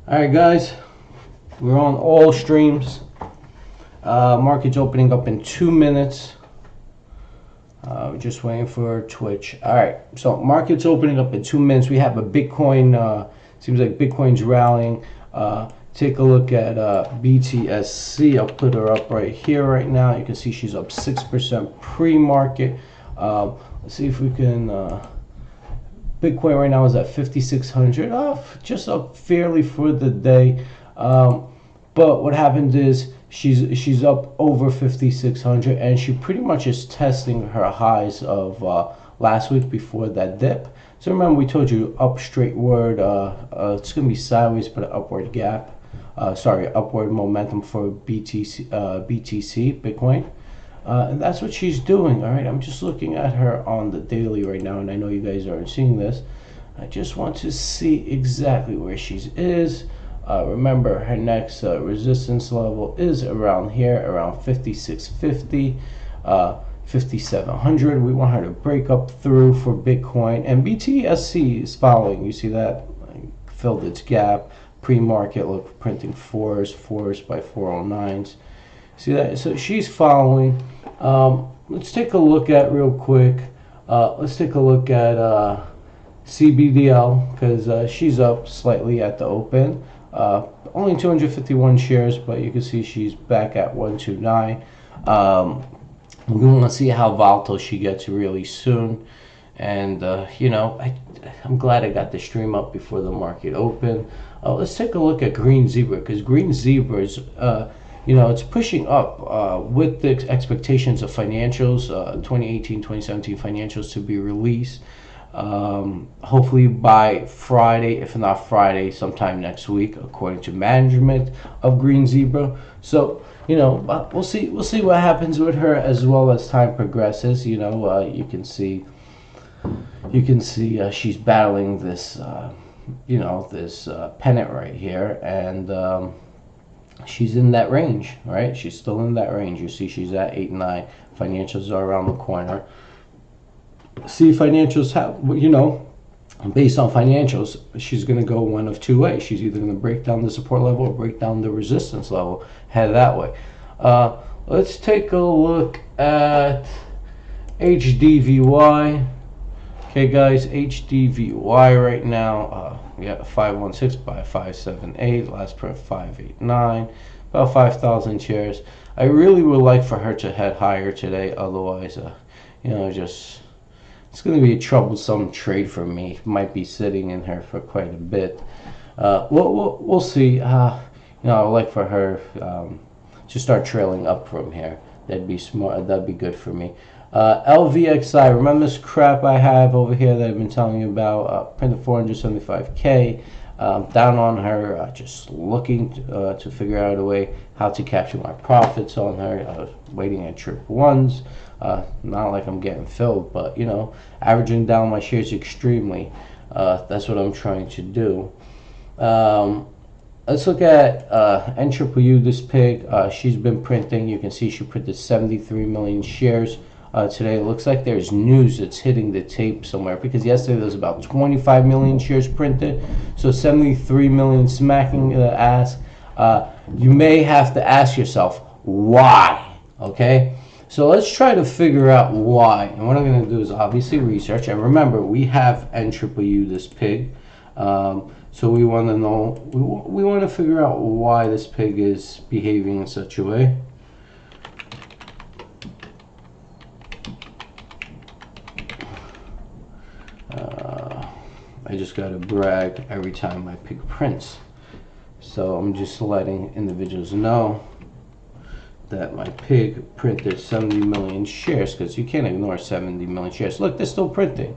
Alright guys, we're on all streams. Market's opening up in 2 minutes. We're just waiting for Twitch. Alright, so market's opening up in 2 minutes. We have a Bitcoin, seems like Bitcoin's rallying. Take a look at BTSC. I'll put her up right here right now. You can see she's up 6% pre-market. Let's see if we can... Bitcoin right now is at 5,600, just up fairly for the day. But what happened is she's up over 5,600, and she pretty much is testing her highs of last week before that dip. So remember, we told you up straightward. It's gonna be sideways, but an upward gap. Upward momentum for BTC, Bitcoin. And that's what she's doing. All right, I'm just looking at her on the daily right now, and I know you guys aren't seeing this. I just want to see exactly where she is. Remember, her next resistance level is around here, around 5650, 5700. We want her to break up through for Bitcoin, and BTSC is following. You see that? Filled its gap. Pre-market, look, printing fours by 409s. See that? So she's following. Let's take a look at real quick. Let's take a look at CBDL, because she's up slightly at the open. Only 251 shares, but you can see she's back at 129. We want to see how volatile she gets really soon. And you know, I'm glad I got the stream up before the market opened. Let's take a look at Green Zebra, because Green Zebra is you know, it's pushing up with the expectations of financials, 2018-2017 financials to be released. Hopefully by Friday, if not Friday, sometime next week, according to management of Green Zebra. So, you know, we'll see what happens with her as well as time progresses. You know, you can see she's battling this, you know, this pennant right here, and she's in that range, right? She's still in that range. You see she's at 8.9. Financials are around the corner. See, financials have, you know, based on financials, she's going to go one of two ways. She's either going to break down the support level or break down the resistance level. Head that way. Let's take a look at HDVY. Okay, guys, HDVY right now, we got 516 by 578, last print 589, about 5,000 shares. I really would like for her to head higher today, otherwise, you know, just it's going to be a troublesome trade for me. Might be sitting in her for quite a bit. We'll see. You know, I would like for her to start trailing up from here. That'd be smart. That'd be good for me. LVXI, remember this crap I have over here that I've been telling you about? Printed 475K. Down on her, just looking to figure out a way how to capture my profits on her. I was waiting at triple ones. Not like I'm getting filled, but you know, averaging down my shares extremely. That's what I'm trying to do. Let's look at NWU, this pig. She's been printing. You can see she printed 73 million shares. Today it looks like there's news that's hitting the tape somewhere, because yesterday there was about 25 million shares printed, so 73 million smacking the ass. You may have to ask yourself why. Okay, so let's try to figure out why, and what I'm going to do is obviously research. And remember, we have NWU, this pig, so we want to know, we want to figure out why this pig is behaving in such a way. I just gotta brag every time my pig prints, so I'm just letting individuals know that my pig printed 70 million shares, because you can't ignore 70 million shares. Look, they're still printing.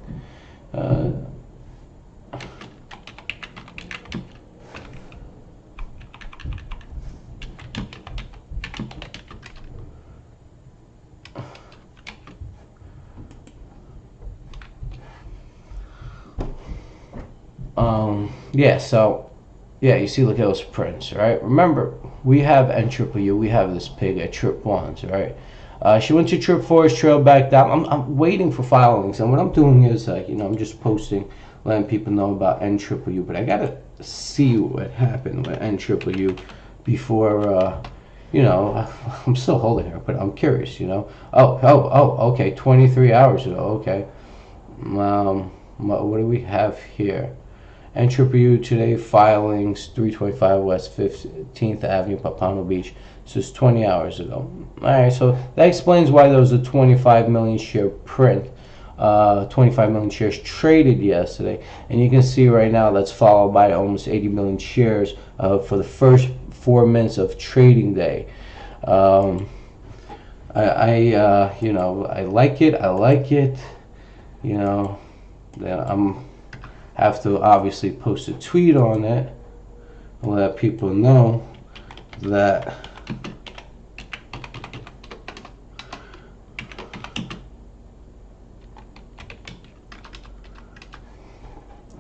Yeah, so yeah, you see, look at those prints, right? Remember, we have NWU, we have this pig at trip ones, right? She went to trip fours, trailed back down. I'm waiting for filings, and what I'm doing is, you know, I'm just posting letting people know about NWU, but I gotta see what happened with NWU before, you know, I'm still holding her, but I'm curious, you know. Okay, 23 hours ago, okay. What do we have here? NWU today filings 325 West 15th Avenue, Pompano Beach. This is 20 hours ago. All right, so that explains why there was a 25 million share print. 25 million shares traded yesterday, and you can see right now that's followed by almost 80 million shares for the first 4 minutes of trading day. You know, I like it. You know, I'm have to obviously post a tweet on it and let people know that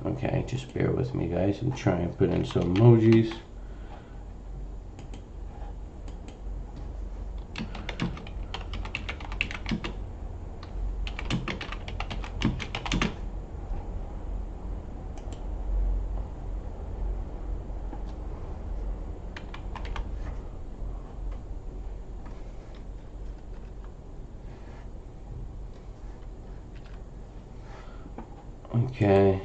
okay, just bear with me, guys. I'm trying to put in some emojis. Okay.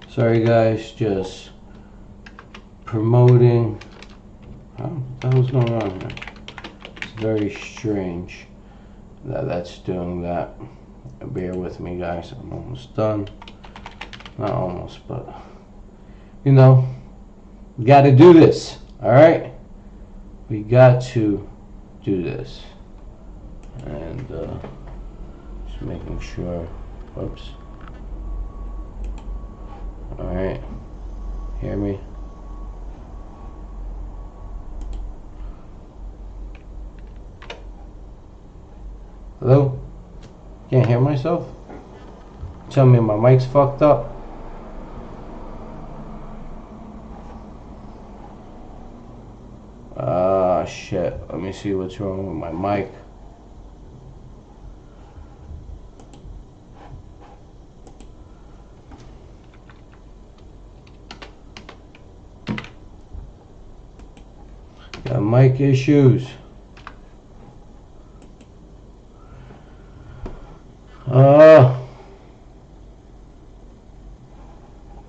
Sorry guys, just promoting. What the hell's going on here? It's very strange that that's doing that. Bear with me guys, I'm almost done. Not almost, but you know, we got to do this, alright? We got to do this. And just making sure, whoops. Alright, hear me? Hello? Can't hear myself? Tell me my mic's fucked up? Shit. Let me see what's wrong with my mic. Got mic issues.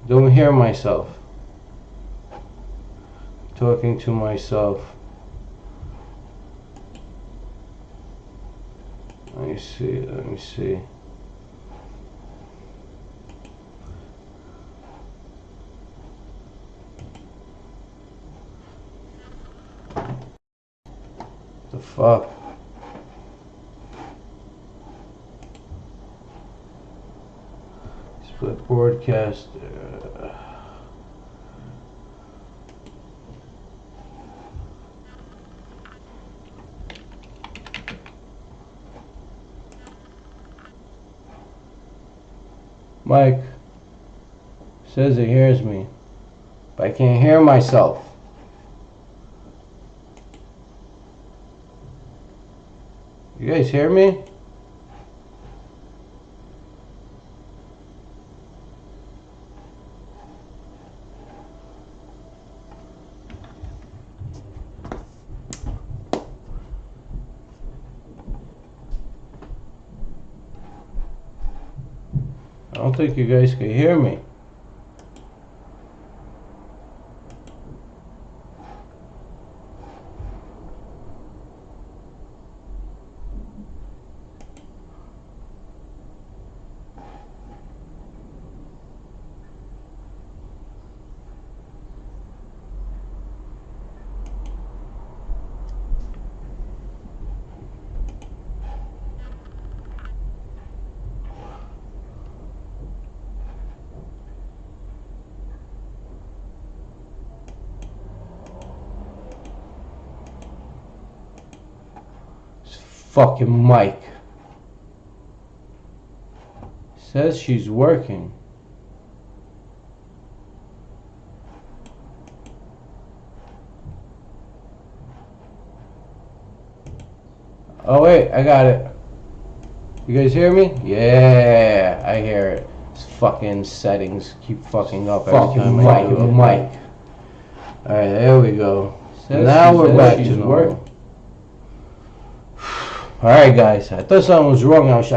Don't hear myself. Talking to myself. Let me see. The fuck? Split broadcast. Mike says it hears me, but I can't hear myself. You guys hear me? I don't think you guys can hear me. fucking mic. Says she's working. Oh wait, I got it. You guys hear me? Yeah, I hear it. This fucking settings keep fucking up every time I do it. Mic. Alright, there we go. Now we're back to normal. Alright guys, I thought something was wrong. I was,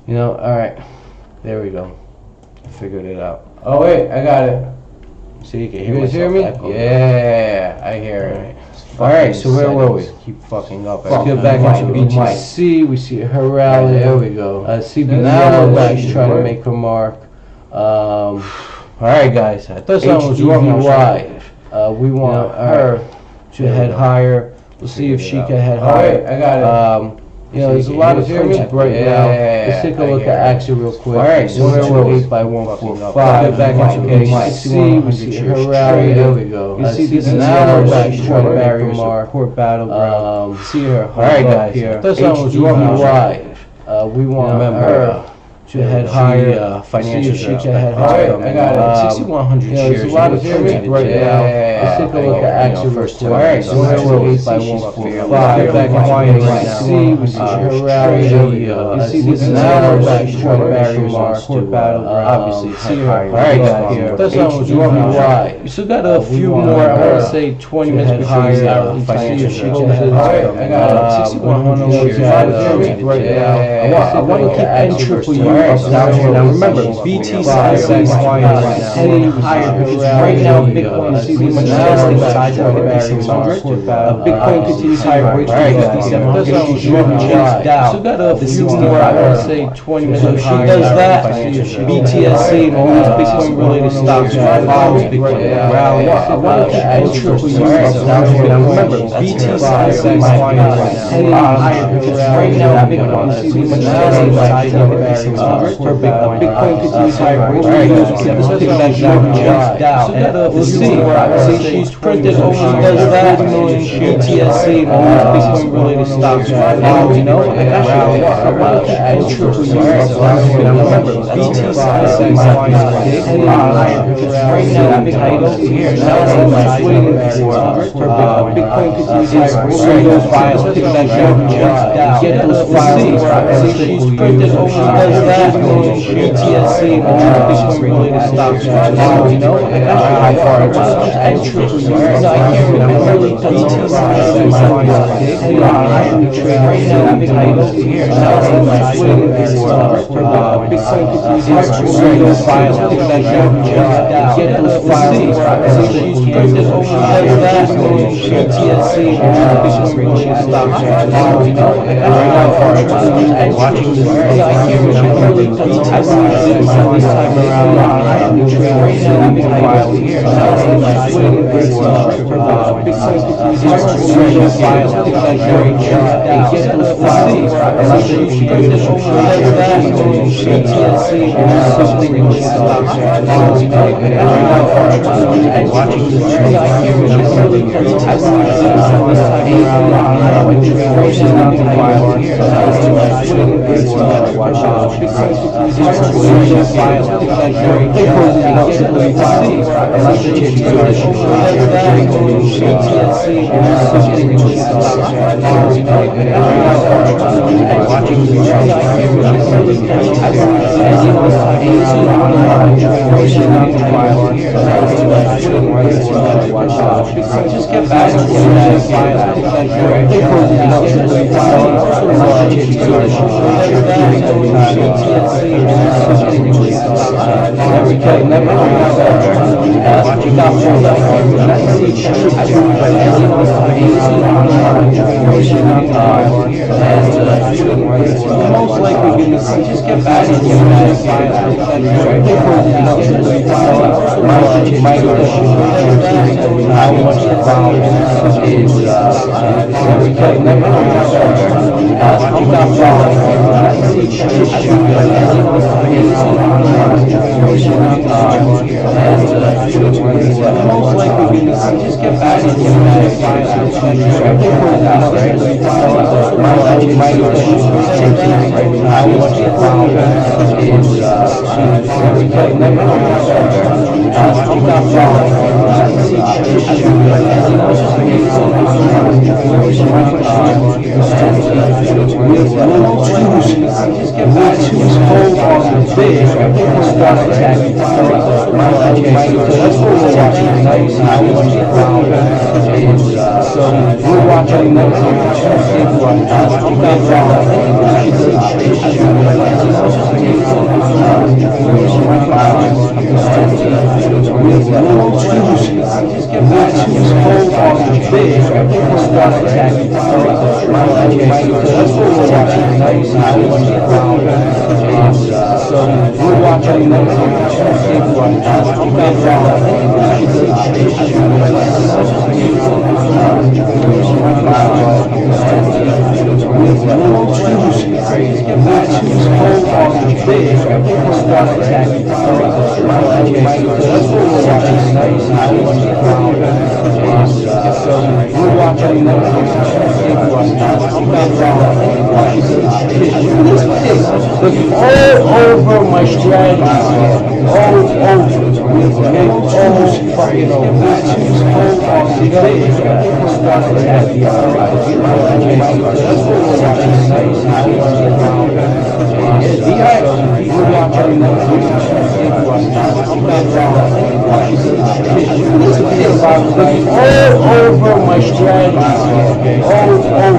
you know, alright. There we go. I figured it out. Oh wait, I got it. So you can hear, me? Yeah, I hear it. Alright, so where were we? Keep fucking up. Let's get back into BTC. We see her rally. There we go. CBDL. Now we're back. She's trying to make her mark. Alright guys, I thought something was wrong. HDVY. We want her to head higher. We'll see if she can head higher. I got it. You know, there's a lot of prints right now. Let's take a look at AXXA real quick. Alright, so we're 8 by 145. Get back into BTC. We see her rally. There we go. You see this is now we're back. She's trying to barrier support battleground. See her. Alright guys, here. HDVY. We want her to head higher, financial she can head higher. I got it. 6,100 shares. There's a lot of pyramids right now. Let's take a look at AXXA first. Alright, so we're 8 by 145. Get back into BTC. We see her rally. You see this is now we're back. She's trying to barrier support battleground. Obviously, see her. Alright guys, here. That's not what's wrong. We still got a few more. I want to say 20 minutes higher. Financial she can head higher. I got 6,100 shares right now. I want to keep N triple U. Now remember, BTC is heading higher because right now Bitcoin is pretty much testing sides of the barrier 600. Bitcoin continues higher, breaks 5,700. Still got a few more. I want to say 20 minutes higher. She does that. BTSC and all these Bitcoin related stocks follows Bitcoin rally. I want to add triple U. Now remember, BTC is heading higher because right now Bitcoin is pretty much testing sides of the barrier. Per Bitcoin. Bitcoin continues higher. We'll see. She's printed over does that. BTSC and all these Bitcoin related stocks. You know, I want to add triple U. Remember, BTC is heading higher because right now Bitcoin over here. Now it's waiting for Bitcoin continues higher. Those files, pick that down. Get those files. She's printed over does that. BTSC and all Bitcoin related stocks. You know, how far I just add triple U. I can't remember BTC heading higher right now. Bitcoin over here. Now it's waiting for Bitcoin continues higher. Those files, pick that down. Get those files. She's printed over does that. BTSC and all Bitcoin related stocks. You know, how far I just add watching this. I can't remember BTC this time around. I'm right now I'm file here. Now it's waiting for Bitcoin continues files that carry down. Get those files. Unless you put this over that BTSC or something really stocks. You know, how far I'm watching this. I can't remember BTC this time around. I'm right now I'm file here. Now it's waiting for files that carry unless the change BTSC or something really watching just get back to most likely going to see just get back to how much the volume most likely going to see just get back we're watching all over my strategy, all over,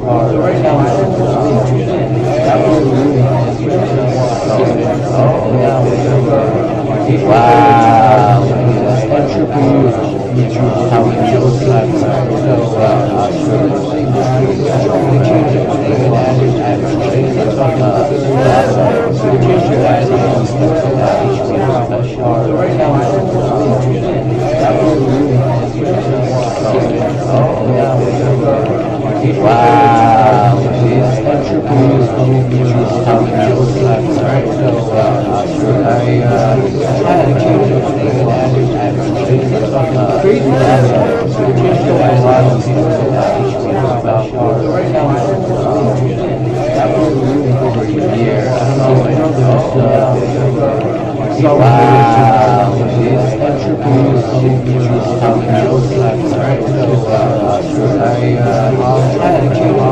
So right now, wow. And triple U. How we chose that. So right wow. And triple U is coming to choose how we chose that. I had to change it. Crazy over a year. I know there's wow. And triple U is coming to choose how we chose that. I had to change it.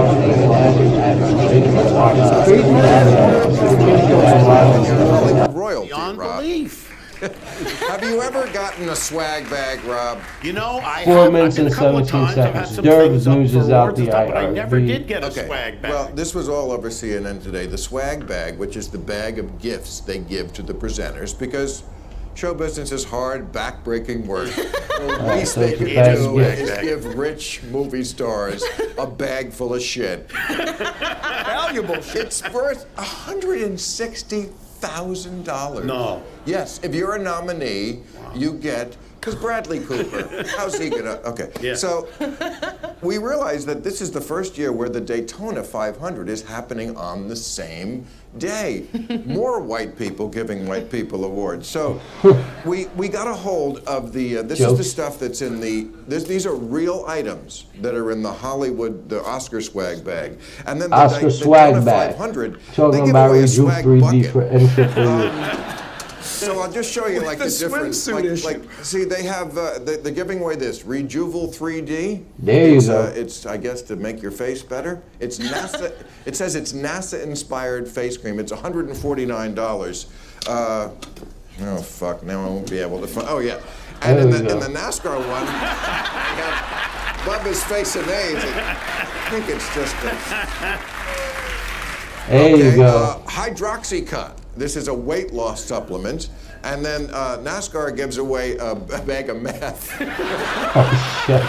Royalty, Beyond Rob. belief. Have you ever gotten a swag bag, Rob? You know, I 4 have. minutes I've been and a couple of 17 times. I've had seconds. some Derb things up News for is out awards and the stuff, but I never IRB. did get a Okay. swag bag. Well, this was all over CNN today. The swag bag, which is the bag of gifts they give to the presenters, because show business is hard, back-breaking work. The least so they it's can a bag do of gifts. is give rich movie stars a bag full of shit. Valuable shit. It's worth $160,000. No. Yes, if you're a nominee, you get, because Bradley Cooper, how's he gonna, okay. Yeah. So we realize that this is the first year where the Daytona 500 is happening on the same day. More white people giving white people awards. So we got a hold of the, this is the stuff that's in the, these are real items that are in the Hollywood, the Oscar swag bag. And then the Oscar swag bag. 500, they Talking give about away a Rejuve swag 3D bucket. for and triple U. So I'll just show you like the difference. Like, see, they have they're giving away this Rejuve 3D. There you go. It's I guess to make your face better. It's NASA. It says it's NASA-inspired face cream. It's $149. Oh fuck! Now I won't be able to find. Oh yeah. And in the NASCAR one, I got Bubba's face of AIDS. I think it's just. There you go. Hydroxycut. This is a weight loss supplement. And then NASCAR gives away a bag of meth. Oh, shit.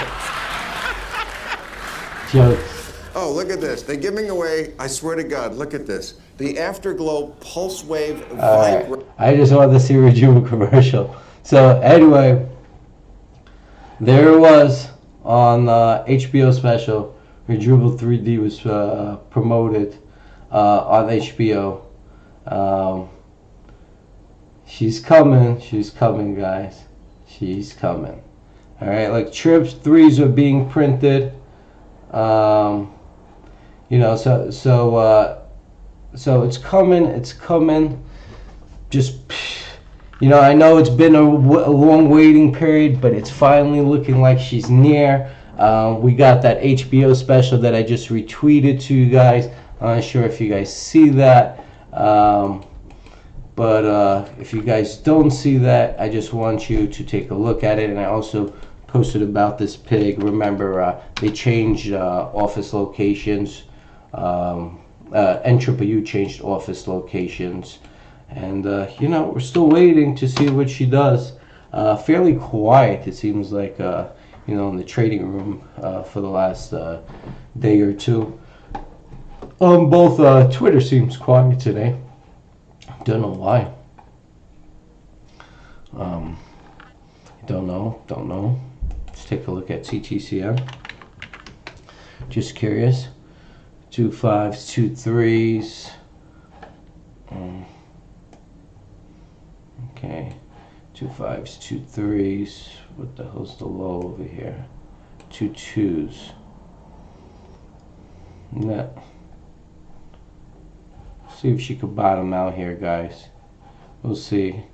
Jokes. Oh, look at this. They're giving away, I swear to God, look at this. The Afterglow Pulse Wave Vibrate. I just wanted to see a Rejuve commercial. So anyway, there it was on HBO special. Rejuve 3D was promoted on HBO. She's coming, guys. She's coming. All right, like Trips 3s are being printed. You know, so it's coming. Just, you know, I know it's been a long waiting period, but it's finally looking like she's near. We got that HBO special that I just retweeted to you guys. I'm not sure if you guys see that. But if you guys don't see that, I just want you to take a look at it. And I also posted about this pig. Remember, they changed office locations. NUU changed office locations. And, you know, we're still waiting to see what she does. Fairly quiet, it seems like, you know, in the trading room for the last day or two. Both Twitter seems quiet today. Don't know why. Don't know. Let's take a look at CTCM. Just curious. 2 5s, 2 3s. Okay. 2 5s, 2 3s. What the hell's the low over here? 2 2s. No. See if she could bottom out here, guys. We'll see.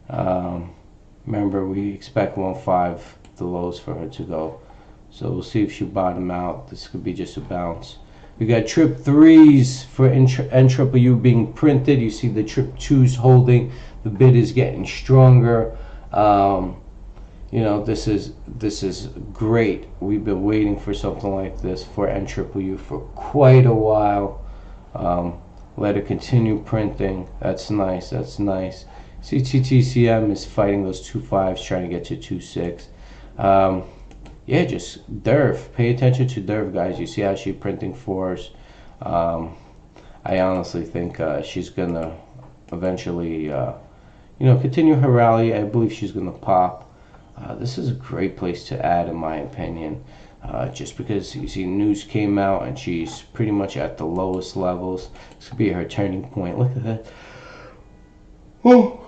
Remember, we expect 1.5 the lows for her to go, so we'll see if she bottom out. This could be just a bounce. We got trip 3s for NUU being printed. You see the trip 2s holding. The bid is getting stronger. You you know, this is great. We've been waiting for something like this for NWU for quite a while. Let it continue printing. That's nice. That's nice. CTTCM is fighting those 2.5s, trying to get to 2.6. Yeah, just DERV. Pay attention to DERV, guys. You see how she's printing 4s. I honestly think she's gonna eventually, continue her rally. I believe she's gonna pop. This is a great place to add, in my opinion. Just because you see news came out and she's pretty much at the lowest levels. This could be her turning point. Look at that. Oh.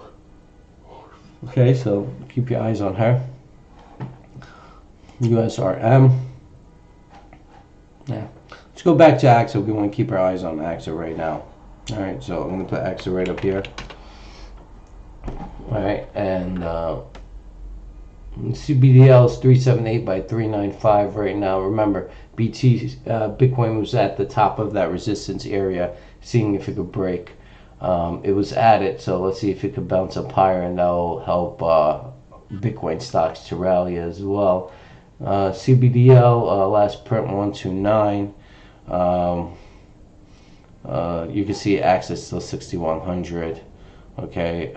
Okay, so keep your eyes on her. USRM. Yeah. Let's go back to AXXA. We want to keep our eyes on AXXA right now. Alright, so I'm going to put AXXA right up here. Alright, and CBDL is 378 by 395 right now. Remember, Bitcoin was at the top of that resistance area, seeing if it could break. It was at it, so let's see if it could bounce up higher, and that'll help Bitcoin stocks to rally as well. CBDL last print 129. You can see AXXA still 6100. Okay,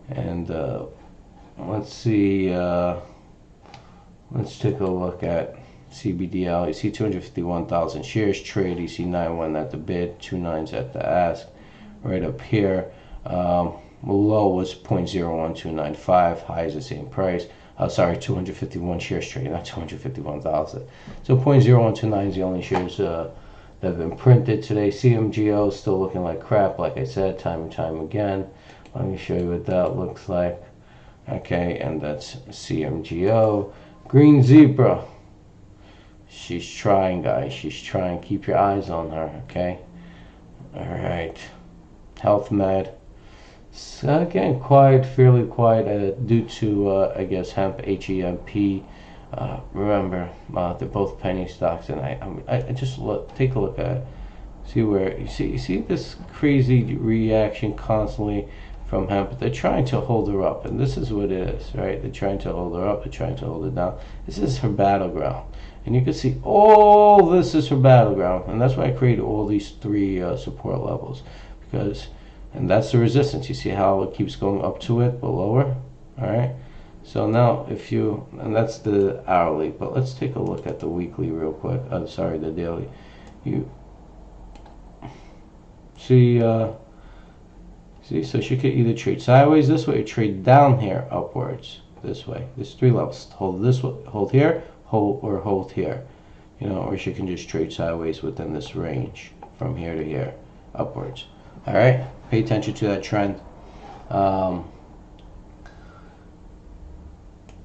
and let's see. Let's take a look at CBDL. You see 251,000 shares traded. You see 9.1 at the bid, 2.9s at the ask. Right up here, low was 0.01295. High is the same price. 251 shares traded, not 251,000. So 0.0129 is the only shares that have been printed today. CMGO is still looking like crap, like I said, time and time again. Let me show you what that looks like. Okay, and that's CMGO. Green Zebra. She's trying, guys. She's trying. Keep your eyes on her, okay? All right. Health Med. So again, quiet, fairly quiet, due to, I guess, hemp, HEMP. Remember, they're both penny stocks, and I just take a look at it. See where you see this crazy reaction constantly from hemp. They're trying to hold her up, and this is what it is, right? They're trying to hold her up. They're trying to hold it down. This is her battleground, and you can see all this is her battleground, and that's why I created all these three support levels, because. And that's the resistance. You see how it keeps going up to it, but lower. All right. So now, and that's the hourly. But let's take a look at the weekly real quick. Sorry, the daily. You see, so she could either trade sideways this way, or trade down here upwards this way. There's three levels. Hold this way, hold here, hold here. Or she can just trade sideways within this range from here to here, upwards. All right, pay attention to that trend.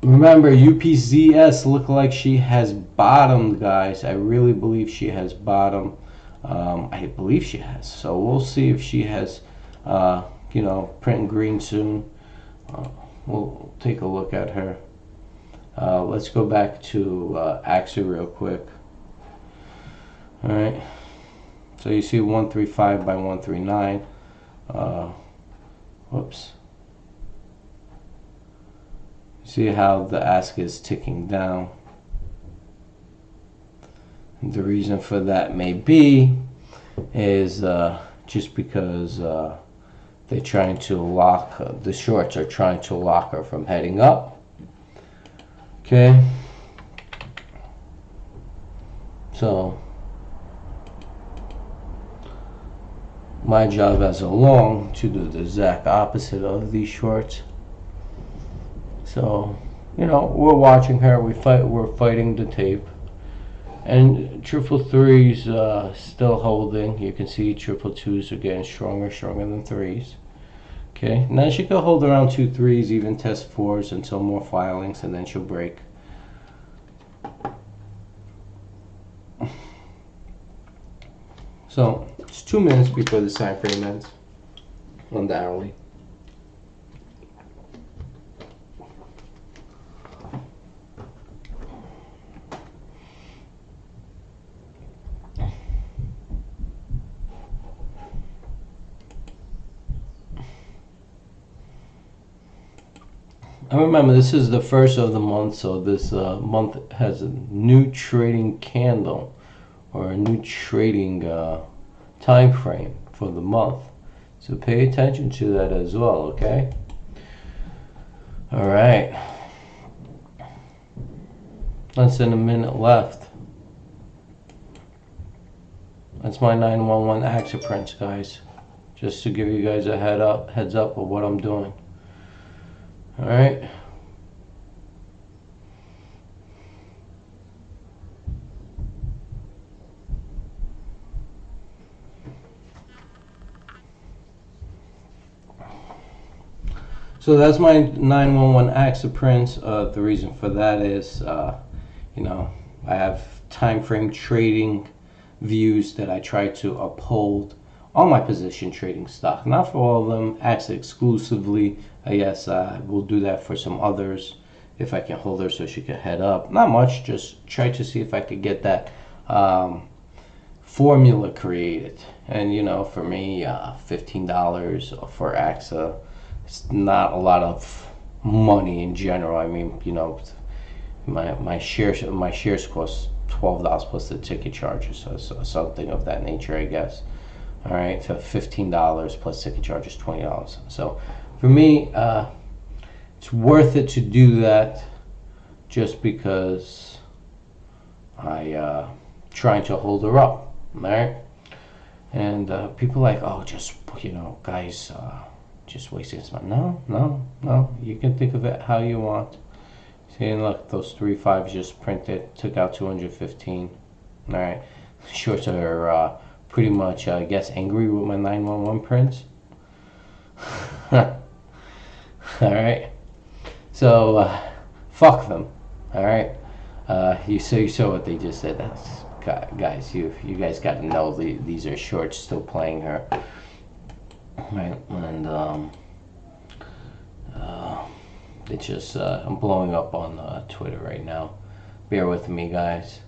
Remember, UPZS look like she has bottomed, guys. I really believe she has bottomed. I believe she has. So we'll see if she has, printing green soon. We'll take a look at her. Let's go back to AXXA real quick. All right. So you see 135 by 139. Whoops. You see how the ask is ticking down. And the reason for that may be is just because they're trying to lock, the shorts are trying to lock her from heading up. Okay. So my job as a long to do the exact opposite of these shorts. So, we're watching her. We're fighting the tape, and 333s still holding. You can see 222s are getting stronger than 3s. Okay, now she could hold around 2 3s, even test 4s until more filings, and then she'll break. So it's 2 minutes before the time frame ends on the hourly. And remember, this is the first of the month, so this month has a new trading candle or a new trading time frame for the month. So pay attention to that as well, okay? All right. Less than a minute left. That's my 911 AXXA prints, guys. Just to give you guys a heads up of what I'm doing. All right. So that's my 911 AXXA prints. The reason for that is, you know, I have time frame trading views that I try to uphold on my position trading stock. Not for all of them, AXXA exclusively. Yes, we'll do that for some others if I can hold her so she can head up. Not much, just try to see if I could get that formula created. And you know, for me, $15 for AXXA, it's not a lot of money in general. I mean, you know, my shares cost $12 plus the ticket charges, so something of that nature, I guess. All right, so $15 plus ticket charges, $20. So for me, it's worth it to do that, just because I trying to hold her up, all right? And people like, oh, just, you know, guys, just wasting some money. No. You can think of it how you want. See, and look, those 3 5s just printed, took out 215. All right, shorts are pretty much, I guess, angry with my 911 prints. All right, so fuck them. All right, you saw what they just said. Guys, you guys got to know these are shorts still playing her. Right, and it's just I'm blowing up on Twitter right now. Bear with me, guys.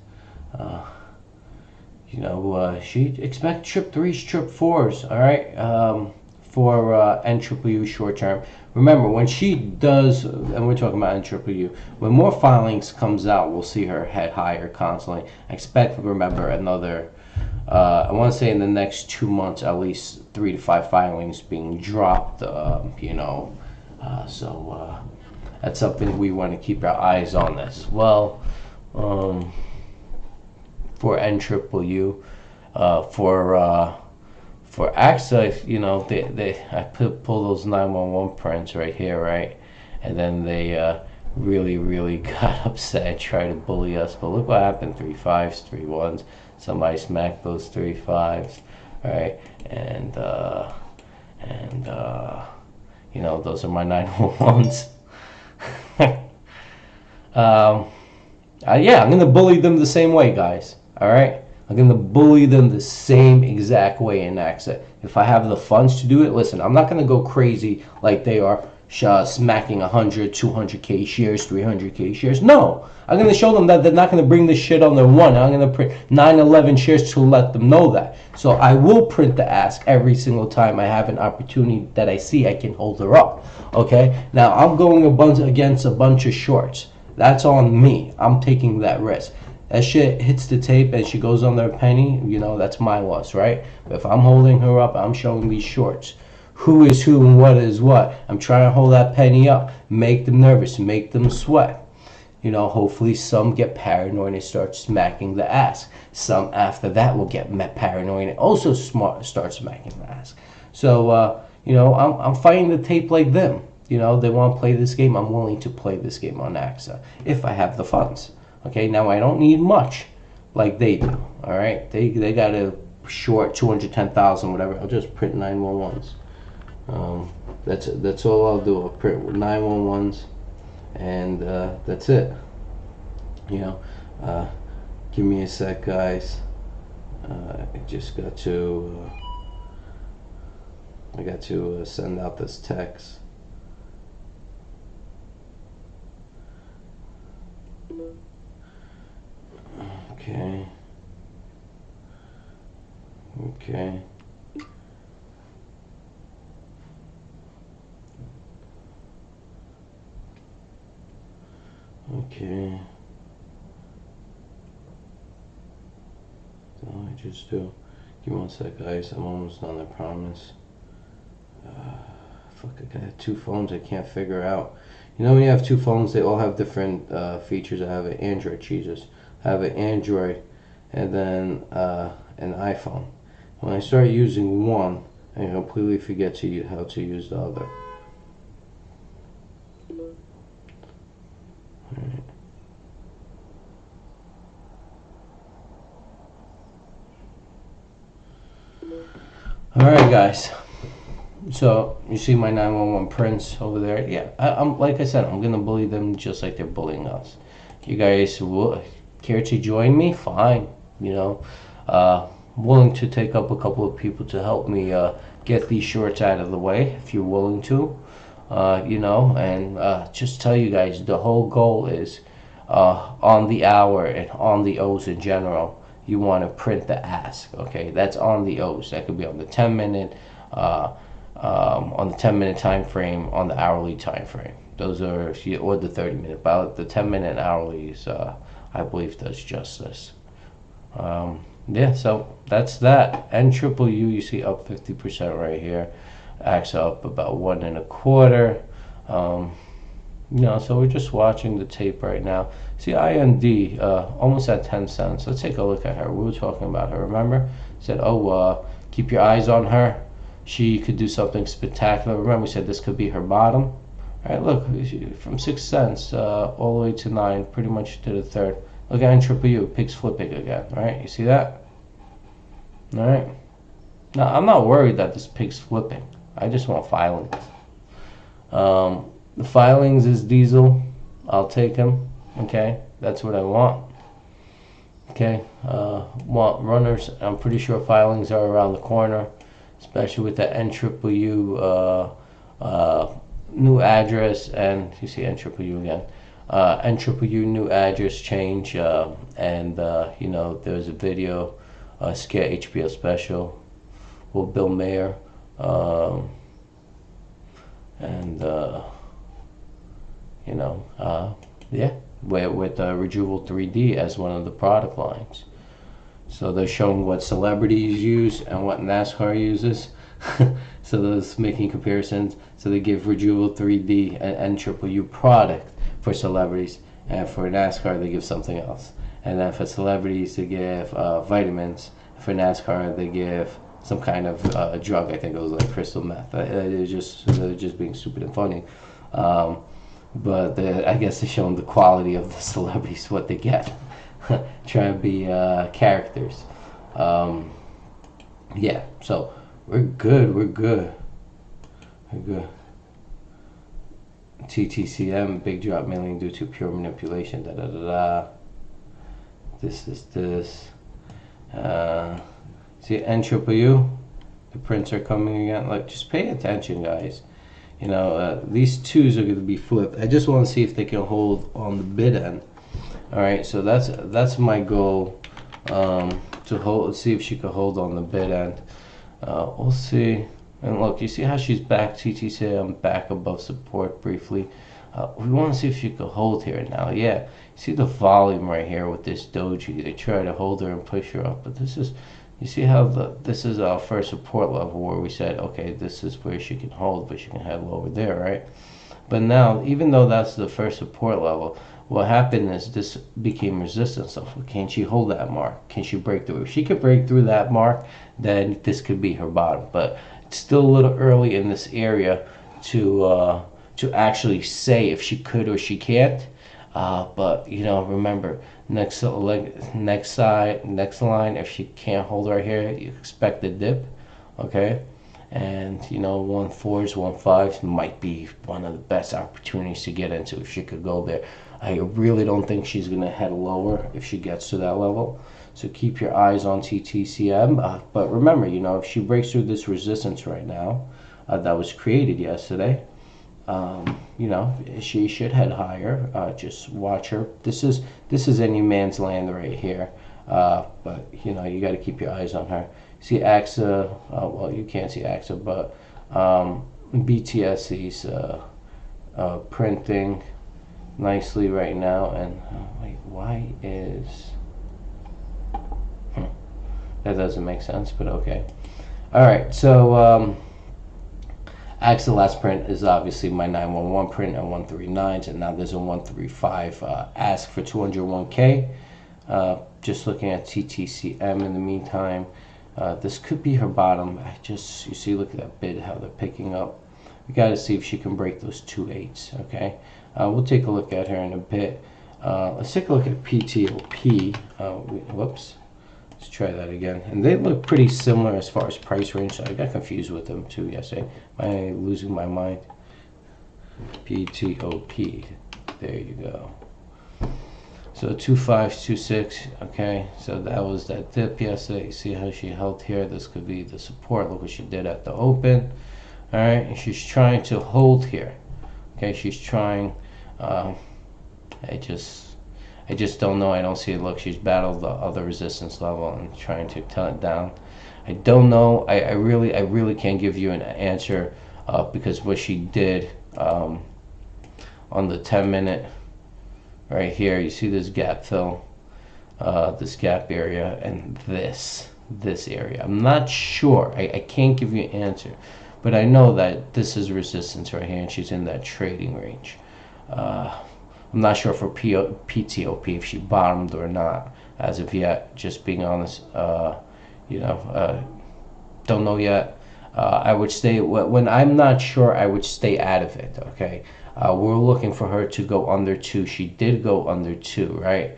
You know, she expect trip 3s, trip 4s. All right, for NWU short term. Remember, when she does, and we're talking about NWU, when more filings comes out, we'll see her head higher constantly. I expect, remember, another, I want to say in the next 2 months, at least 3 to 5 filings being dropped, you know, so that's something we want to keep our eyes on this. Well, for NWU, for AXXA, you know, I pull those 911 prints right here, right, and then they really got upset and tried to bully us. But look what happened: 3 5s, 3 1s. Somebody smacked those 3 5s, right? And you know, those are my 911s. Yeah, I'm gonna bully them the same way, guys. All right, I'm gonna bully them the same exact way in AXXA. If I have the funds to do it, listen, I'm not gonna go crazy like they are, smacking 100, 200k shares, 300k shares. No, I'm gonna show them that they're not gonna bring this shit on their one. I'm gonna print 911 shares to let them know that. So I will print the ask every single time I have an opportunity that I see I can hold her up. Okay, now I'm going against a bunch of shorts. That's on me. I'm taking that risk. That shit hits the tape and she goes on their penny, you know, that's my loss, right? But if I'm holding her up, I'm showing these shorts. Who is who and what is what. I'm trying to hold that penny up, make them nervous, make them sweat. You know, hopefully some get paranoid and start smacking the ask. Some after that will get paranoid and also start smacking the ask. So, you know, I'm fighting the tape like them. You know, they want to play this game. I'm willing to play this game on AXXA if I have the funds. Okay, now I don't need much like they do. All right, they got a short 210,000, whatever. I'll just print 911s. That's all I'll do. I'll print 911s, and that's it. You know, give me a sec, guys. I just got to. I got to send out this text. Okay. Okay. Okay. So I just do. Give me one sec, guys. I'm almost done, I promise. Fuck, I got two phones I can't figure out. You know when you have two phones, they all have different features. I have an Android, Jesus. I have an Android and then an iPhone. When I start using one, I completely forget to how to use the other. All right, guys. So you see my 911 prints over there. Yeah, I'm like I said, I'm gonna bully them just like they're bullying us. You guys will care to join me? Fine. You know, willing to take up a couple of people to help me get these shorts out of the way if you're willing to. You know, and just tell you guys the whole goal is on the hour and on the O's in general. You want to print the ask. Okay, that's on the O's. That could be on the 10-minute. On the 10-minute time frame, on the hourly time frame. Those are, or the 30-minute. But the 10-minute hourlies, I believe, does justice. Yeah, so that's that. NUU, you see up 50% right here. AXXA up about 1 1/4. You know, so we're just watching the tape right now. See, IND almost at 10 cents. Let's take a look at her. We were talking about her. Remember? Said, keep your eyes on her. She could do something spectacular. Remember, we said this could be her bottom. All right, look, from 6 cents all the way to 9, pretty much to the third. Look at NUU, pig's flipping again. All right, you see that? All right. Now, I'm not worried that this pig's flipping. I just want filings. The filings is diesel. I'll take him. Okay, that's what I want. Okay, want runners. I'm pretty sure filings are around the corner, especially with the NUU new address, and you see NUU again. NUU new address change, and you know, there's a video, scare HBO special with Bill Mayer, and you know, yeah, with Rejuval 3D as one of the product lines. So they're showing what celebrities use and what NASCAR uses. So those making comparisons. So they give Rejuval 3D and NUU product for celebrities, and for NASCAR they give something else. And then for celebrities they give vitamins. For NASCAR they give some kind of drug. I think it was like crystal meth. They're just being stupid and funny. But I guess they're showing the quality of the celebrities, what they get. Trying to be characters. Yeah, so we're good. TTCM, big drop mainly due to pure manipulation. This is this. See, NUU, the prints are coming again. Like, just pay attention, guys. You know, these twos are going to be flipped. I just want to see if they can hold on the bid end. All right, so that's my goal, to hold. See if she can hold on the bid end. We'll see. And look, you see how she's back. TTCM back above support briefly. We want to see if she can hold here now. Yeah, you see the volume right here with this doji. They try to hold her and push her up, but this is. You see how this is our first support level where we said, okay, this is where she can hold, but she can head lower there, right? But now, even though that's the first support level, what happened is this became resistance. So can she hold that mark? Can she break through? If she could break through that mark, then this could be her bottom. But it's still a little early in this area to actually say if she could or she can't. But you know, remember, next line, if she can't hold right here, you expect a dip, okay? And you know, 1.4s, 1.5s might be one of the best opportunities to get into if she could go there. I really don't think she's gonna head lower if she gets to that level. So keep your eyes on TTCM. But remember, you know, if she breaks through this resistance right now that was created yesterday, you know, she should head higher. Just watch her. This is any man's land right here. But you know, you got to keep your eyes on her. See AXXA. Well, you can't see AXXA, but BTS's printing. nicely right now. And wait, why is that doesn't make sense, but okay. All right, so AXXA last print is obviously my 911 print and 139s, and now there's a 135 ask for 201K. Just looking at TTCM in the meantime. This could be her bottom. You see, look at that bid, how they're picking up. We got to see if she can break those 2.8s, okay? We'll take a look at her in a bit. Let's take a look at PTOP. Whoops. Let's try that again. And they look pretty similar as far as price range, so I got confused with them too yesterday. Am I losing my mind? PTOP. There you go. So 2.526, okay, so that was that dip yesterday. See how she held here? This could be the support. Look what she did at the open. All right, and she's trying to hold here. Okay, she's trying. I just don't know. I don't see it. Look, she's battled the other resistance level and trying to tone it down. I don't know. I really can't give you an answer because what she did on the 10-minute. Right here, you see this gap fill, this gap area, and this area. I'm not sure. I can't give you an answer, but I know that this is resistance right here, and she's in that trading range. I'm not sure for PTOP if she bottomed or not as of yet. Just being honest, don't know yet. I would stay when I'm not sure. I would stay out of it. Okay. We're looking for her to go under 2. She did go under 2, right?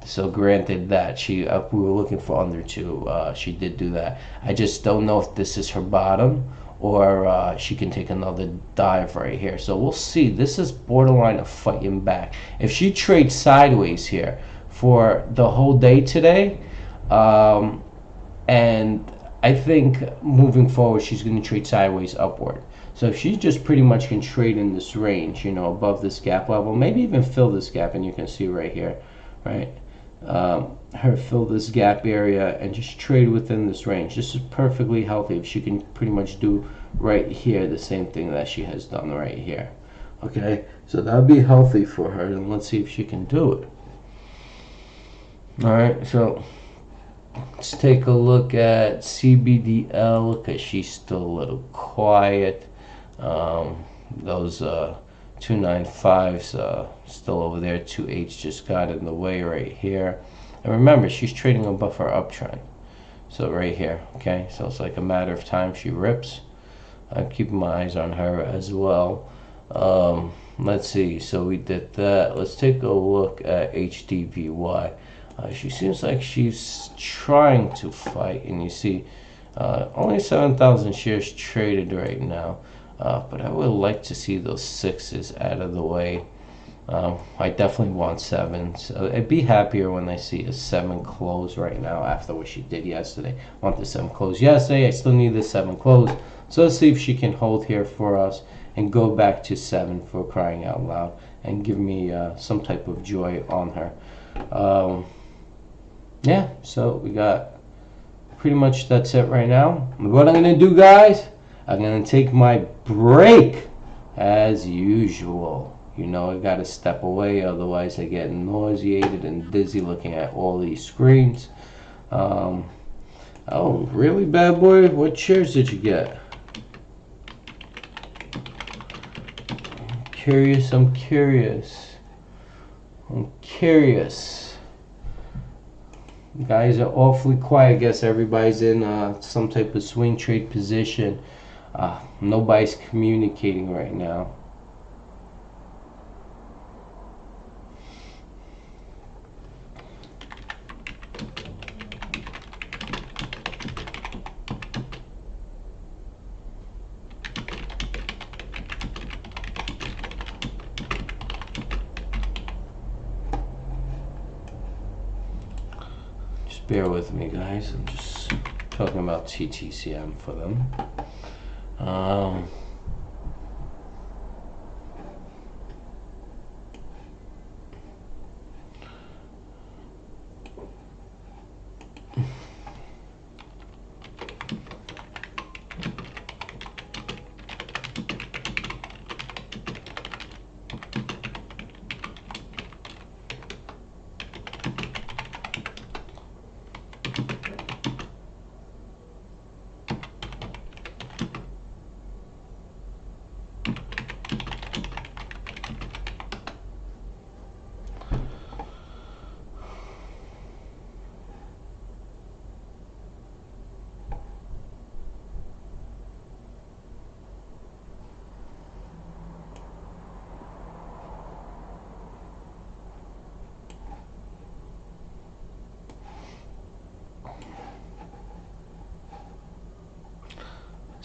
So granted that we were looking for under 2. She did do that. I just don't know if this is her bottom or she can take another dive right here. So we'll see. This is borderline of fighting back. If she trades sideways here for the whole day today, and I think moving forward she's going to trade sideways upward. So if she just pretty much can trade in this range, above this gap level, maybe even fill this gap, and you can see right here, right? Her fill this gap area and just trade within this range. This is perfectly healthy if she can pretty much do right here the same thing that she has done right here. Okay, so that would be healthy for her, and let's see if she can do it. All right, so let's take a look at CBDL because she's still a little quiet. Those 295s still over there. 2.8s just got in the way right here. And remember, she's trading above her uptrend. So right here, okay? So it's like a matter of time she rips. I'm keeping my eyes on her as well. Let's see. So we did that. Let's take a look at HDVY. She seems like she's trying to fight, and you see only 7,000 shares traded right now. But I would like to see those 6s out of the way. I definitely want 7s. I'd be happier when I see a 7 close right now after what she did yesterday. I want the 7 close yesterday. I still need the 7 close. So let's see if she can hold here for us and go back to 7 for crying out loud and give me some type of joy on her. Yeah, so we got pretty much that's it right now. What I'm going to do, guys, I'm going to take my break as usual. I got to step away, otherwise I get nauseated and dizzy looking at all these screens. Oh, really, bad boy? What shares did you get? I'm curious. Guys are awfully quiet. I guess everybody's in some type of swing trade position. Nobody's communicating right now. Bear with me, guys. I'm just talking about TTCM for them.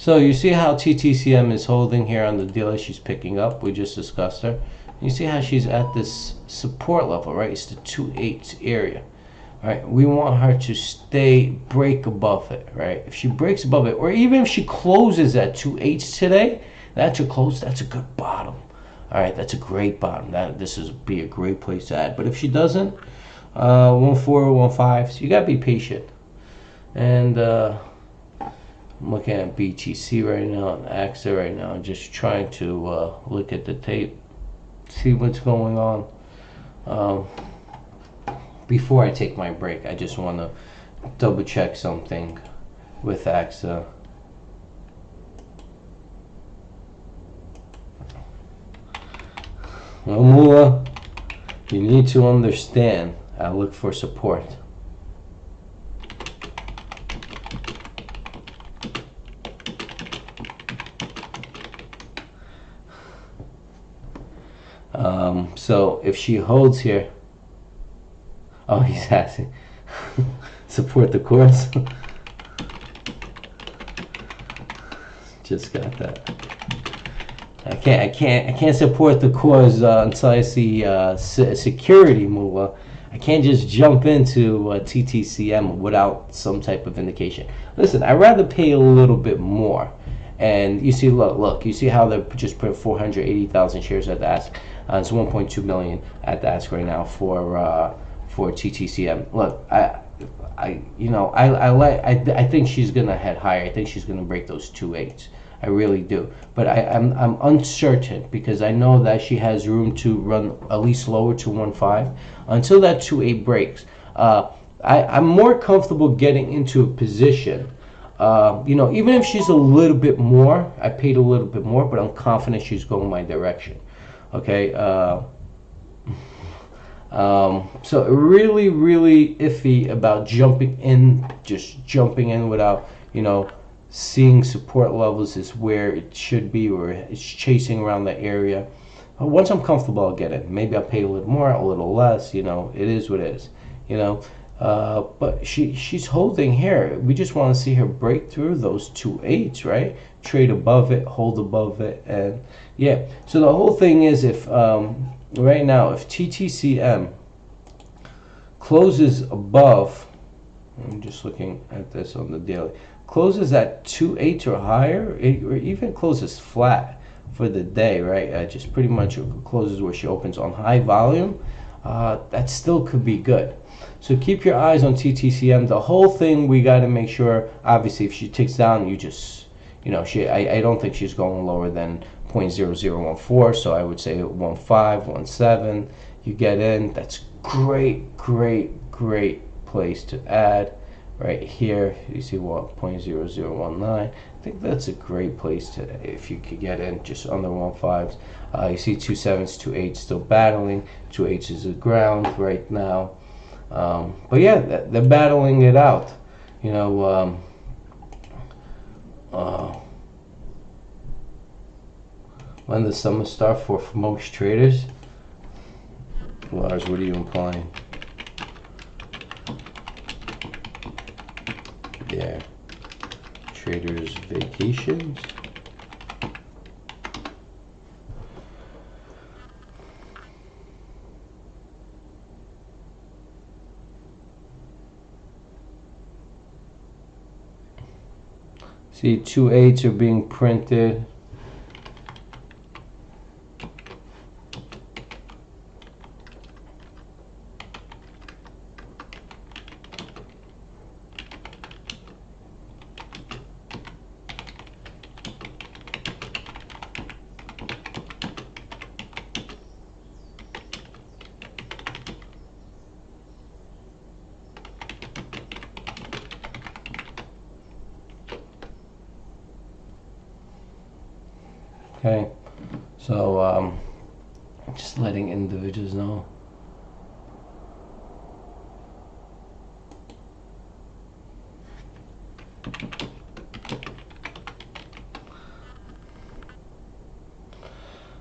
So you see how TTCM is holding here on the dealer. She's picking up. We just discussed her. You see how she's at this support level, right? It's the 2/8 area. Right, we want her to break above it, right? If she breaks above it, or even if she closes at 2/8 today, that's a good bottom. All right, that's a great bottom. This is be a great place to add. But if she doesn't, 1.4, 1.5, so you gotta be patient. And I'm looking at BTC right now and AXXA right now, just trying to look at the tape, see what's going on. Before I take my break, I just want to double check something with AXXA. Well, Mula, you need to understand, I look for support. So if she holds here, oh, he's asking support the course. Just got that. I can't support the cause until I see security move. I can't just jump into TTCM without some type of indication. Listen, I'd rather pay a little bit more. And you see, look, you see how they're just put 480,000 shares at the ask. It's 1.2 million at the ask right now for TTCM. Look, I think she's gonna head higher. I think she's gonna break those 2/8. I really do. But I'm uncertain because I know that she has room to run at least lower to 1.5 until that 2/8 breaks. I'm more comfortable getting into a position. Even if she's a little bit more, I paid a little bit more, but I'm confident she's going my direction. Okay. So really, really iffy about jumping in, just jumping in without, seeing support levels is where it should be, or it's chasing around the area. Once I'm comfortable, I'll get it. Maybe I'll pay a little more, a little less. It is what it is. But she's holding here. We just want to see her break through those 2/8, right? Trade above it, hold above it, and yeah. So the whole thing is, if right now, if TTCM closes above, I'm just looking at this on the daily, closes at 2/8 or higher, or even closes flat for the day, right? Just pretty much closes where she opens on high volume, that still could be good. So keep your eyes on TTCM. The whole thing, we got to make sure, obviously, if she ticks down, you just, I don't think she's going lower than 0.0014, so I would say 1.5, 1.7, you get in. That's great place to add. Right here, you see what, 0.0019. I think that's a great place to, if you could get in just under 1.5s. You see 2.7s, 2.8s still battling. 2.8s is the ground right now. But yeah, they're battling it out. When the summer start for most traders? Lars, what are you implying? Yeah, traders' vacations. See, 2.8s are being printed. Okay, so just letting individuals know.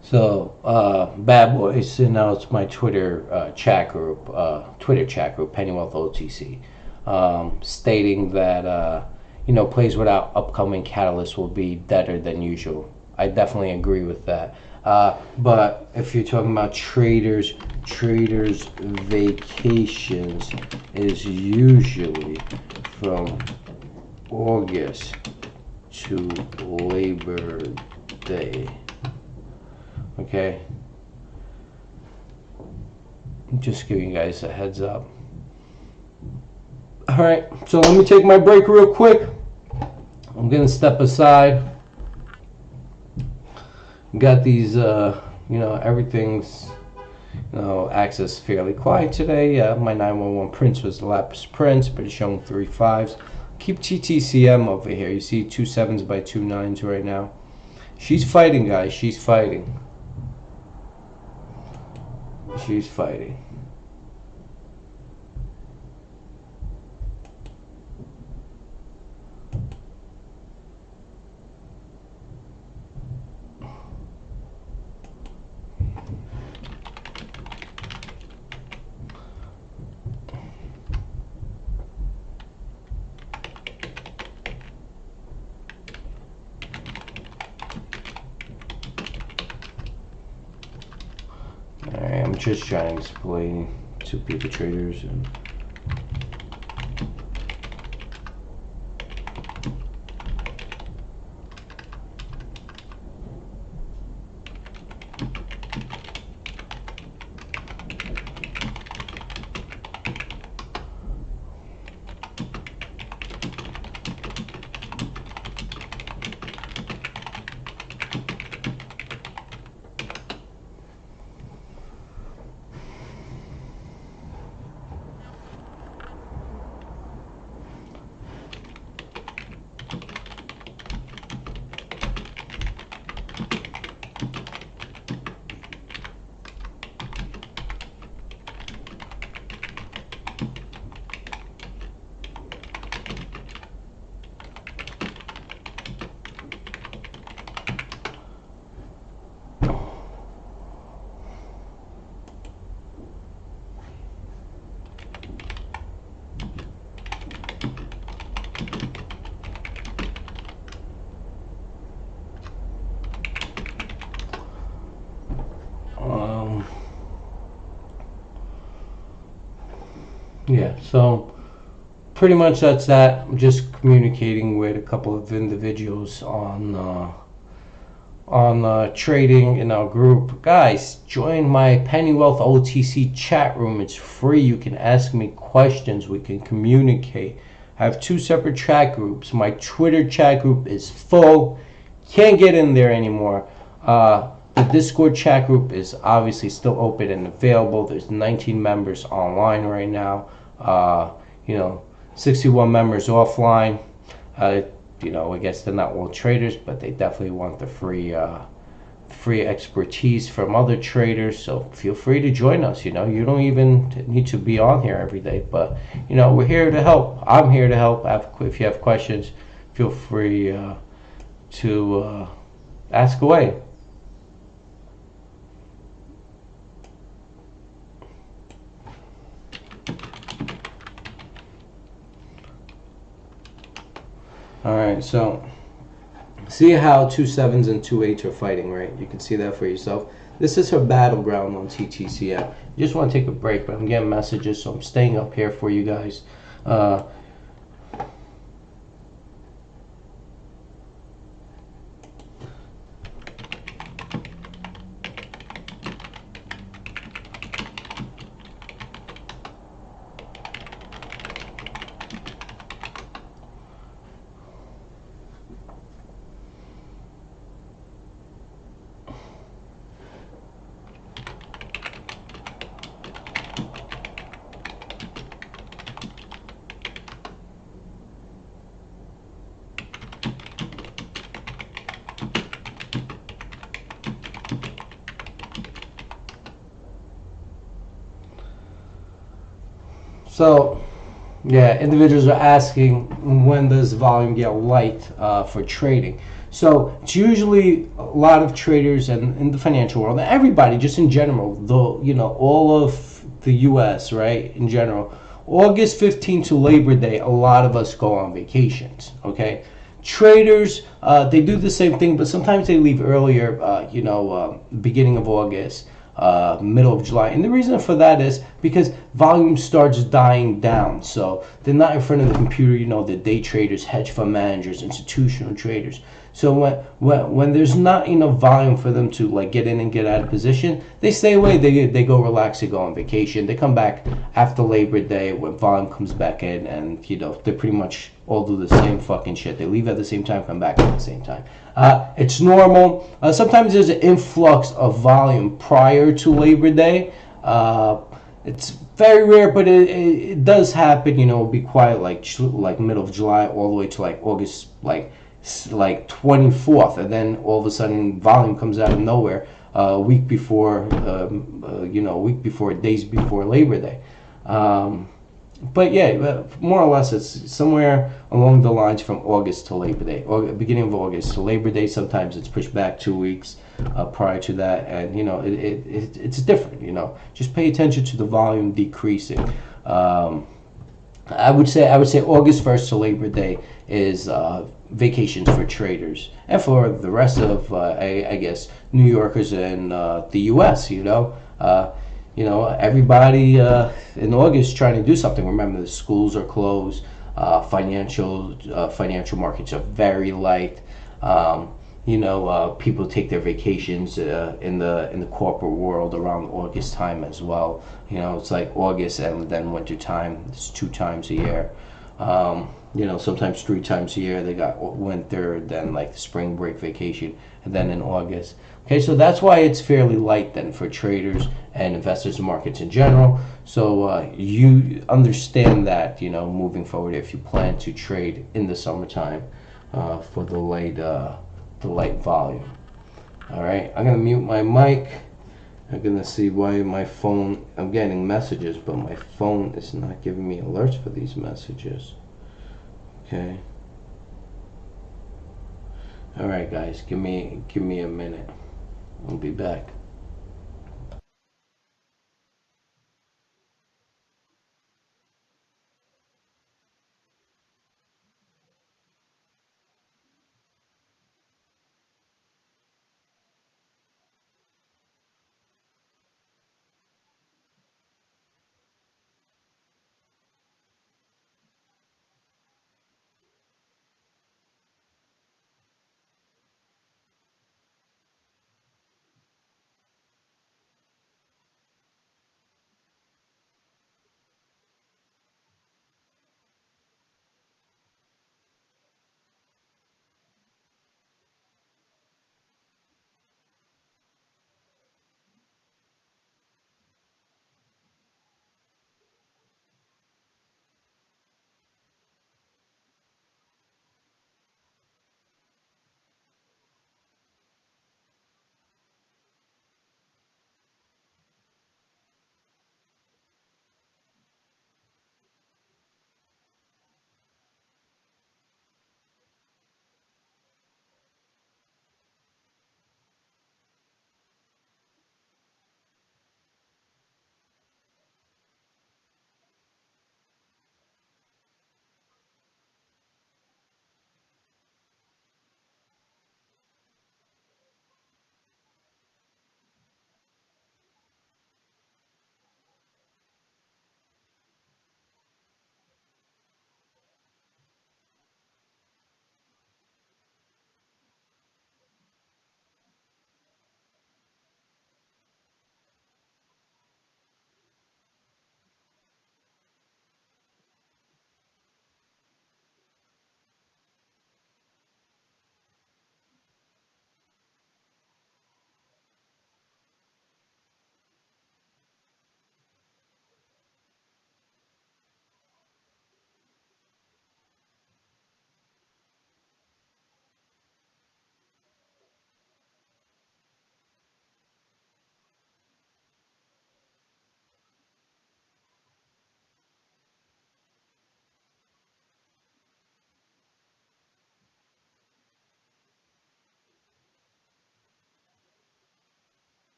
So Bad Boys announced my Twitter chat group, Penny Wealth OTC, stating that plays without upcoming catalysts will be deader than usual. I definitely agree with that. But if you're talking about traders vacations is usually from August to Labor Day. Okay, I'm just giving you guys a heads up. All right, so let me take my break real quick. I'm gonna step aside. Got these, everything's, access fairly quiet today. My 911 prints was the lapis prints, but it's showing 3 5s. Keep TTCM over here. You see 2 7s by 2 9s right now. She's fighting, guys. She's fighting. She's fighting. I'm just trying to explain to people traders and yeah, so pretty much that's that. I'm just communicating with a couple of individuals on trading in our group. Guys, join my Penny Wealth OTC chat room. It's free. You can ask me questions. We can communicate. I have 2 separate chat groups. My Twitter chat group is full. Can't get in there anymore. The Discord chat group is obviously still open and available. There's 19 members online right now. 61 members offline. I guess they're not all traders, but they definitely want the free expertise from other traders. So feel free to join us. You don't even need to be on here every day, but we're here to help. I'm here to help. If you have questions, feel free to ask away. Alright, so see how 2 7s and 2 8s are fighting, right? You can see that for yourself. This is her battleground on TTCM. Just want to take a break, but I'm getting messages, so I'm staying up here for you guys. So, yeah, individuals are asking when does volume get light for trading. So it's usually a lot of traders and in the financial world, and everybody just in general, though, all of the U.S., right, in general, August 15th to Labor Day, a lot of us go on vacations. Okay, traders, they do the same thing, but sometimes they leave earlier. Beginning of August, middle of July, and the reason for that is because volume starts dying down. So they're not in front of the computer. The day traders, hedge fund managers, institutional traders. So when there's not enough volume for them to like get in and get out of position, they stay away. They go relax. They go on vacation. They come back after Labor Day when volume comes back in, and they pretty much all do the same fucking shit. They leave at the same time, come back at the same time. It's normal. Sometimes there's an influx of volume prior to Labor Day. It's very rare, but it does happen. It'll be quiet like middle of July all the way to like August, like 24th, and then all of a sudden volume comes out of nowhere a week before, days before Labor Day. But yeah, more or less it's somewhere along the lines from August to Labor Day, or beginning of August to Labor Day. Sometimes it's pushed back 2 weeks prior to that, and it's different. Just pay attention to the volume decreasing. I would say August 1st to Labor Day is vacations for traders and for the rest of I guess New Yorkers in the U.S. Everybody in August trying to do something. Remember, the schools are closed. Financial markets are very light. People take their vacations in the corporate world around August time as well. It's like August and then winter time. It's 2 times a year. Sometimes 3 times a year. They got winter, then like the spring break vacation, and then in August. Okay, so that's why it's fairly light then for traders and investors and markets in general. So you understand that, moving forward, if you plan to trade in the summertime for the light volume. All right, I'm gonna mute my mic. I'm gonna see why my phone. I'm getting messages, but my phone is not giving me alerts for these messages. Okay. All right, guys, give me a minute. I'll be back.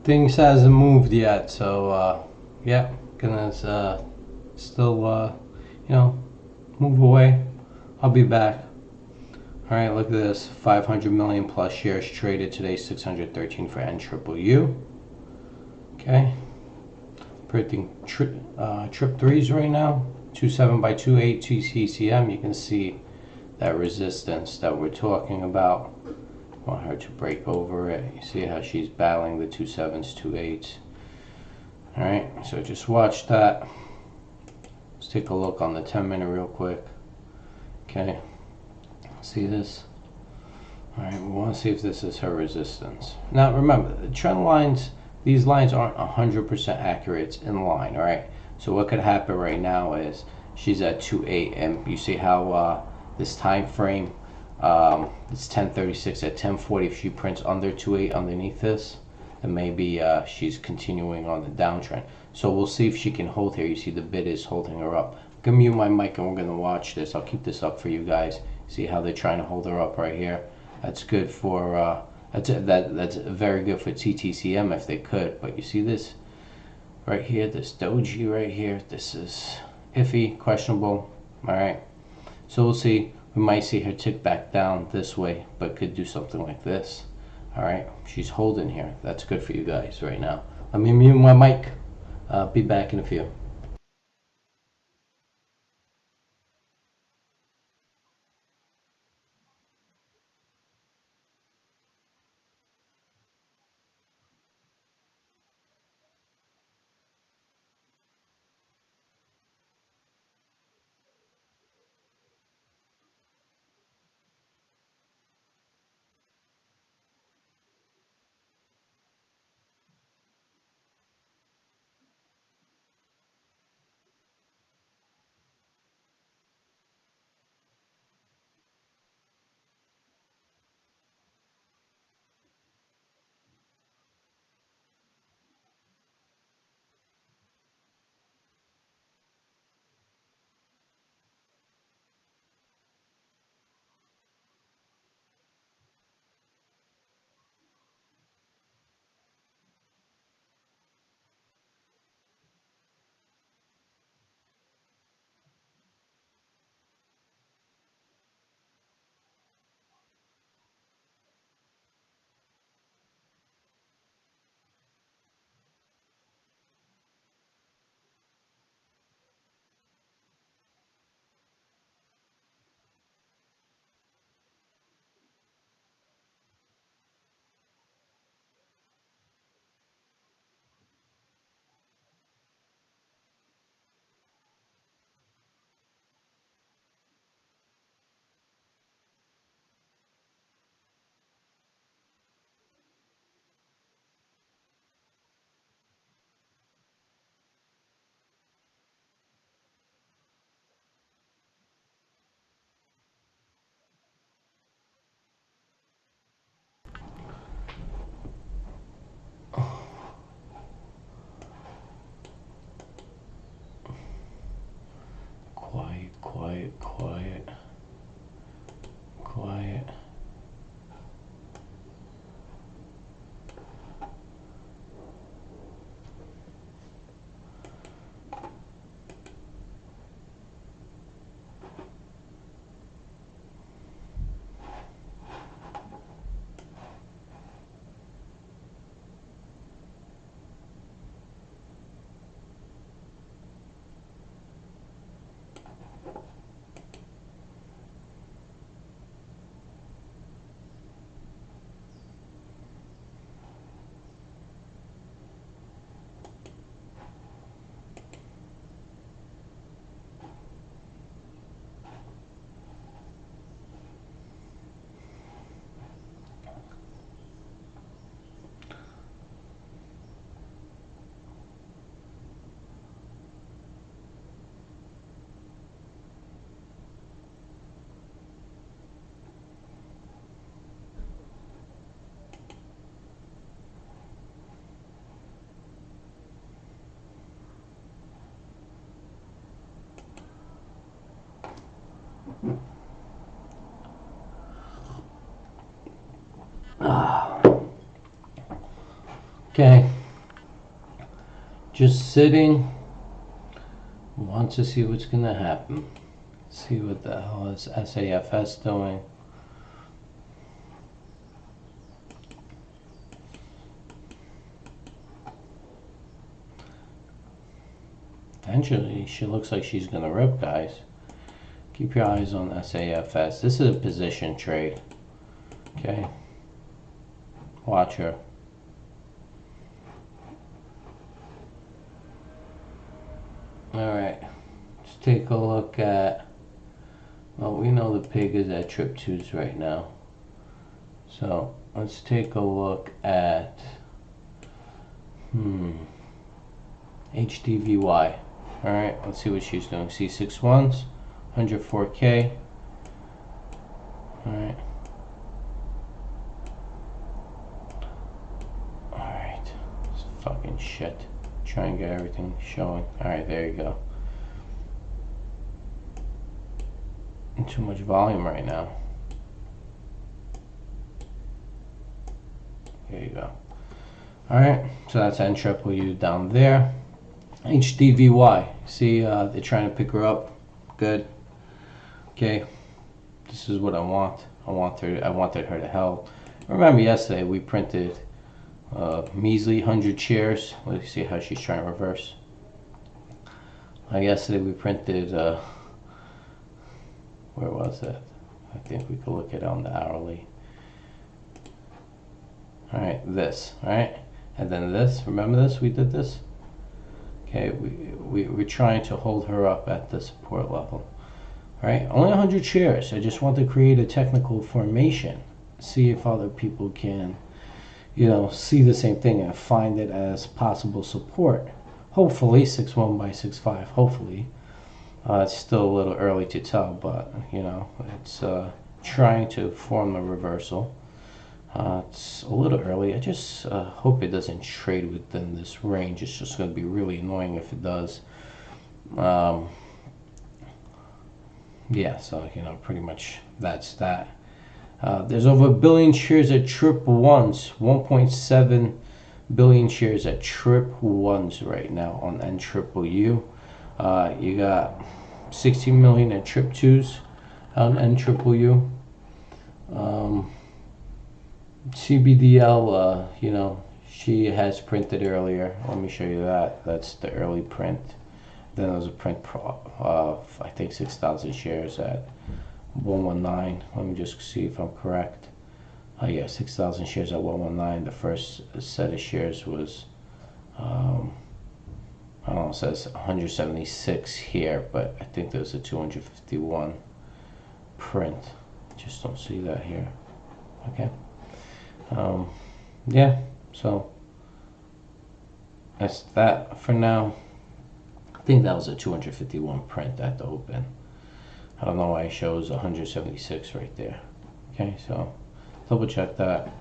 things hasn't moved yet, so yeah, gonna still you know, move away. I'll be back. All right, look at this, 500 million plus shares traded today, 613 for NWU. Okay, predicting trip threes right now, 27 by 28 TCM. You can see that resistance that we're talking about. Want her to break over it. You see how she's battling the 27s, 28s. All right, so just watch that. Let's take a look on the 10-minute real quick. Okay, see this? All right, we want to see if this is her resistance. Now remember, the trend lines, these lines aren't 100% accurate. It's in line, all right? So what could happen right now is she's at 2.8, and you see how this time frame, it's 10:36. At 10:40, if she prints under 2.8 underneath this, then maybe she's continuing on the downtrend. So we'll see if she can hold here. You see the bid is holding her up. I'm gonna mute my mic and we're gonna watch this. I'll keep this up for you guys. See how they're trying to hold her up right here. That's good for that's very good for TTCM if they could. But you see this right here, this doji right here. This is iffy, questionable. All right. So we'll see. We might see her tick back down this way, but could do something like this. All right, she's holding here. That's good for you guys right now. Let me mute my mic. Be back in a few. Quiet, quiet, quiet, quiet. Okay. Just sitting. Want to see what's gonna happen. See what the hell is SAFS doing. Eventually, she looks like she's gonna rip, guys. Keep your eyes on SAFS. This is a position trade. Okay. Watch her. Alright. Let's take a look at, well, we know the pig is at trip 2s right now. So let's take a look at HDVY. Alright, let's see what she's doing. C61s, 104K. Alright. Alright. This fucking shit. Try and get everything showing. Alright, there you go. Too much volume right now. There you go. Alright, so that's NWU down there. HDVY. See, they're trying to pick her up. Good. Okay. This is what I want. I wanted her to help. Remember yesterday we printed measly 100 shares. Let's see how she's trying to reverse. Yesterday we printed, where was it? I think we could look at it on the hourly. Alright, this, alright? And then this, remember this? We did this? Okay, we're trying to hold her up at the support level. Alright, only 100 shares. I just want to create a technical formation. See if other people can, you know, see the same thing and find it as possible support. Hopefully, 6.1 by 6.5, hopefully. It's still a little early to tell, but, you know, it's trying to form a reversal. It's a little early. I just hope it doesn't trade within this range. It's just going to be really annoying if it does. Yeah, so, you know, pretty much that's that. There's over 1 billion shares at triple ones, 1.7 billion shares at triple ones right now on NWU. You got 16 million at trip 2s on NWU. CBDL, you know, she has printed earlier. Let me show you that. That's the early print. Then there was a print of, I think, 6,000 shares at 119. Let me just see if I'm correct. Yeah, 6,000 shares at 119. The first set of shares was, I don't know, it says 176 here, but I think there's a 251 print. I just don't see that here. Okay. Yeah, so that's that for now. I think that was a 251 print at the open. I don't know why it shows 176 right there. Okay, so double check that.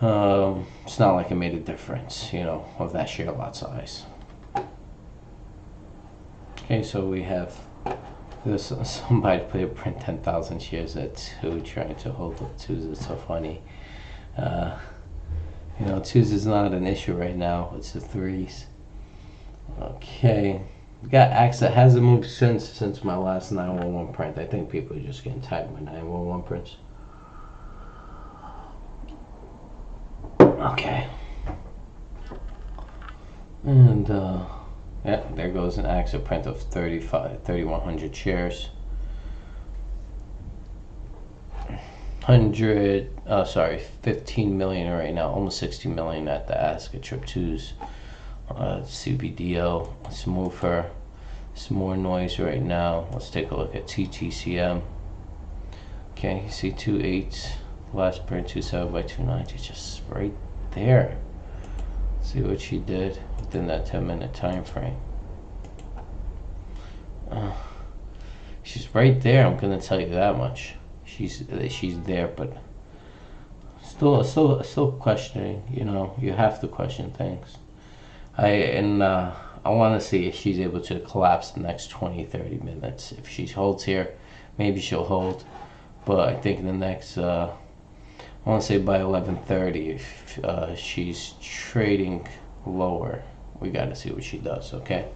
It's not like it made a difference, you know, of that share lot size. Okay, so we have this. Somebody put a print 10,000 shares at 2, trying to hold up 2s. It's so funny. You know, 2s is not an issue right now. It's the 3s. Okay, we got AXXA. Hasn't moved since my last 911 print. I think people are just getting tired of my 911 prints. Okay. And yeah, there goes an AXXA print of 3,100 shares. 15 million right now, almost 60 million at the AXXA trip 2s. CBDL, let's move her. Some more noise right now. Let's take a look at TTCM. Okay, you see 2 8s, last print 2.7 by 2.9, it's just right there. Let's see what she did within that 10-minute time frame. She's right there, I'm gonna tell you that much. She's there, but still questioning. You know, you have to question things. I want to see if she's able to collapse the next 20-30 minutes. If she holds here, maybe she'll hold. But I think in the next, I want to say by 11:30, if she's trading lower, We got to see what she does, okay?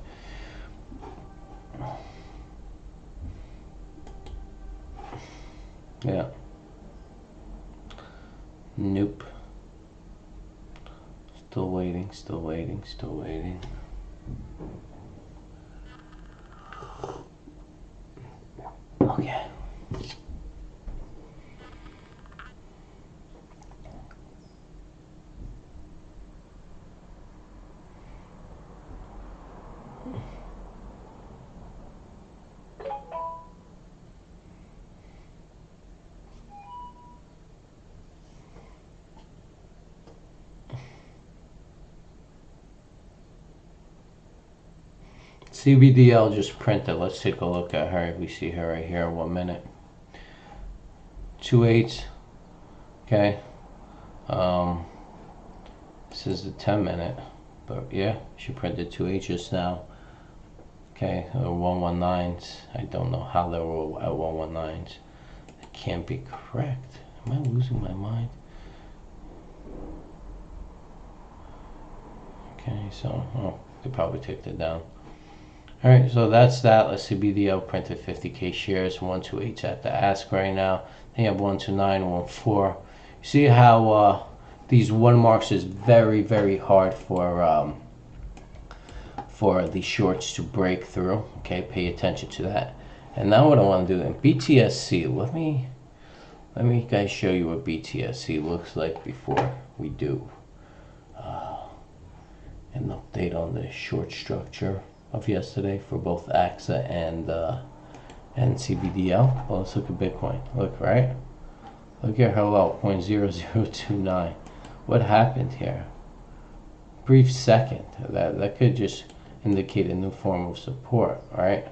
Yeah. Nope. Still waiting, still waiting, still waiting. Okay. CBDL just printed. Let's take a look at her. We see her right here. 1 minute. 2/8. Okay. This is the 10-minute, but yeah, she printed 2/8 just now. Okay, 119s. I don't know how they were at 119s. It can't be correct. Am I losing my mind? Okay, so they probably took it down. All right, so that's that. Let's see, BDL printed 50K shares. 128's at the AXXA right now. They have 129, 14. You see how these 1 marks is very, very hard for the shorts to break through. Okay, pay attention to that. And now what I want to do in BTSC, let me guys show you what BTSC looks like before we do an update on the short structure of yesterday for both AXXA and CBDL. Well, let's look at Bitcoin. Look, right? Look at her low, 0.0029. What happened here? Brief second. That could just indicate a new form of support, right?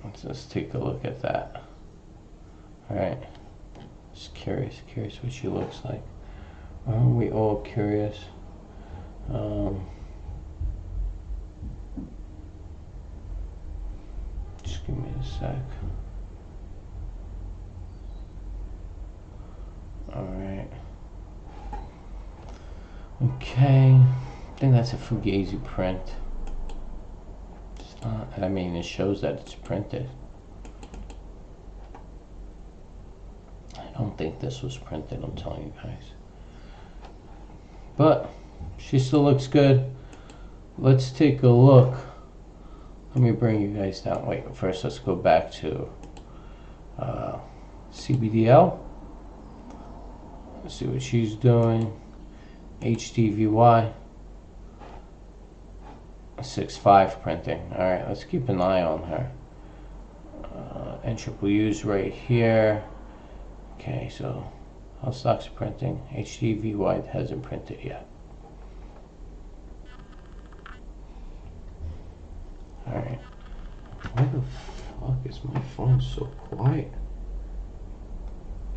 Let's just take a look at that. All right. Just curious what she looks like. Aren't we all curious? Just give me a sec. All right. Okay. I think that's a Fugazi print. It's not. I mean, it shows that it's printed. I don't think this was printed. I'm telling you guys. But she still looks good. Let's take a look. Let me bring you guys down. Wait, first let's go back to CBDL. Let's see what she's doing. HDVY 6.5 printing. All right, let's keep an eye on her. NWU's right here. Okay, so how stocks are printing. HDVY hasn't printed yet. All right. Why the fuck is my phone so quiet?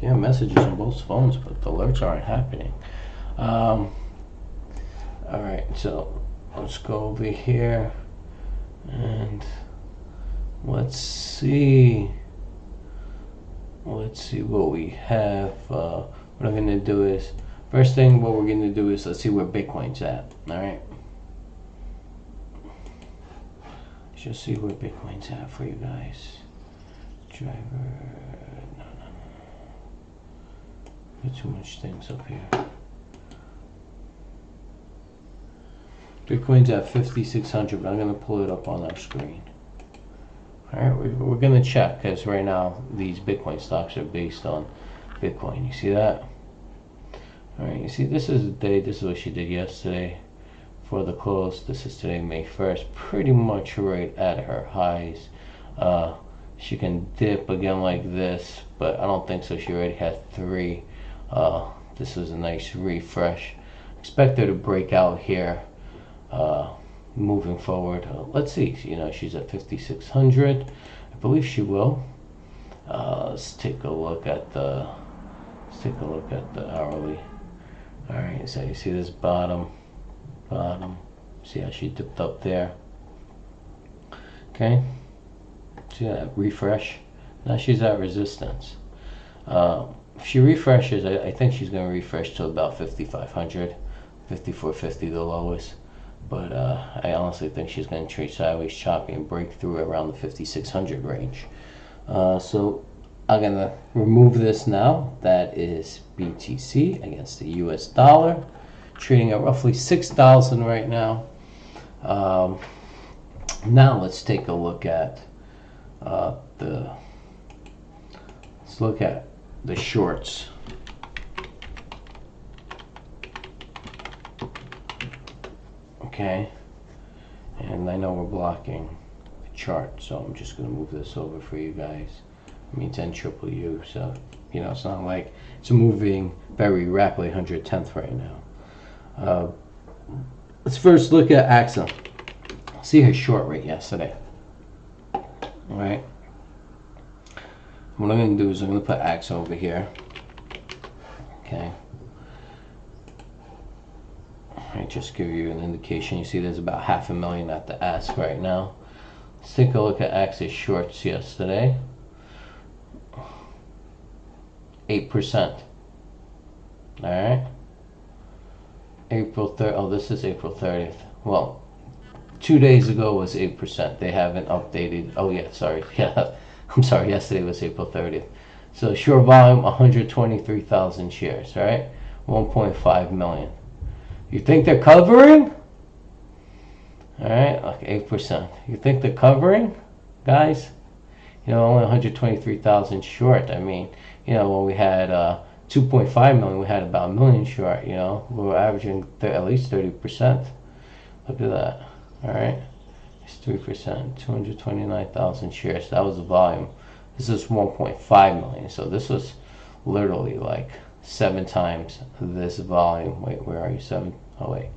Yeah, messages on both phones, but the alerts aren't happening. All right, so let's go over here and let's see what we have. What I'm gonna do is, first thing what we're gonna do is let's see where Bitcoin's at. All right, just see where Bitcoin's at for you guys. Driver, no. Got too much things up here. Bitcoin's at 5,600, but I'm going to pull it up on our screen. Alright, we're going to check, because right now these Bitcoin stocks are based on Bitcoin. You see that? Alright, you see this is the day, this is what she did yesterday for the close. This is today, May 1st, pretty much right at her highs. She can dip again like this, but I don't think so. She already has 3. This is a nice refresh. Expect her to break out here. Moving forward, let's see. You know, she's at 5,600. I believe she will. Let's take a look at the hourly. All right, so you see this bottom. See how she dipped up there. Okay. See that refresh? Now she's at resistance. If she refreshes, I think she's going to refresh to about 5,500, 5,450 the lowest. but I honestly think she's going to trade sideways, choppy, and break through around the 5,600 range. So I'm going to remove this now. That is BTC against the US dollar, trading at roughly 6,000 right now. Now let's take a look at let's look at the shorts. Okay, and I know we're blocking the chart, so I'm just going to move this over for you guys. I mean, 10 triple U, so you know it's not like it's moving very rapidly, 110th right now. Let's first look at AXXA. See her short rate yesterday. All right. What I'm going to do is I'm going to put AXXA over here. Okay. I just give you an indication. You see there's about 500,000 at the ask right now. Let's take a look at AXXA shorts yesterday. 8%. All right. April 3rd. Oh, this is April 30th. Well, 2 days ago was 8%. They haven't updated. Oh yeah, sorry. Yeah, I'm sorry. Yesterday was April 30th. So short volume 123,000 shares. Right. 1.5 million. You think they're covering? All right, like 8%. You think they're covering, guys? You know, only 123,000 short. I mean, you know, when we had 2.5 million, we had about 1 million short. You know, we were averaging at least 30%. Look at that. All right, it's 3%. 229,000 shares. That was the volume. This is 1.5 million. So this was literally like 7 times this volume. Wait, where are you? 7? Oh wait,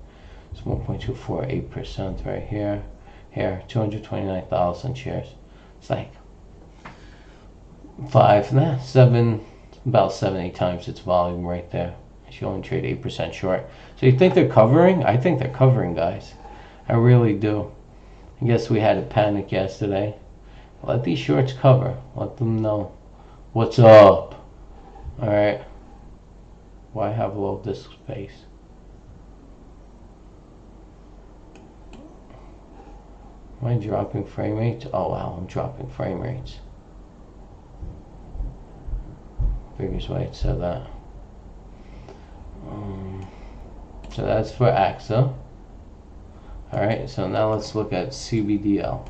it's 1.248% right here. Here, 229,000 shares. It's like 7, about 7-8 times its volume right there. She only trade 8% short. So you think they're covering? I think they're covering, guys. I really do. I guess we had a panic yesterday. Let these shorts cover. Let them know what's up. All right. Why have low disk space? Am I dropping frame rates? Oh wow, I'm dropping frame rates. Biggest way it said that. So that's for AXXA. Alright, so now let's look at CBDL.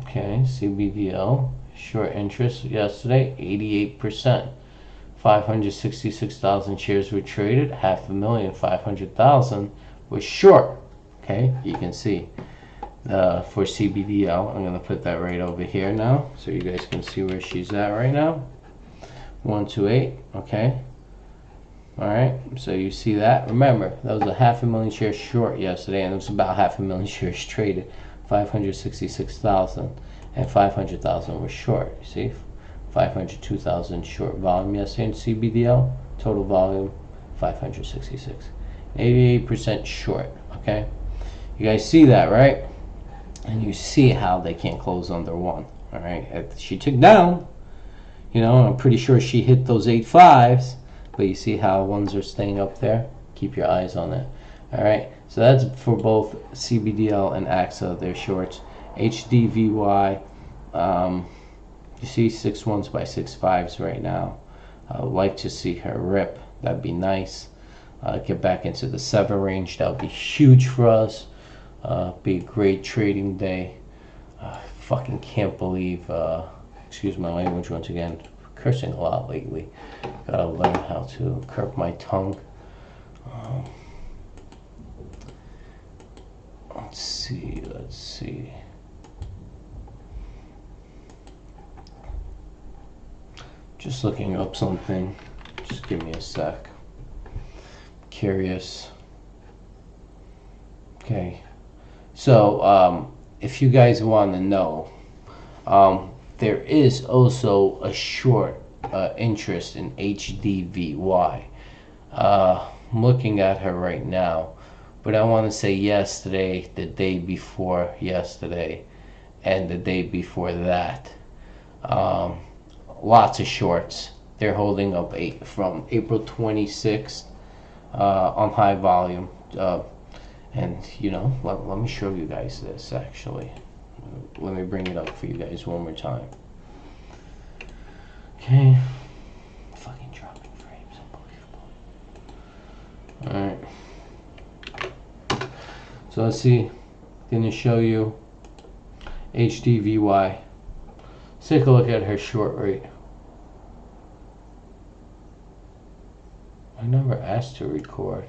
Okay, CBDL, short interest yesterday, 88%. 566,000 shares were traded, 500,500,000 was short. Okay, you can see for CBDL, I'm going to put that right over here now so you guys can see where she's at right now. 128, okay. Alright, so you see that. Remember, that was 500,000 shares short yesterday, and it was about 500,000 shares traded. 566,000 and 500,000 were short. You see, 502,000 short volume yesterday in CBDL. Total volume 566. 88% short. Okay, you guys see that, right? And you see how they can't close under 1. All right, she took down. You know, I'm pretty sure she hit those 8.5s, but you see how ones are staying up there. Keep your eyes on it. All right, so that's for both CBDL and AXXA. They're shorts. HDVY, you see 6.1s by 6.5s right now. I would like to see her rip. That'd be nice. Get back into the 7 range. That would be huge for us. Be a great trading day. Fucking can't believe. Excuse my language once again. Cursing a lot lately. Gotta learn how to curb my tongue. Let's see. Just looking up something. Just give me a sec. Curious. Okay. So, if you guys want to know, there is also a short interest in HDVY. I'm looking at her right now. But I want to say yesterday, the day before yesterday, and the day before that. Lots of shorts. They're holding up from April 26th on high volume. And you know, let me show you guys this actually. Let me bring it up for you guys one more time. Okay. Fucking dropping frames, unbelievable. Alright. So let's see. Gonna show you HDVY. Let's take a look at her short rate. I never asked to record.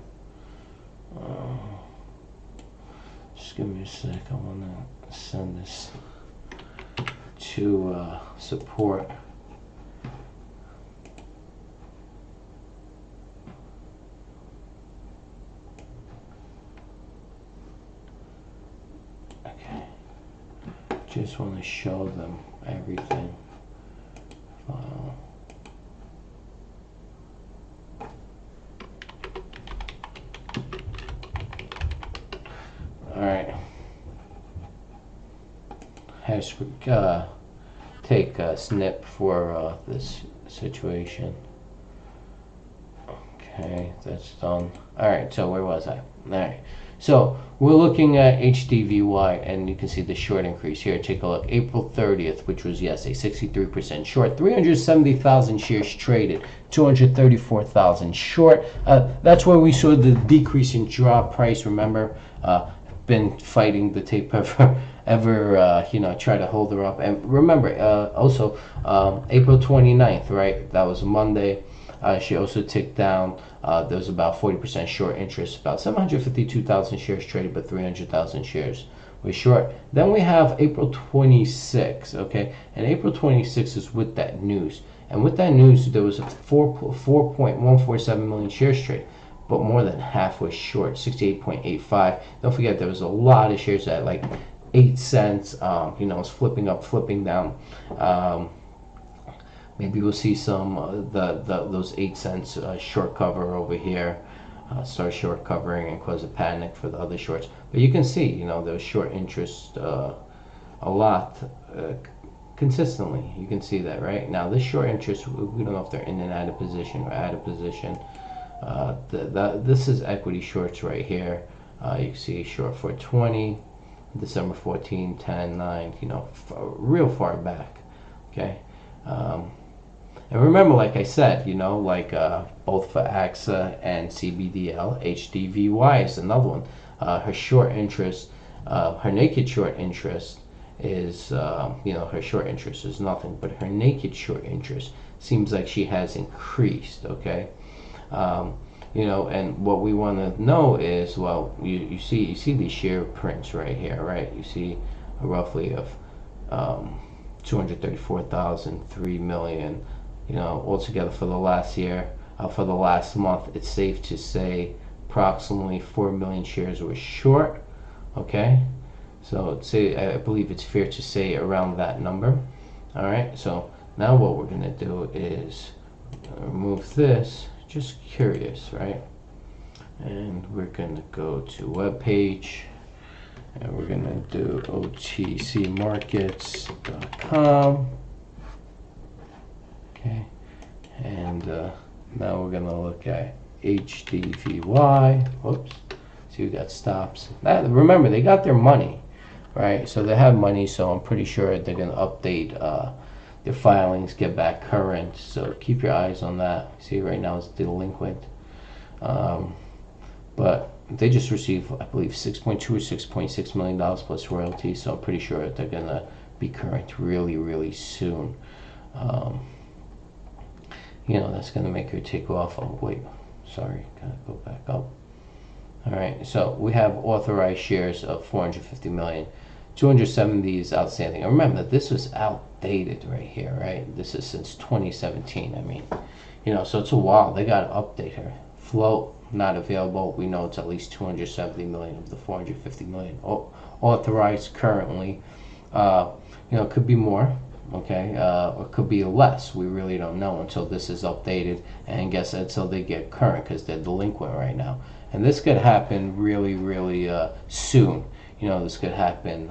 Just give me a sec. I want to send this to support. Okay. Just want to show them everything. Alright. Take a snip for this situation. Okay, that's done. Alright, so where was I? Alright. So we're looking at HDVY, and you can see the short increase here. Take a look. April 30th, which was, yes, a 63% short. 370,000 shares traded. 234,000 short. That's where we saw the decrease in drop price. Remember, been fighting the tape ever you know, try to hold her up. And remember, also April 29th, right? That was Monday. She also ticked down. There was about 40% short interest, about 752,000 shares traded, but 300,000 shares were short. Then we have April 26th, okay? And April 26th is with that news. And with that news, there was a 4.147 million shares traded, but more than half was short, 68.85. Don't forget, there was a lot of shares at like 8 cents. You know, it's flipping up, flipping down. Maybe we'll see some those 8 cents short cover over here, start short covering and cause a panic for the other shorts. But you can see, you know, there's short interest a lot consistently. You can see that, right? Now this short interest, we don't know if they're in and out of position or out of position. This is equity shorts right here. You can see short for 20, December 14, 10, 9, you know, real far back. Okay. And remember, like I said, you know, like both for AXXA and CBDL, HDVY is another one. Her short interest, her naked short interest is, you know, her short interest is nothing, but her naked short interest seems like she has increased, okay? You know, and what we want to know is, well, you see these share prints right here, right? You see roughly of 234,000, 3 million. You know, altogether for the last year, for the last month, it's safe to say approximately 4 million shares were short. Okay, so I believe it's fair to say around that number. All right, so now what we're gonna do is remove this. Just curious, right? And we're gonna go to web page, and we're gonna do otcmarkets.com. Okay, and now we're gonna look at HDVY. Whoops, see, we got stops. Remember, they got their money, right? So they have money, so I'm pretty sure they're gonna update their filings, get back current. So keep your eyes on that. See, right now it's delinquent, but they just received, I believe, $6.2 or $6.6 million plus royalties. So I'm pretty sure they're gonna be current really, really soon. You know, that's going to make her take off. Oh, wait, sorry, gotta go back up. All right, so we have authorized shares of 450 million. 270 is outstanding. And remember, this was outdated right here, right? This is since 2017. I mean, you know, so it's a while. They got to update her. Float, not available. We know it's at least 270 million of the 450 million authorized currently. You know, it could be more. Okay, or it could be less. We really don't know until this is updated, and guess until they get current, because they're delinquent right now. And this could happen really, really soon. You know, this could happen,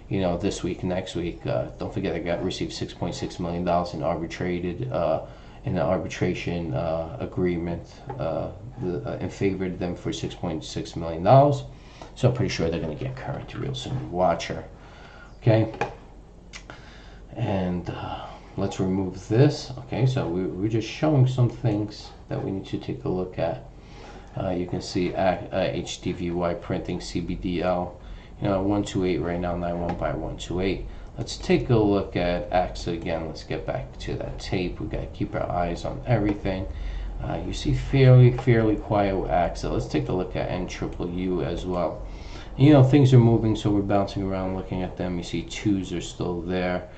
this week, next week. Don't forget, I received $6.6 million in an arbitration agreement and favored them for $6.6 million. So I'm pretty sure they're going to get current real soon. Watch her. Okay. And let's remove this. Okay, so we're just showing some things that we need to take a look at. You can see HDVY printing CBDL, 128 right now, 91 by 128. Let's take a look at AXXA again. Let's get back to that tape. We got to keep our eyes on everything. You see fairly quiet with AXXA. Let's take a look at NUU as well. Things are moving, so we're bouncing around looking at them. You see twos are still there.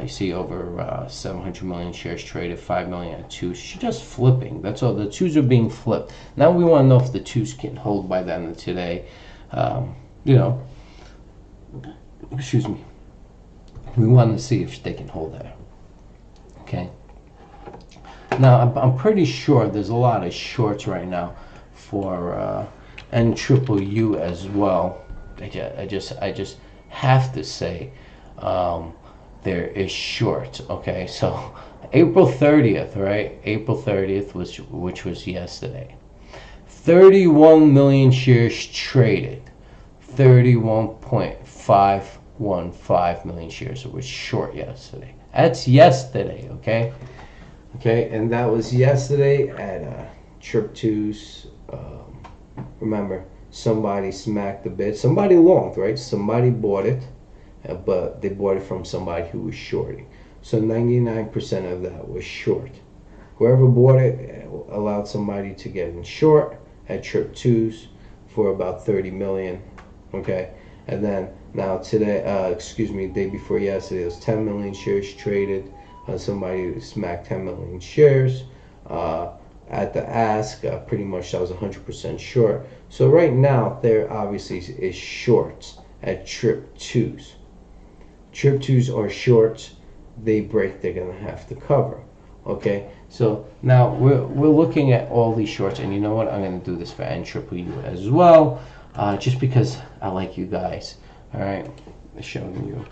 You see over 700 million shares traded, 5 million at twos. She's just flipping. That's all. The twos are being flipped. Now we want to know if the twos can hold by the end of today. Excuse me. We want to see if they can hold there. Okay. Now I'm pretty sure there's a lot of shorts right now for NUU as well. I just have to say. There is short. Okay, so April 30th, right? April 30th which was yesterday. 31 million shares traded. 31.515 million shares was short yesterday. That's yesterday, okay? Okay, and that was yesterday at Trip 2's. Remember, somebody smacked the bid. Somebody longed, right? Somebody bought it. But they bought it from somebody who was shorting. So 99% of that was short. Whoever bought it allowed somebody to get in short at Trip 2's for about 30 million. Okay, and then now today, day before yesterday, it was 10 million shares traded. Somebody smacked 10 million shares. At the ask, pretty much that was 100% short. So right now, there obviously is shorts at Trip 2's. Trip 2's are shorts. They break, they're gonna have to cover. Okay, so now we're looking at all these shorts, and you know what? I'm gonna do this for NUU as well, just because I like you guys. All right, showing you.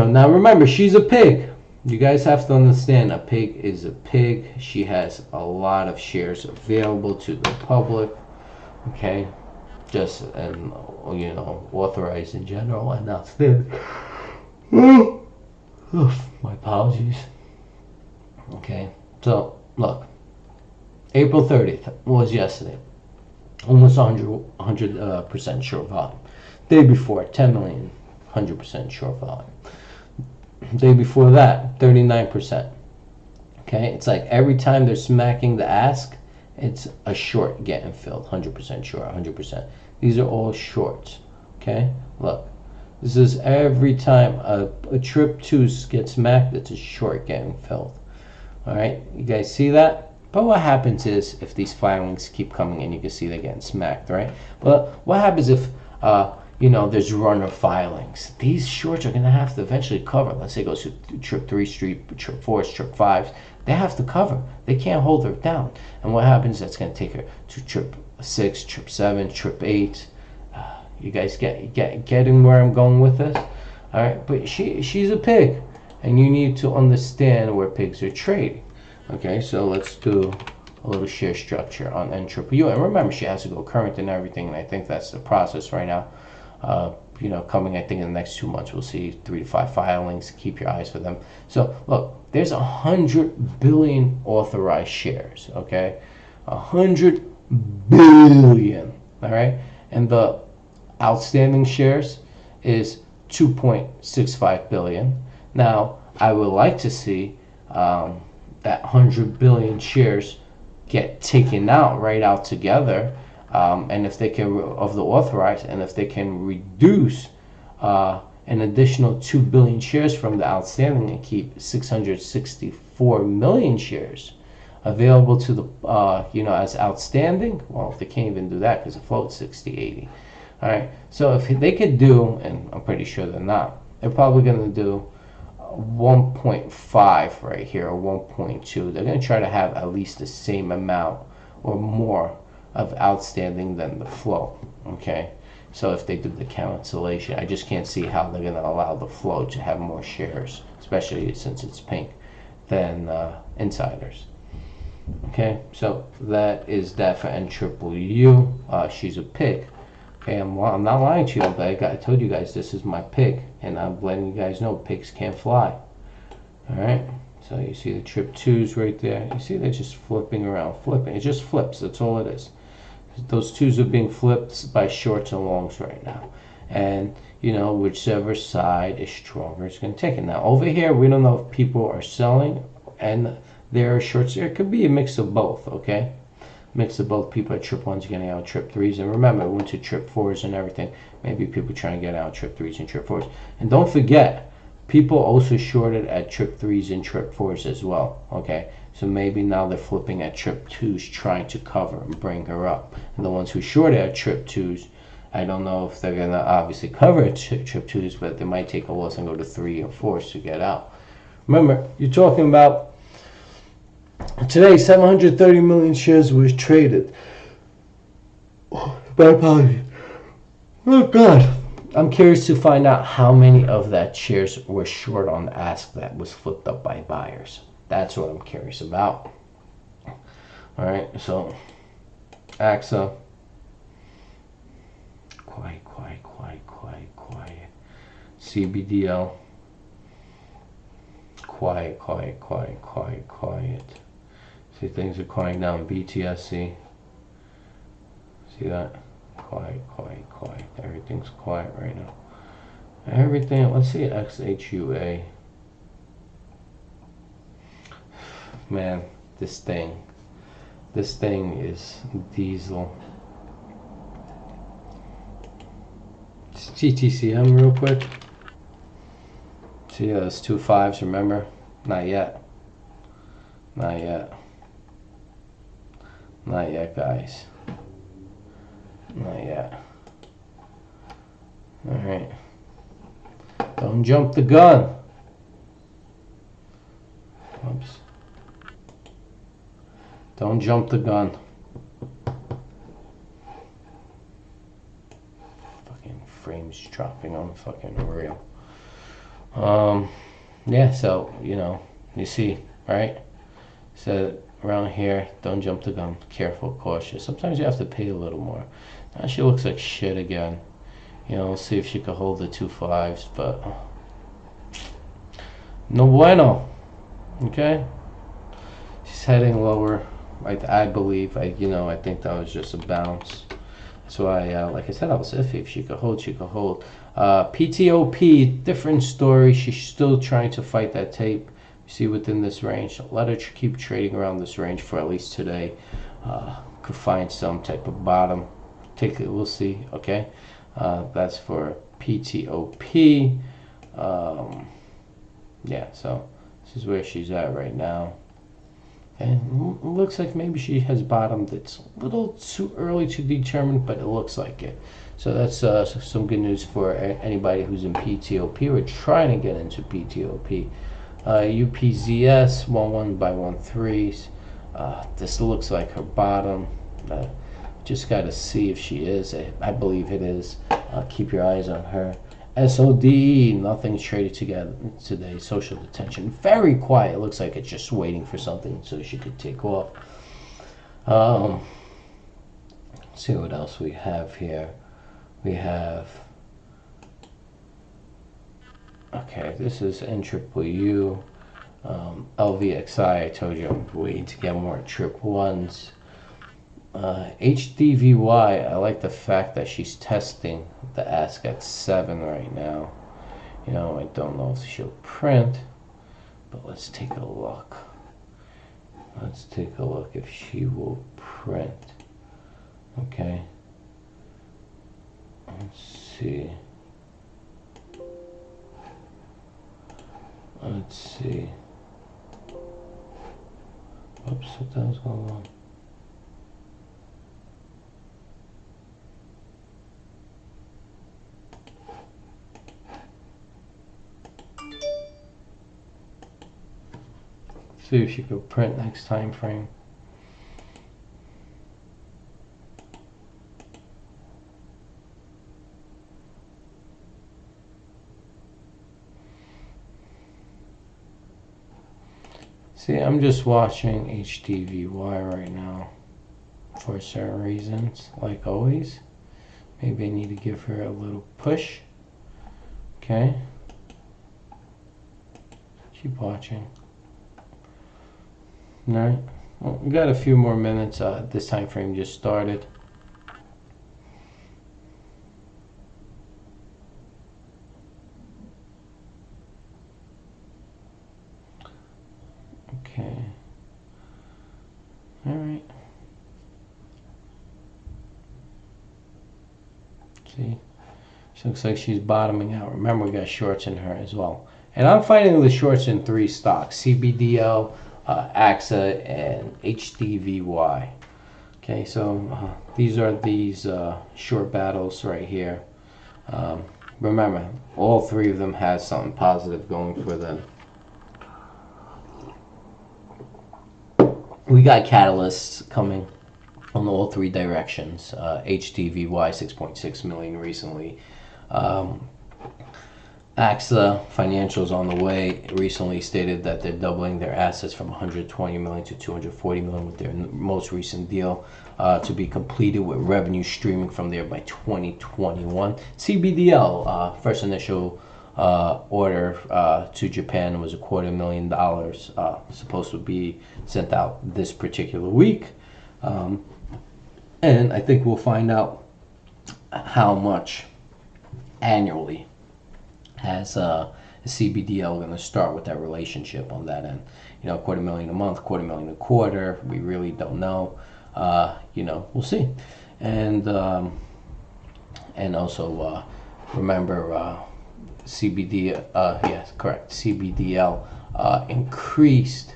Now remember, she's a pig. You guys have to understand, a pig is a pig. She has a lot of shares available to the public. Okay. Just and authorized in general and outstanding. My apologies. Okay, so look, April 30th was yesterday, almost 100% short volume. Day before, 10 million, 100% short volume. Day before that, 39%. Okay, it's like every time they're smacking the ask, it's a short getting filled, 100% short, 100%. These are all shorts, okay? Look, this is every time a Trip 2 gets smacked, it's a short getting filled. All right, you guys see that? But what happens is, if these filings keep coming in, you can see they're getting smacked, right? But what happens if, there's runner filings? These shorts are gonna have to eventually cover. Let's say it goes to Trip 3 Street, Trip 4s, Trip 5s. They have to cover. They can't hold her down. And what happens? That's going to take her to Trip 6, Trip 7, Trip 8. You guys getting where I'm going with this? All right, but she's a pig, and you need to understand where pigs are trading. Okay, so let's do a little share structure on NUU. And remember, she has to go current and everything, and I think that's the process right now. Coming, I think in the next 2 months, we'll see 3 to 5 filings. Keep your eyes for them. So look, there's 100 billion authorized shares. Okay, 100 billion. All right, and the outstanding shares is 2.65 billion. Now, I would like to see that 100 billion shares get taken out right out together. And if they can, of the authorized, and if they can reduce an additional 2 billion shares from the outstanding and keep 664 million shares available to the, as outstanding, well, if they can't even do that because the float's 60-80. All right, so if they could do, and I'm pretty sure they're not, they're probably going to do 1.5 right here, or 1.2. They're going to try to have at least the same amount or more of outstanding than the flow. Okay, So if they do the cancellation, I just can't see how they're going to allow the flow to have more shares, especially since it's pink, than insiders. Okay, so that is that for NUUU. She's a pick. Okay, I'm not lying to you, but I told you guys this is my pick, and I'm letting you guys know picks can't fly. All right, so you see the trip twos right there. You see they're just flipping around, flipping. It just flips. That's all it is. Those twos are being flipped by shorts and longs right now, and you know whichever side is stronger is going to take it. Now over here, we don't know if people are selling and there are shorts. It could be a mix of both. Okay. Mix of both. People at trip ones getting out trip threes, and remember, we went to trip fours and everything. Maybe people trying to get out trip threes and trip fours. And don't forget, people also shorted at trip threes and trip fours as well. Okay, so maybe now they're flipping at trip twos, trying to cover and bring her up. And the ones who shorted at trip twos, I don't know if they're gonna obviously cover at trip twos, but they might take a loss and go to 3 or 4s to get out. Remember, you're talking about. Today, 730 million shares was traded. My apologies. Oh, God. I'm curious to find out how many of that shares were short on ASK that was flipped up by buyers. That's what I'm curious about. All right, so AXXA. Quiet. CBDL. Quiet. See, things are quieting down. BTSC. See that? Quiet. Everything's quiet right now. Everything. Let's see XHUA. Man, this thing is diesel. It's GTCM real quick. See, those 2 5s, remember? Not yet, guys. Not yet. Alright. Don't jump the gun. Oops. Don't jump the gun. Fucking frames dropping on the fucking reel. Yeah, so, you know, you see, right? So around here, don't jump the gun. Careful, cautious. Sometimes you have to pay a little more. Now she looks like shit again. You know, we'll see if she can hold the 2 5s, but no bueno. Okay? She's heading lower. I believe. I think that was just a bounce. That's why, like I said, I was iffy. If she could hold, she could hold. PTOP, different story. She's still trying to fight that tape. You see within this range. Let her keep trading around this range for at least today. Could find some type of bottom. Take it. We'll see. Okay. That's for PTOP. Yeah. So this is where she's at right now. And it looks like maybe she has bottomed. It's a little too early to determine, but it looks like it. So that's some good news for anybody who's in PTOP. We're trying to get into PTOP. UPZS 11 by 13s. This looks like her bottom. Just got to see if she is. I believe it is. Keep your eyes on her. SOD, nothing's traded together today. Social detention, very quiet. It looks like it's just waiting for something so she could take off. Let's see what else we have here. We have, okay, this is NUUU. LVXI, I told you I'm waiting to get more trip ones. HDVY, I like the fact that she's testing the ASK at 7 right now. You know, I don't know if she'll print, but let's take a look. Let's take a look if she will print. Okay. Let's see. Oops, what the hell's going on? See if she could print next time frame. See, I'm just watching HDVY right now for certain reasons, like always. Maybe I need to give her a little push. Okay. Keep watching. Alright. Well, we got a few more minutes. This time frame just started. Okay. Alright. See? She looks like she's bottoming out. Remember, we got shorts in her as well. And I'm finding the shorts in 3 stocks. CBDL, AXXA, and HDVY. Okay, so these are these short battles right here. Remember, all 3 of them has something positive going for them. We got catalysts coming on all 3 directions. HDVY 6.6 million recently. AXXA financials on the way recently stated that they're doubling their assets from 120 million to 240 million with their most recent deal to be completed with revenue streaming from there by 2021. CBDL first initial order to Japan was $250,000 supposed to be sent out this particular week, and I think we'll find out how much annually has CBDL going to start with that relationship on that end. You know, $250,000 a month, $250,000 a quarter. We really don't know. You know, we'll see. And also remember yes, correct. CBDL increased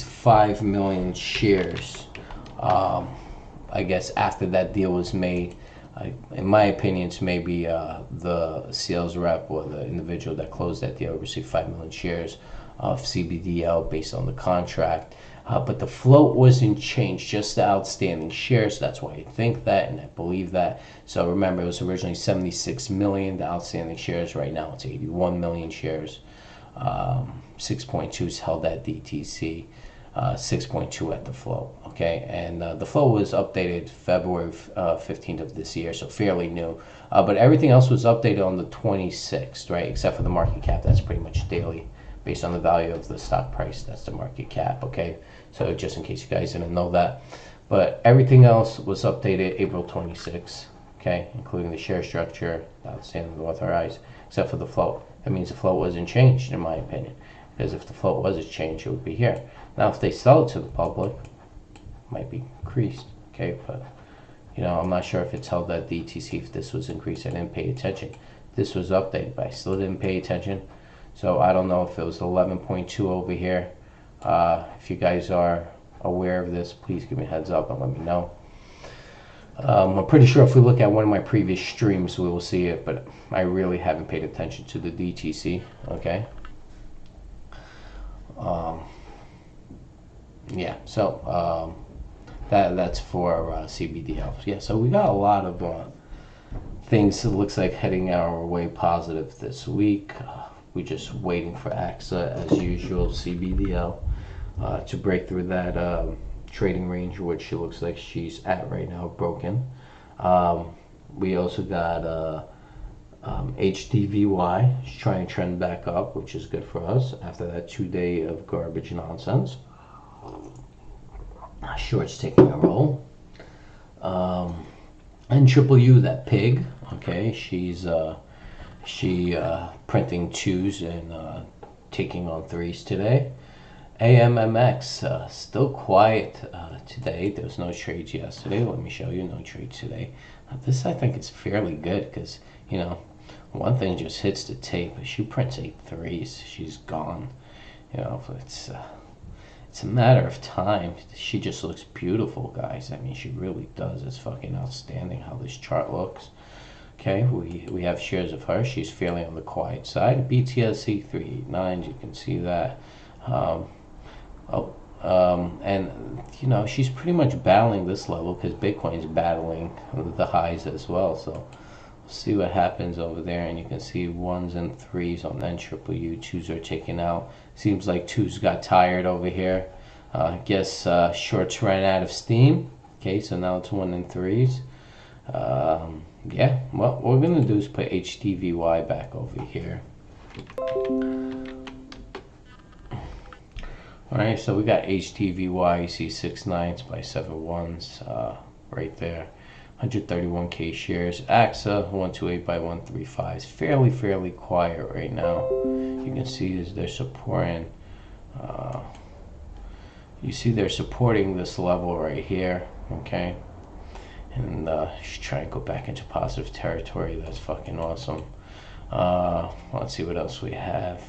5 million shares. I guess after that deal was made. In my opinion, it's maybe the sales rep or the individual that closed that deal received 5 million shares of CBDL based on the contract. But the float wasn't changed, just the outstanding shares. That's why I think that and I believe that. So remember, it was originally 76 million, the outstanding shares. Right now it's 81 million shares. 6.2 is held at DTC. 6.2 at the float, okay, and the float was updated February 15th of this year, so fairly new, but everything else was updated on the 26th, right, except for the market cap. That's pretty much daily based on the value of the stock price. That's the market cap, okay, so just in case you guys didn't know that, but everything else was updated April 26th, okay, including the share structure, the outstanding authorized, except for the float. That means the float wasn't changed, in my opinion, because if the float was changed, it would be here. Now, if they sell it to the public, it might be increased, okay? But, you know, I'm not sure if it's held at DTC, if this was increased. I didn't pay attention. This was updated, but I still didn't pay attention. So I don't know if it was 11.2 over here. If you guys are aware of this, please give me a heads up and let me know. I'm pretty sure if we look at one of my previous streams, we will see it, but I really haven't paid attention to the DTC, okay? Yeah, so that's for CBDL. Yeah, so we got a lot of things that looks like heading our way positive this week. We're just waiting for AXXA, as usual, CBDL, to break through that trading range, which it looks like she's at right now, broken. We also got HDVY. She's trying to trend back up, which is good for us after that 2-day of garbage nonsense. Short's taking a roll. And Triple U, that pig, okay, she's printing 2s and taking on 3s today. AMMX still quiet today. There was no trades yesterday. Let me show you, no trades today. This I think is fairly good because, you know, one thing just hits the tape. She prints 8 3s. She's gone. You know, it's a matter of time. She just looks beautiful, guys. I mean, she really does. It's fucking outstanding how this chart looks. Okay, we have shares of her. She's fairly on the quiet side. BTSC 389s, you can see that. And you know, she's pretty much battling this level because Bitcoin's battling the highs as well. So See what happens over there, and you can see 1s and 3s on NUU. 2s are taken out. Seems like 2s got tired over here. I guess shorts ran out of steam. Okay, so now it's 1 and 3s. Yeah, well, what we're gonna do is put HDVY back over here. Alright, so we got HDVY. You see 6 9s by 7 1s right there. 131k shares. AXXA 128 by 135. Fairly quiet right now. You can see as they're supporting. You see they're supporting this level right here. Okay, and she's trying to go back into positive territory. That's fucking awesome. Let's see what else we have.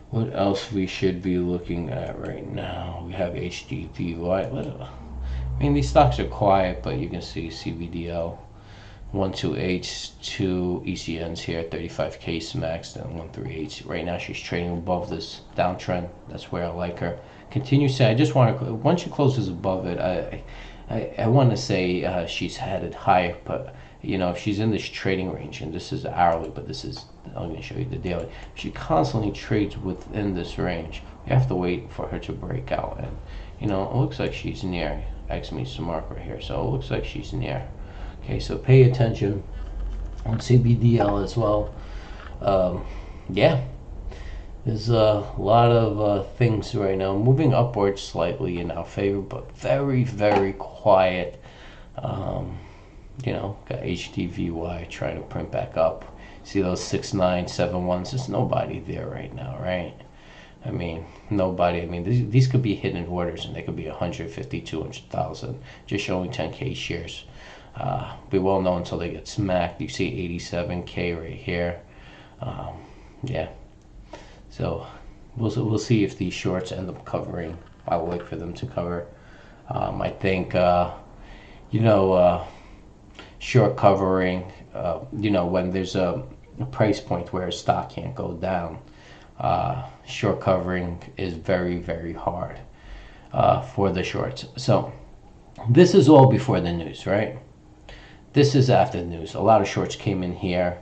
What else we should be looking at right now? We have HDVY. I mean, these stocks are quiet, but you can see CBDL, 128, 2 ECNs here, 35k smax, then 138. Right now, she's trading above this downtrend. That's where I like her. Continue to say, I just want to, once she closes above it, I want to say she's headed higher, but you know, if she's in this trading range, and this is hourly, but this is, I'm going to show you the daily. If she constantly trades within this range, you have to wait for her to break out, and you know, it looks like she's near. X means to mark right here, so it looks like she's near. Okay, so pay attention on CBDL as well. Yeah, there's a lot of things right now moving upwards slightly in our favor, but very quiet. You know, got HDVY trying to print back up. See those 6 9 7 1s? There's nobody there right now, right? I mean, nobody. I mean, these could be hidden orders, and they could be 150, 200,000, just showing 10k shares. We won't know until they get smacked. You see 87k right here. Yeah. So we'll see if these shorts end up covering. I would like for them to cover. I think you know, short covering. You know, when there's a price point where a stock can't go down. Short covering is very hard for the shorts. So this is all before the news, right? This is after the news. A lot of shorts came in here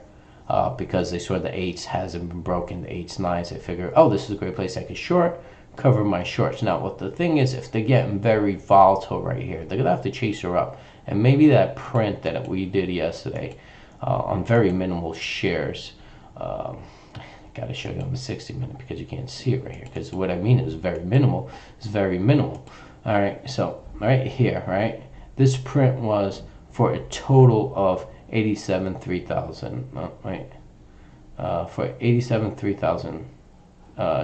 because they saw the 8s hasn't been broken, the 8s 9s. They figure, oh, this is a great place I could short, cover my shorts. Now what the thing is, if they're getting very volatile right here, they're gonna have to chase her up, and maybe that print that we did yesterday on very minimal shares. Got to show you on the 60-minute because you can't see it right here, because what I mean is very minimal. It's very minimal. All right, so right here, right, this print was for a total of 87,3,000, right, for 87,3,000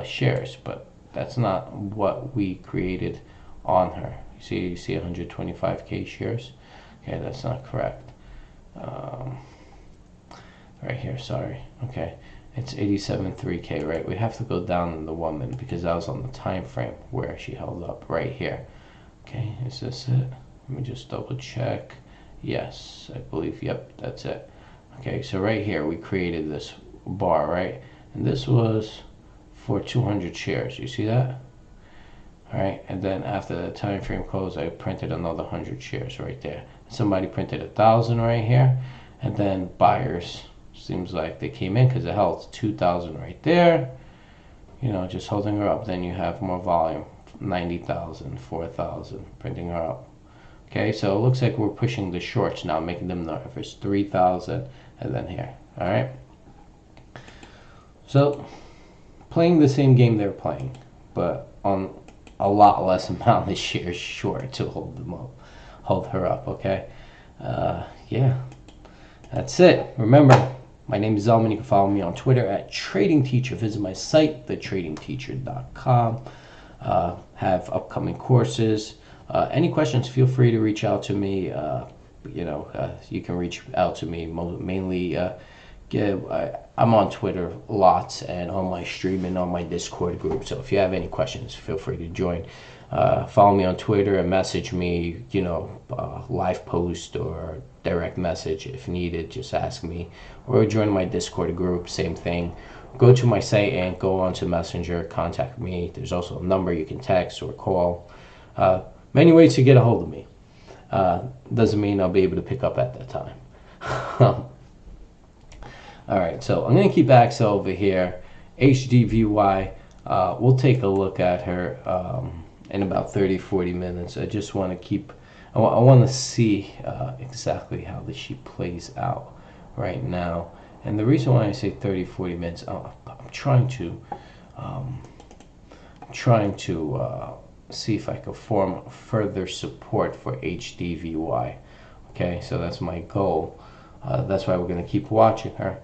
shares, but that's not what we created on her. You see 125k shares. Okay, that's not correct. Right here, sorry. Okay. It's 87.3k, right? We have to go down in the 1 minute because that was on the time frame where she held up right here. Okay, is this it? Let me just double check. Yes, I believe, yep, that's it. Okay, so right here we created this bar, right? And this was for 200 shares. You see that? All right, and then after the time frame close, I printed another 100 shares right there. Somebody printed 1,000 right here, and then buyers. Seems like they came in because it held 2,000 right there, you know, just holding her up. Then you have more volume, 90,000, 4,000, printing her up. Okay, so it looks like we're pushing the shorts now, making them nervous. 3,000, and then here. All right. So playing the same game they're playing, but on a lot less amount of shares short to hold them up, hold her up. Okay. Yeah, that's it. Remember, my name is Zelman. You can follow me on Twitter at Trading Teacher. Visit my site, thetradingteacher.com. Have upcoming courses. Any questions, feel free to reach out to me. You know, you can reach out to me mainly. I'm on Twitter lots and on my stream and on my Discord group. So if you have any questions, feel free to join. Follow me on Twitter and message me, you know, live post or direct message if needed. Just ask me, or join my Discord group. Same thing. Go to my site and go on to Messenger. Contact me. There's also a number you can text or call. Many ways to get a hold of me. Doesn't mean I'll be able to pick up at that time. All right, so I'm going to keep AXXA over here. HDVY, we'll take a look at her in about 30-40 minutes. I just want to keep, I want to see exactly how this she plays out right now. And the reason why I say 30-40 minutes, I'm trying to see if I can form further support for HDVY. Okay, so that's my goal. That's why we're going to keep watching her.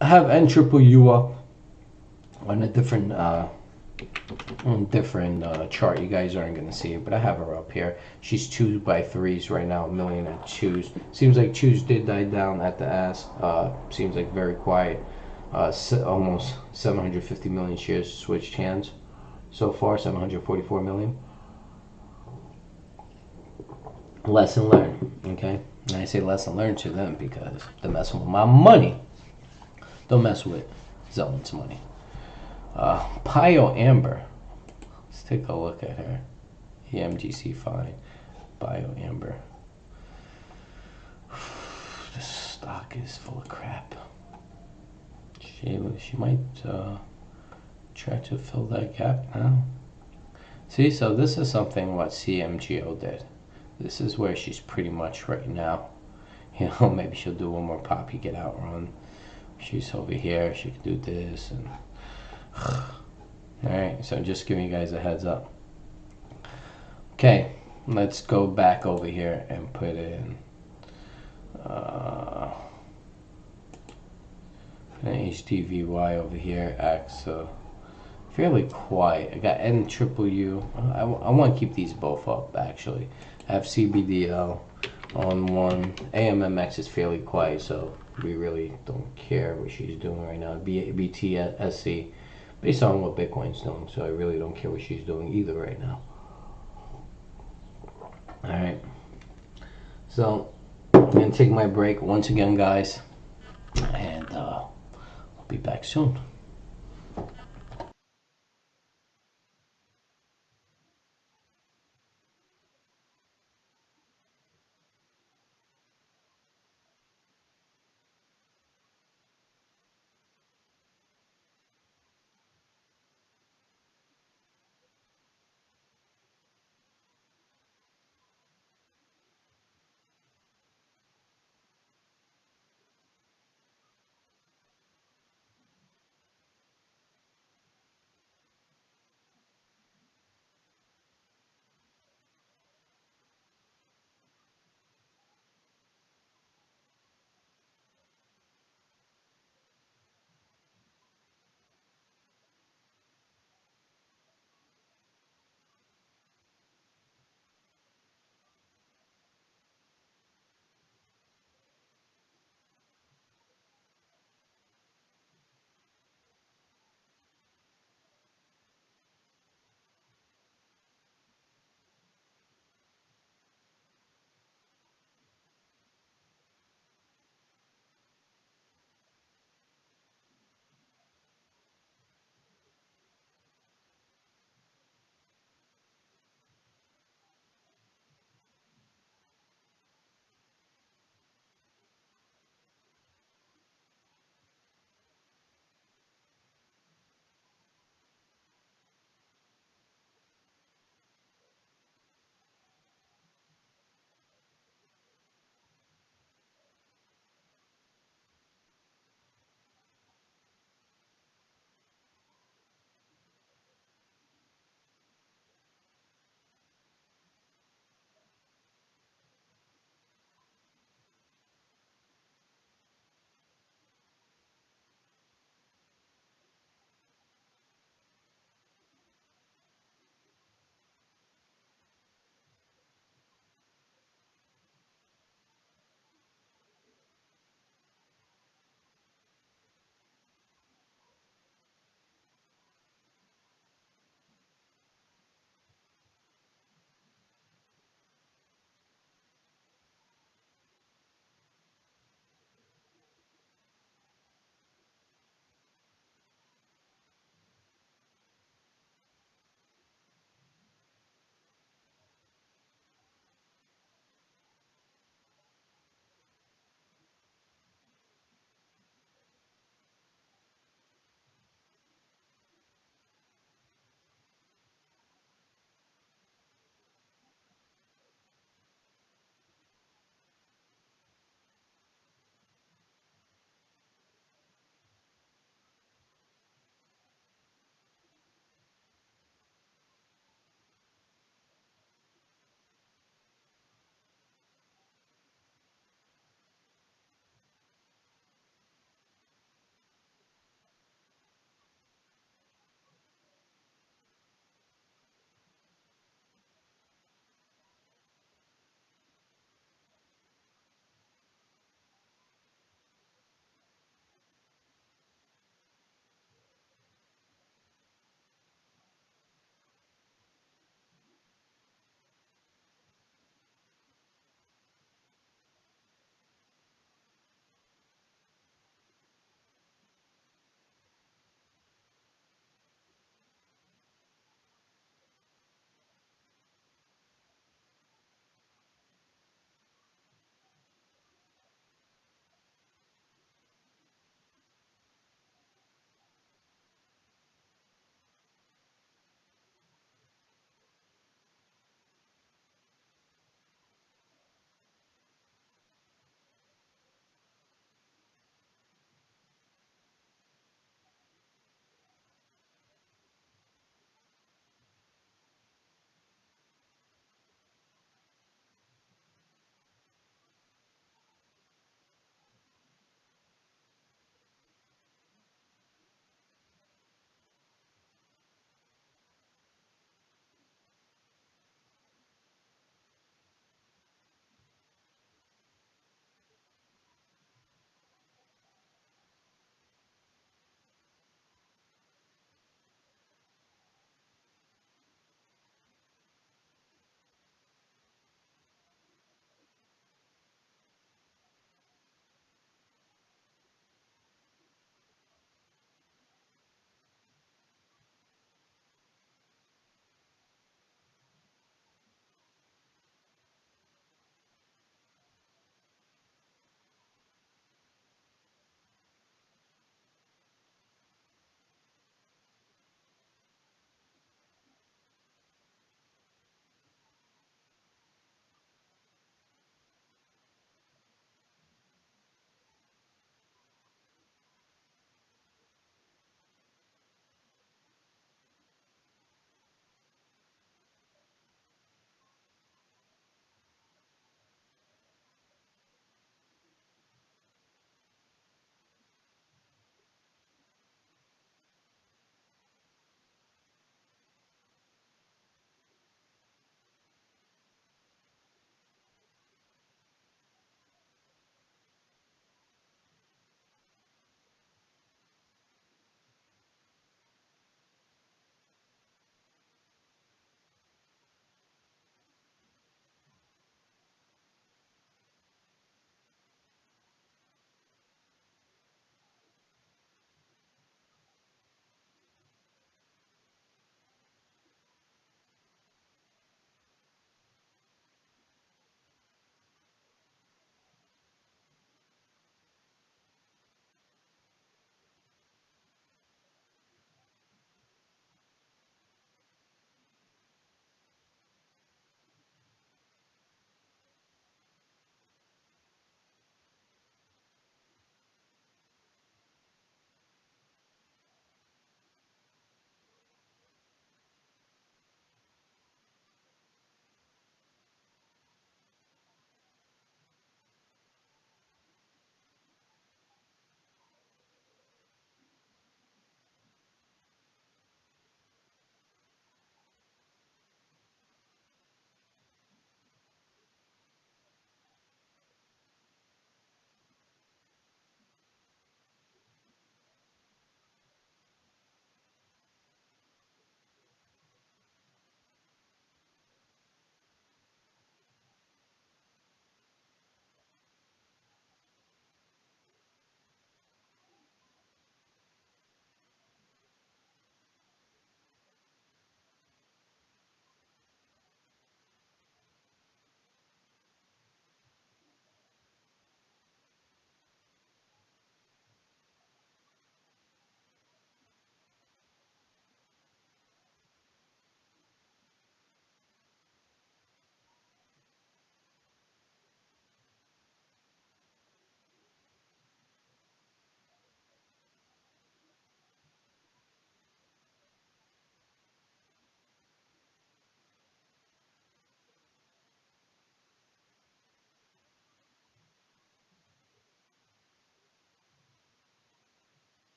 I have NUU up on a different chart. You guys aren't going to see it, but I have her up here. She's 2 by 3s right now, a million at twos. Seems like twos did die down at the ass. Seems like very quiet. Almost 750 million shares switched hands so far, 744 million. Lesson learned, okay? And I say lesson learned to them because they're messing with my money. Don't mess with Zeldin's money. Pio Amber. Let's take a look at her. EMGC fine. Bio Amber. This stock is full of crap. She might try to fill that gap now. See, so this is something what CMGO did. This is where she's pretty much right now. You know, maybe she'll do one more poppy get out run. She's over here. She can do this and. Alright, so just giving you guys a heads up. Okay, let's go back over here and put in an HDVY over here. AXXA. Fairly quiet. I got NUU. I want to keep these both up actually. I have CBDL on one. AMMX is fairly quiet, so we really don't care what she's doing right now. BTSC, based on what Bitcoin's doing, so I really don't care what she's doing either right now. Alright, so I'm going to take my break once again, guys, and I'll be back soon.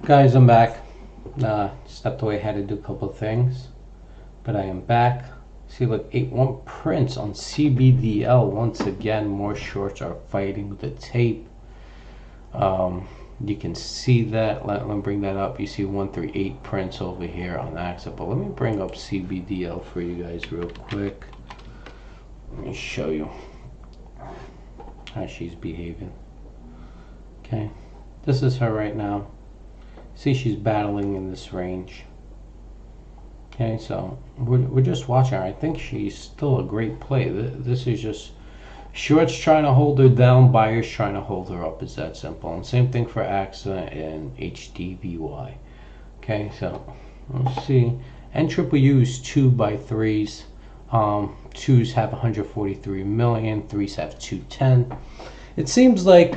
Guys, I'm back. Stepped away, had to do a couple of things, but I am back. See, look, 8-1 prints on CBDL. Once again, more shorts are fighting with the tape. You can see that. Let me bring that up. You see 138 prints over here on AXXA, but let me bring up CBDL for you guys real quick. Let me show you how she's behaving. Okay, this is her right now. See, she's battling in this range. Okay, so we're just watching her. I think she's still a great play. This is just shorts trying to hold her down, buyers trying to hold her up. It's that simple. And same thing for AXXA and HDVY. Okay, so let's see. NWU's 2x3s. 2s have 143 million. 3s have 210. It seems like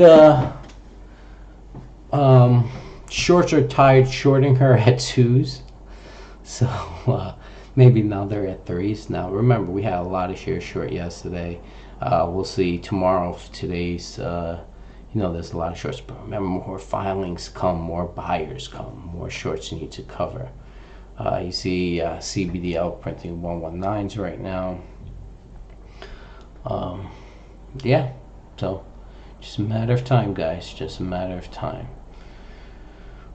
shorts are tied shorting her at 2s. So maybe now they're at 3s. Now remember, we had a lot of shares short yesterday. We'll see tomorrow if today's, there's a lot of shorts. But remember, more filings come, more buyers come, more shorts you need to cover. You see CBDL printing 119s right now. Yeah, so just a matter of time, guys. Just a matter of time.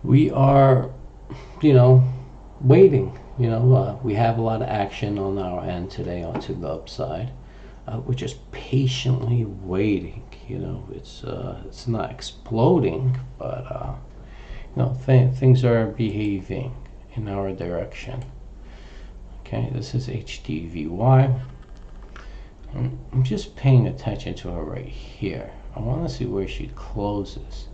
We are, waiting. We have a lot of action on our end today onto the upside. We're just patiently waiting. It's not exploding, but things are behaving in our direction. Okay, this is HDVY. I'm just paying attention to her right here. I want to see where she closes.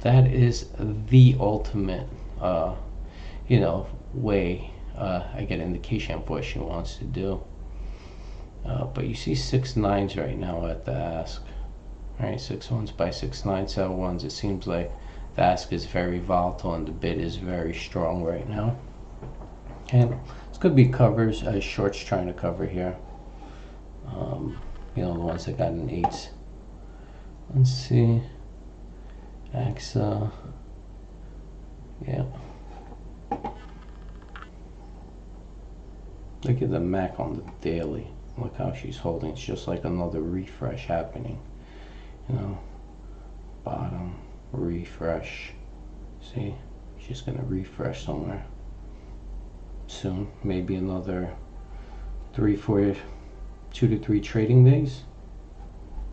That is the ultimate, way I get indication of what she wants to do. But you see 6 9s right now at the ask. All right, 6 1s by 6 9, 7 1s. It seems like the ask is very volatile and the bid is very strong right now. And it's could be covers, shorts trying to cover here. The ones that got an 8s. Let's see. AXXA. Yeah. Look at the MAC on the daily. Look how she's holding. It's just like another refresh happening. Bottom, refresh. See, she's gonna refresh somewhere soon. Maybe another 2 to 3 trading days.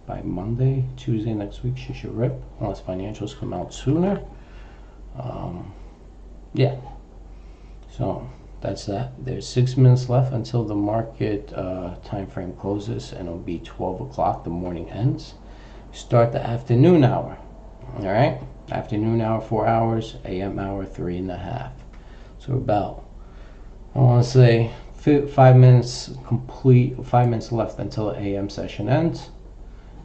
By Monday, Tuesday next week, she should rip, unless financials come out sooner. Yeah. So that's that. There's 6 minutes left until the market time frame closes, and it'll be 12 o'clock. The morning ends. Start the afternoon hour. All right. Afternoon hour 4 hours. AM hour 3.5. So about, I want to say 5 minutes complete. 5 minutes left until the AM session ends.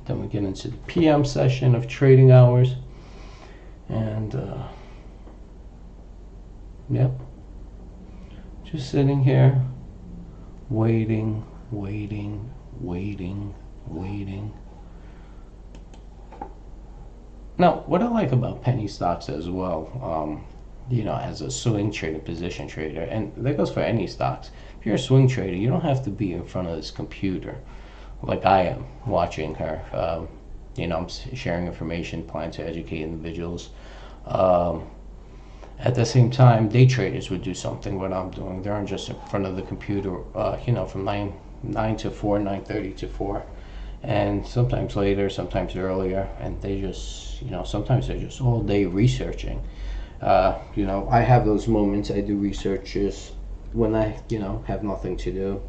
Then we get into the PM session of trading hours. And, yep. Just sitting here, waiting. Now, what I like about penny stocks as well, as a swing trader, position trader, and that goes for any stocks. If you're a swing trader, you don't have to be in front of this computer like I am watching her. I'm sharing information, planning to educate individuals. At the same time, day traders would do something what I'm doing. They're just in front of the computer, from 9 to 4, 9:30 to 4, and sometimes later, sometimes earlier, and they just, sometimes they're just all day researching. I have those moments. I do researches when I, have nothing to do.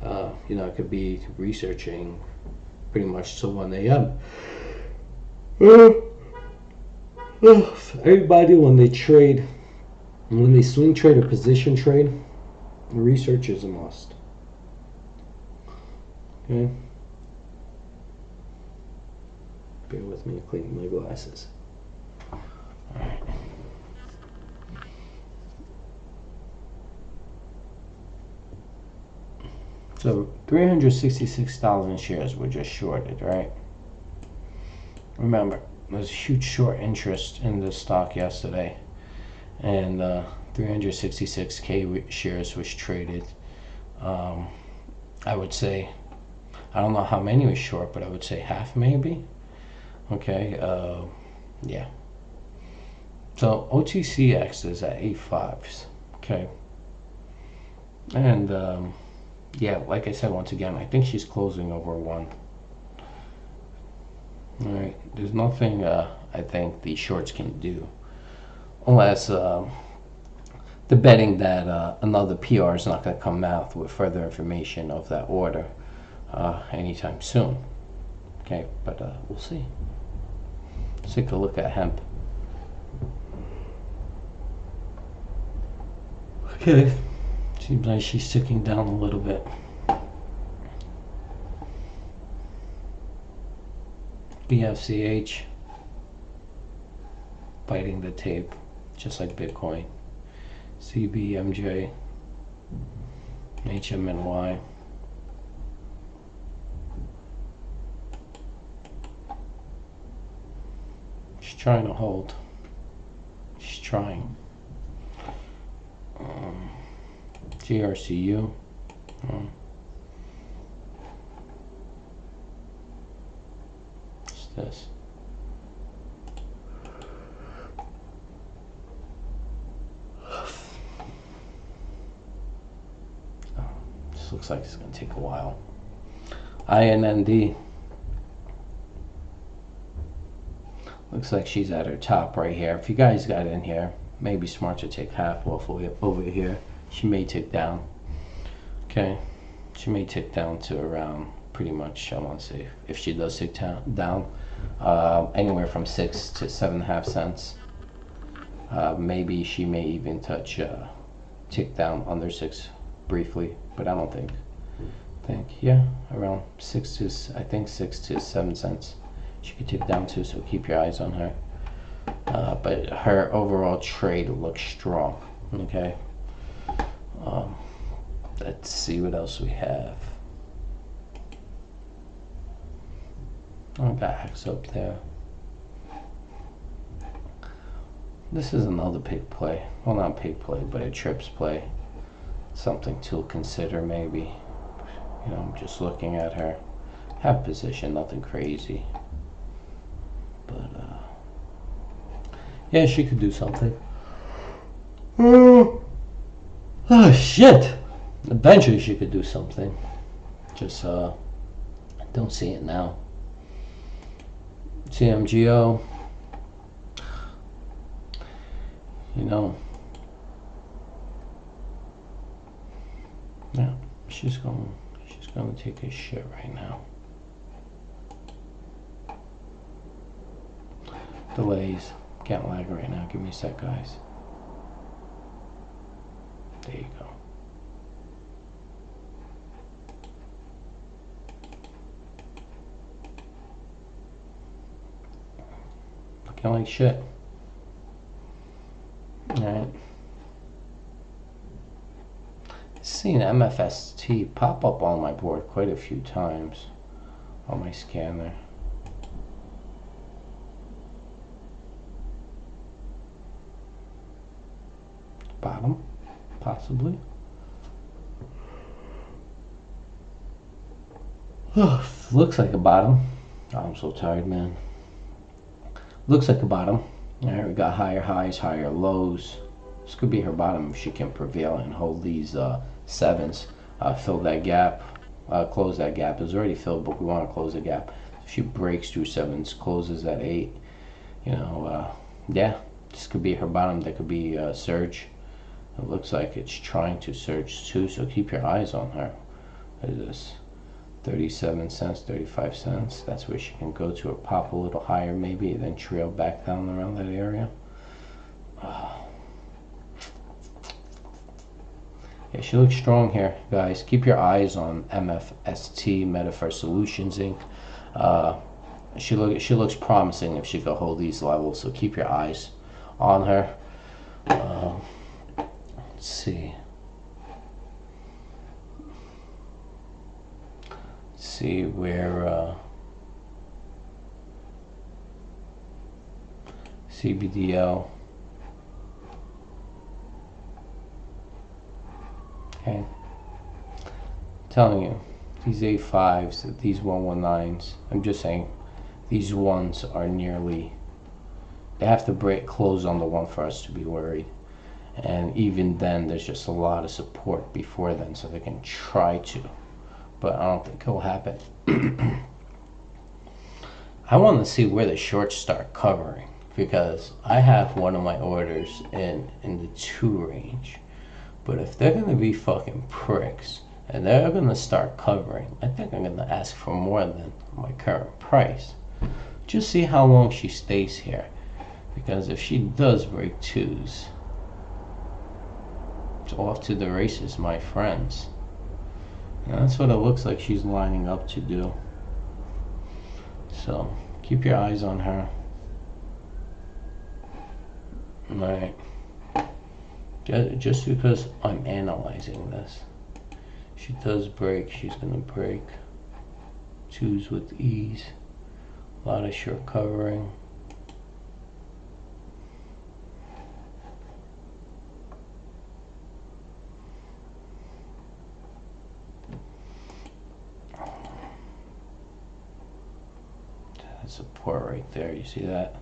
I could be researching pretty much till 1 a.m. Everybody, when they trade, when they swing trade or position trade, research is a must. Okay? Bear with me, cleaning my glasses. Alright. So $366 shares were just shorted, right? Remember, there's huge short interest in this stock yesterday. and 366K shares was traded. I would say, I don't know how many was short, but I would say half maybe. Okay, yeah. So OTCX is at 8.5s. Okay, and yeah, like I said, once again, I think she's closing over 1. All right, there's nothing I think the shorts can do, unless the betting that another PR is not going to come out with further information of that order anytime soon. Okay, but we'll see. Let's take a look at hemp. Okay, seems like she's ticking down a little bit. BFCH biting the tape, just like Bitcoin. CBMJ, HMNY. She's trying to hold. She's trying. GRCU. What's this? This looks like it's going to take a while. INND. Looks like she's at her top right here. If you guys got in here, maybe smart to take half off over here. She may tick down. Okay, she may tick down to around pretty much, I want to say, if she does tick down, anywhere from 6 to 7.5 cents. Maybe she may even touch tick down under 6 briefly, but I don't think. Yeah, around 6 to 7 cents. She could tick down to, so keep your eyes on her. But her overall trade looks strong. Okay. Let's see what else we have. Oh, I got AXXA up there. This is another pig play. Well, not pig play, but a trips play. Something to consider, maybe. You know, I'm just looking at her. Have position, nothing crazy. But, yeah, she could do something. Oh, shit! Eventually she could do something. Just, don't see it now. CMGO. You know. Yeah, she's gonna take a shit right now. Delays. Can't lag right now. Give me a sec, guys. There you go. Looking like shit. Alright. Seen MFST pop up on my board quite a few times on my scanner. Bottom, possibly. Looks like a bottom. Oh, I'm so tired, man. Looks like a bottom. Alright, we got higher highs, higher lows. This could be her bottom if she can prevail and hold these sevens. Fill that gap. Close that gap. It's already filled, but we want to close the gap. If she breaks through sevens, closes at 8, you know, yeah, this could be her bottom. That could be a surge. It looks like it's trying to surge too, so keep your eyes on her. What is this? 37 cents, 35 cents. That's where she can go to or pop a little higher maybe, then trail back down around that area. Yeah, she looks strong here, guys. Keep your eyes on MFST, Metaverse Solutions Inc. She looks promising if she could hold these levels, so keep your eyes on her. Let's see. See where CBDL. telling you, these A5s, these 119s, I'm just saying, these ones are nearly, they have to break close on the one for us to be worried. And even then, there's just a lot of support before then, so they can try to, but I don't think it'll happen. I want to see where the shorts start covering, because I have one of my orders in the 2 range. But if they're going to be fucking pricks and they're going to start covering, I think I'm going to ask for more than my current price. Just see how long she stays here, because if she does break 2s, it's off to the races, my friends. And that's what it looks like she's lining up to do. So keep your eyes on her. Alright. Just because I'm analyzing this, she does break, she's gonna break 2s with ease. A lot of short covering. Support right there, you see that?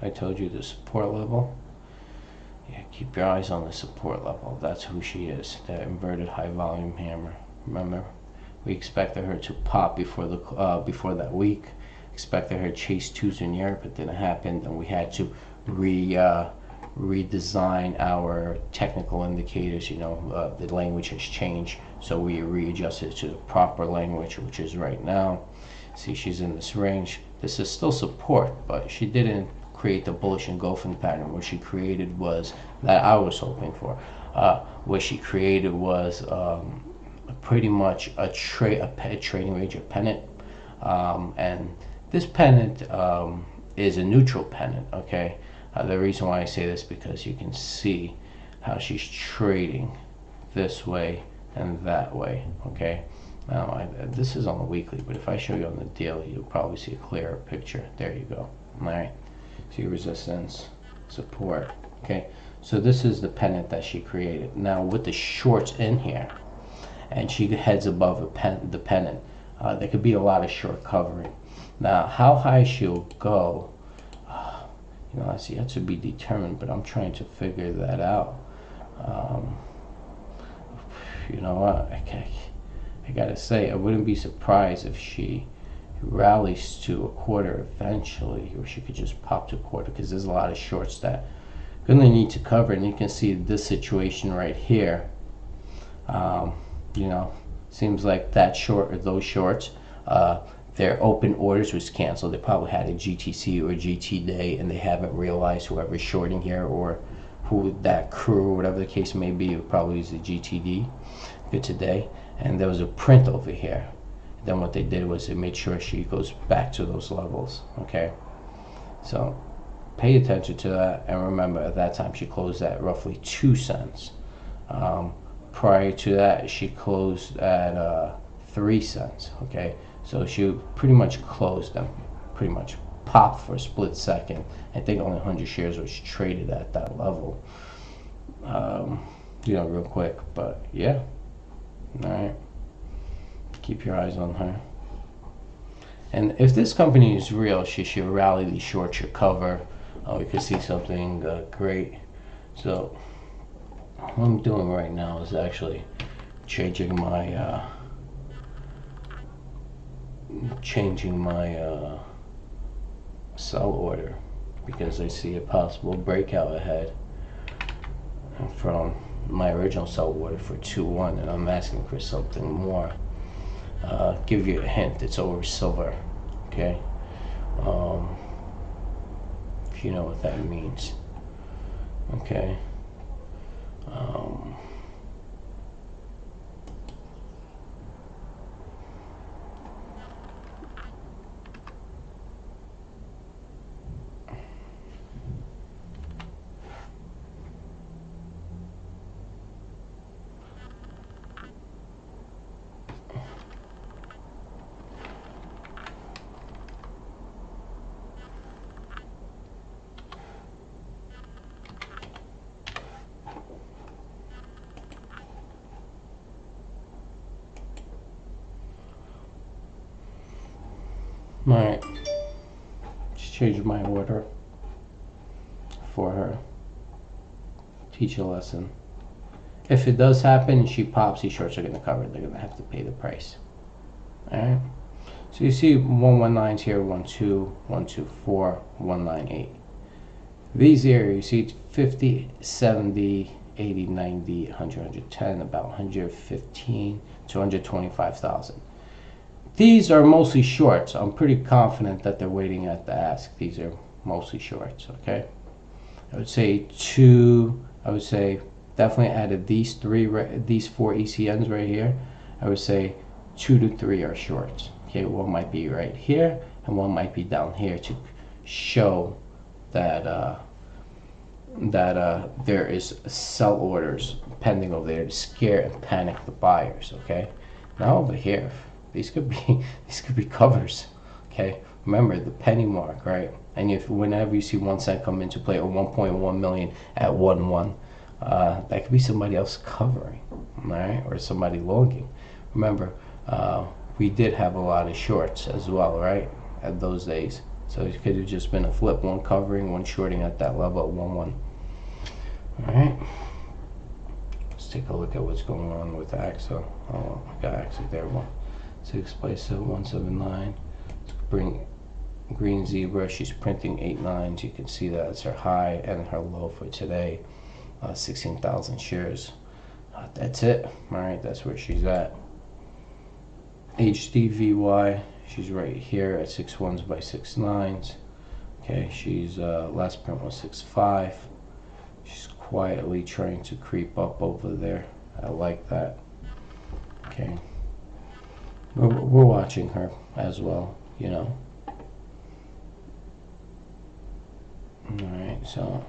I told you the support level. Yeah, keep your eyes on the support level. That's who she is, that inverted high volume hammer. Remember, we expected her to pop before that week. Expected her to chase 2s in Europe. It didn't happen, and we had to redesign our technical indicators. You know, the language has changed, so we readjusted to the proper language, which is right now. See, she's in this range. This is still support, but she didn't create the bullish engulfing pattern. What she created was, that I was hoping for, what she created was pretty much a trading range of pennant. And this pennant is a neutral pennant, okay? The reason why I say this, because you can see how she's trading this way and that way, okay? Now, this is on the weekly, but if I show you on the daily, you'll probably see a clearer picture. There you go. All right. See resistance, support. Okay. So this is the pennant that she created. Now, with the shorts in here, and she heads above the pennant, there could be a lot of short covering. Now, how high she'll go, you know, that's yet to be determined, but I'm trying to figure that out. You know what? I gotta say, I wouldn't be surprised if she rallies to a quarter eventually, or she could just pop to a quarter, because there's a lot of shorts that gonna need to cover. And you can see this situation right here. You know, seems like that short, or those shorts, their open orders was canceled. They probably had a GTC or a GT day, and they haven't realized whoever's shorting here, or who that crew, or whatever the case may be, it probably is the GTD good today. And there was a print over here. Then what they did was they made sure she goes back to those levels. Okay, so pay attention to that, and remember, at that time she closed at roughly 2 cents. Prior to that, she closed at 3 cents. Okay, so she pretty much closed them, pretty much popped for a split second. I think only 100 shares was traded at that level. You know, real quick, but yeah. All right, keep your eyes on her. And if this company is real, she should rally these shorts, should cover. We could see something great. So what I'm doing right now is actually changing my sell order, because I see a possible breakout ahead from my original sell order for 2-1, and I'm asking for something more. Give you a hint, it's over silver. Okay, if you know what that means. Okay. Alright. Just change my order for her. Teach a lesson. If it does happen and she pops, these shorts are going to cover. They're going to have to pay the price. Alright. So you see 119s here, 12, 124, 198. These areas, you see 50, 70, 80, 90, 100, 110, about 115 to 125,000. These are mostly shorts. I'm pretty confident that they're waiting at the ask. These are mostly shorts, okay? I would say definitely added these four ECNs right here. I would say 2 to 3 are shorts. Okay, one might be right here and one might be down here to show that there is sell orders pending over there to scare and panic the buyers. Okay, now over here, these could be covers. Okay, remember the penny mark, right? And if whenever you see 1 cent come into play or 1.1 million at 1-1, that could be somebody else covering, all right, or somebody longing. Remember, we did have a lot of shorts as well, right, at those days. So it could have just been a flip, one covering, one shorting at that level at 1-1. All right, let's take a look at what's going on with AXXA. Oh, I got AXXA there. 6 by 179. Let's bring green zebra. She's printing 8 9s. You can see that's her high and her low for today. 16,000 shares. That's it. All right, that's where she's at. HDVY, she's right here at 6 1s by 6 9s. Okay, she's last print was 6.5. She's quietly trying to creep up over there. I like that. Okay, we're watching her as well, you know. All right, so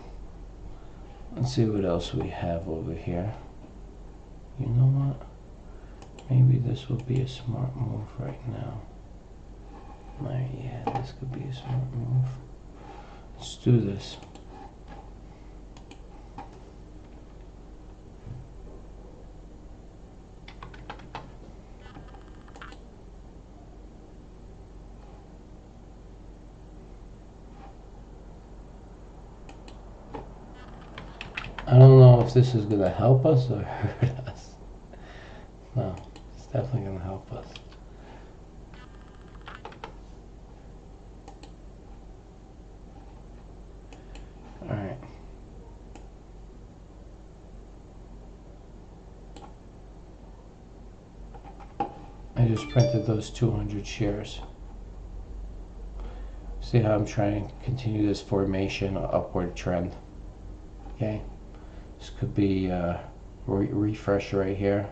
let's see what else we have over here. You know what? Maybe this will be a smart move right now. Alright, yeah, this could be a smart move. Let's do this. I don't know if this is going to help us or hurt us. No, it's definitely going to help us. Alright. I just printed those 200 shares. See how I'm trying to continue this formation or upward trend. Okay. This could be a refresh right here.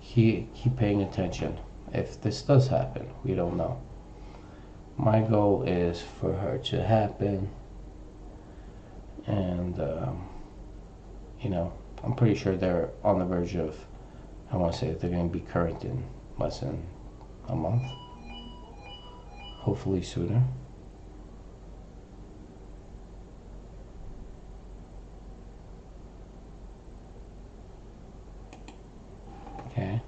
Keep paying attention. If this does happen, we don't know. My goal is for her to happen, and you know, I'm pretty sure they're on the verge of, I want to say they're going to be current in less than a month, hopefully sooner. Okay,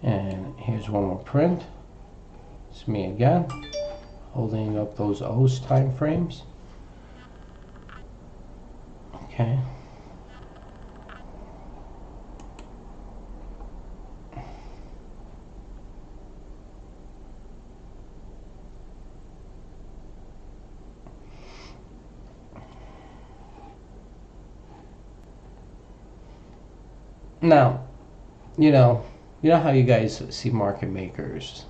and here's one more print. It's me again, holding up those O's time frames. Okay. Now, you know how you guys see market makers.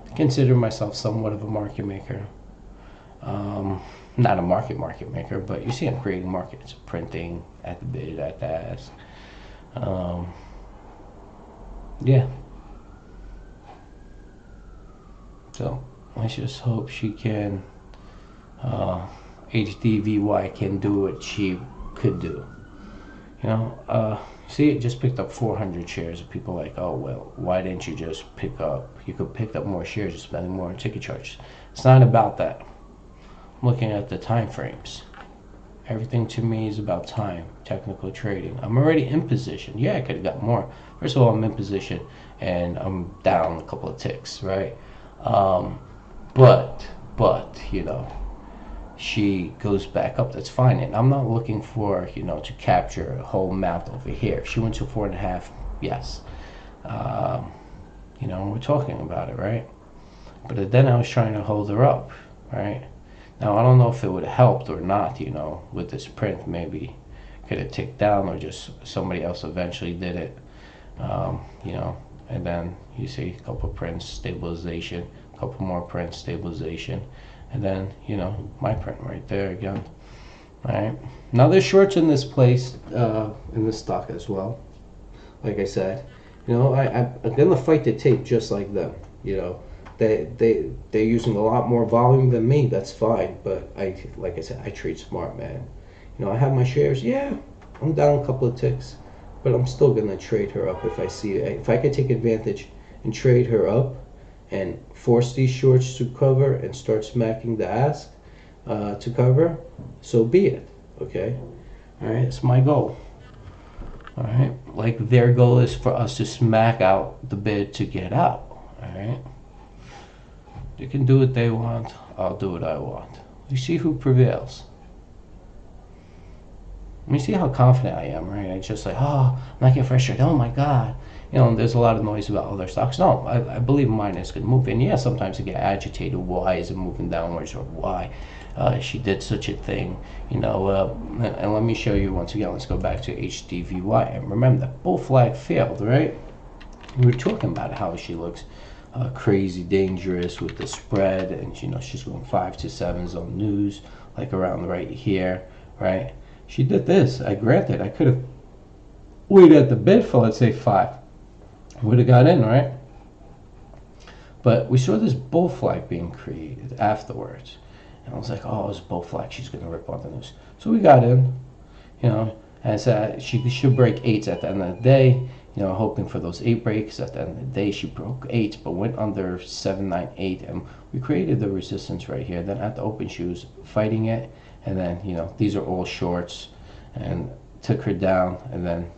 I consider myself somewhat of a market maker. Not a market maker, but you see I'm creating markets, printing at the bid, at the ask. Yeah. So let's just hope she can, HDVY can do what she could do. You know, see, it just picked up 400 shares. People are like, oh, well, why didn't you just pick up? You could pick up more shares, just spending more on ticket charges. It's not about that. I'm looking at the time frames. Everything to me is about time, technical trading. I'm already in position. Yeah, I could have got more. First of all, I'm in position and I'm down a couple of ticks, right? But you know, she goes back up. That's fine, and I'm not looking for, you know, to capture a whole map over here. She went to 4.5. Yes, you know, we're talking about it, right? But then I was trying to hold her up, right? Now, I don't know if it would have helped or not, you know, with this print. Maybe could have ticked down, or just somebody else eventually did it, you know. And then you see a couple prints, stabilization, a couple more prints, stabilization, and then, you know, my print right there again. All right. Now, there's shorts in this place, in this stock as well. Like I said, you know, I'm gonna fight the tape just like them, you know. They're using a lot more volume than me. That's fine, but like I said, I trade smart, man. You know, I have my shares. Yeah, I'm down a couple of ticks, but I'm still gonna trade her up if I see it. If I can take advantage and trade her up, and force these shorts to cover and start smacking the ask to cover, so be it. Okay, all right. It's my goal. All right, like their goal is for us to smack out the bid to get out. All right. They can do what they want. I'll do what I want. You see who prevails. You see how confident I am, right? I just like, oh, I'm not getting frustrated. Oh my God. You know, there's a lot of noise about other stocks. No, I believe mine is going to move. And yeah, sometimes I get agitated. Why is it moving downwards, or why she did such a thing? You know, and let me show you once again. Let's go back to HDVY. And remember, that bull flag failed, right? We were talking about how she looks crazy dangerous with the spread, and you know, she's going 5 to 7s on news, like around right here, right? She did this. Granted, I could have waited at the bid for, let's say, 5. Would have got in, right? But we saw this bull flag being created afterwards, and I was like, oh, it's bull flag. She's gonna rip on the news. So we got in, you know, and said she should break 8s at the end of the day. You know, hoping for those 8 breaks. At the end of the day, she broke 8, but went under 798, and we created the resistance right here. Then at the open, she was fighting it, and then, you know, these are all shorts, and took her down, and then,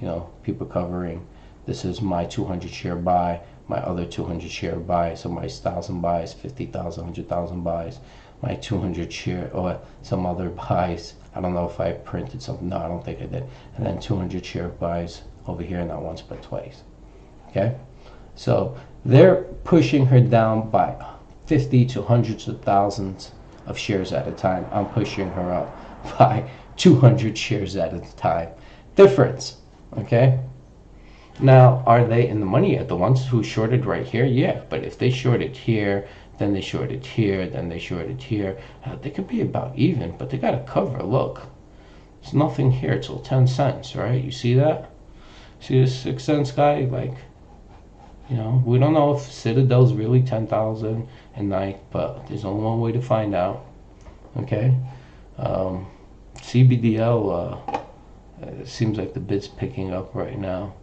you know, people covering. This is my 200 share buy, my other 200 share buy, somebody's 1,000 buys, 50,000, 100,000 buys, my 200 share, or some other buys. I don't know if I printed something. No, I don't think I did. And then 200 share buys over here, not once but twice. Okay, so they're pushing her down by 50 to hundreds of thousands of shares at a time. I'm pushing her up by 200 shares at a time. Difference. Okay, now are they in the money yet? The ones who shorted right here, yeah, but if they shorted here, then they shorted here, then they shorted here, they could be about even, but they got to cover. Look, there's nothing here till 10 cents, right? You see that? See this 6 cents guy? Like, you know, we don't know if Citadel's really 10,000 a night, but there's only one way to find out. Okay, CBDL it seems like the bid's picking up right now.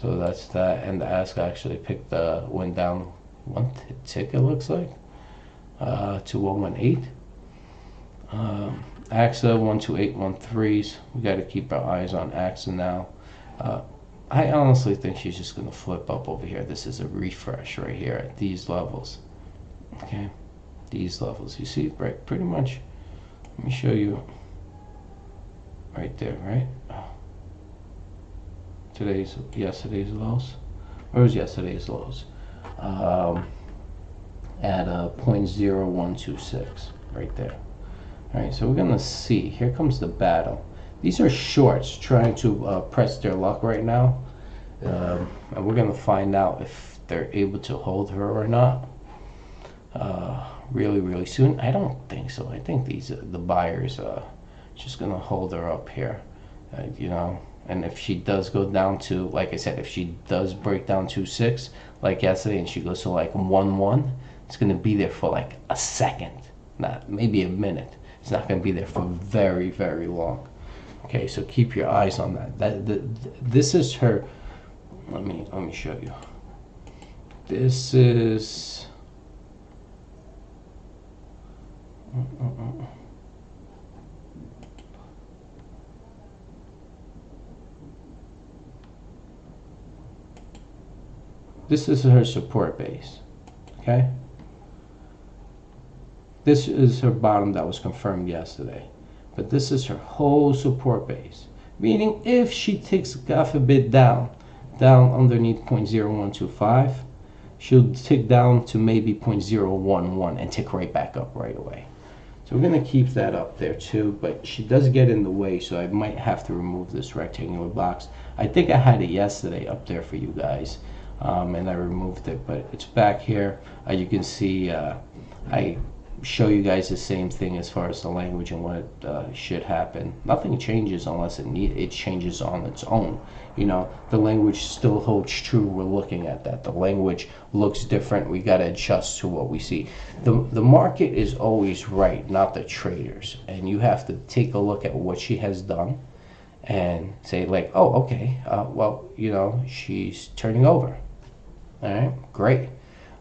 So that's that, and the ask actually went down 1 tick, it looks like, to 118. AXXA 12813s. We got to keep our eyes on AXXA now. I honestly think she's just going to flip up over here. This is a refresh right here at these levels. Okay, these levels. You see, right? Pretty much. Let me show you. Right there, right? Yesterday's lows. Where was yesterday's lows? At 0.0126, right there. All right, so we're gonna see. Here comes the battle. These are shorts trying to press their luck right now, and we're gonna find out if they're able to hold her or not. Really soon. I don't think so. I think the buyers just gonna hold her up here, you know. And if she does go down to, like I said, if she does break down to 6 like yesterday, and she goes to like 1-1, it's gonna be there for like a second, not maybe a minute. It's not gonna be there for very long. Okay, so keep your eyes on that. This is her. Let me show you. This is. This is her support base. Okay? This is her bottom that was confirmed yesterday. But this is her whole support base. Meaning if she takes, God forbid, down underneath 0.0125, she'll tick down to maybe 0.011 and tick right back up right away. So we're going to keep that up there too, but she does get in the way, so I might have to remove this rectangular box. I think I had it yesterday up there for you guys, and I removed it, but it's back here. You can see I show you guys the same thing as far as the language and what should happen. Nothing changes unless it changes on its own. You know, the language still holds true. We're looking at that. The language looks different. We got to adjust to what we see. The market is always right, not the traders. And you have to take a look at what she has done and say like, oh, okay, well, you know, she's turning over. All right, great.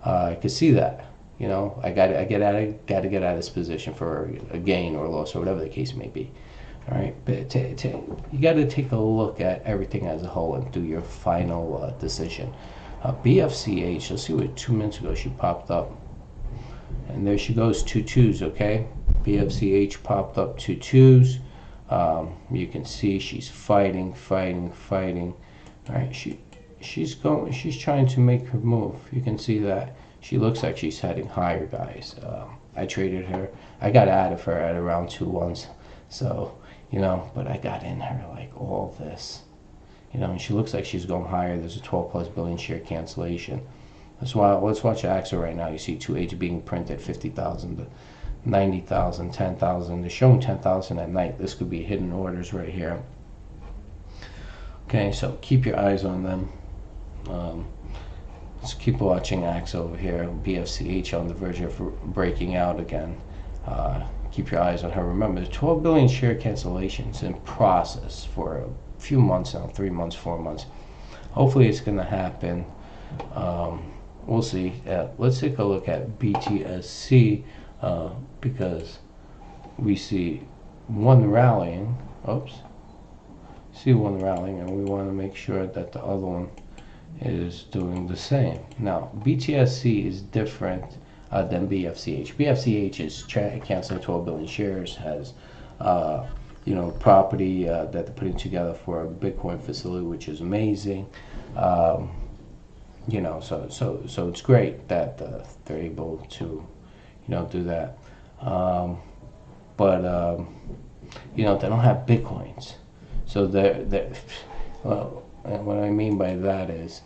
I can see that. You know, I got to get out of this position for a gain or a loss or whatever the case may be. All right, but you got to take a look at everything as a whole and do your final decision. BFCH, let's see what 2 minutes ago she popped up. And there she goes, 2 2s, okay? BFCH popped up 2 2s. You can see she's fighting. All right, she's trying to make her move. You can see that. She looks like she's heading higher, guys. I traded her. I got out of her at around 2 1s. So, you know, but I got in her like all this. You know, and she looks like she's going higher. There's a 12+ billion share cancellation. Let's watch AXXA right now. You see 2 H being printed, 50,000, 90,000, 10,000. They're showing 10,000 at night. This could be hidden orders right here. Okay, so keep your eyes on them. Let's keep watching AXXA over here. BFCH on the verge of breaking out again. Keep your eyes on her. Remember, the 12 billion share cancellations in process for a few months now, 3 months, 4 months. Hopefully it's going to happen. We'll see. Let's take a look at BTSC because we see one rallying. See one rallying, and we want to make sure that the other one is doing the same. Now, BTSC is different than BFCH. BFCH is canceling 12 billion shares, has you know, property that they're putting together for a Bitcoin facility, which is amazing. You know, so it's great that they're able to, you know, do that. But you know, they don't have Bitcoins, so they're well. And what I mean by that is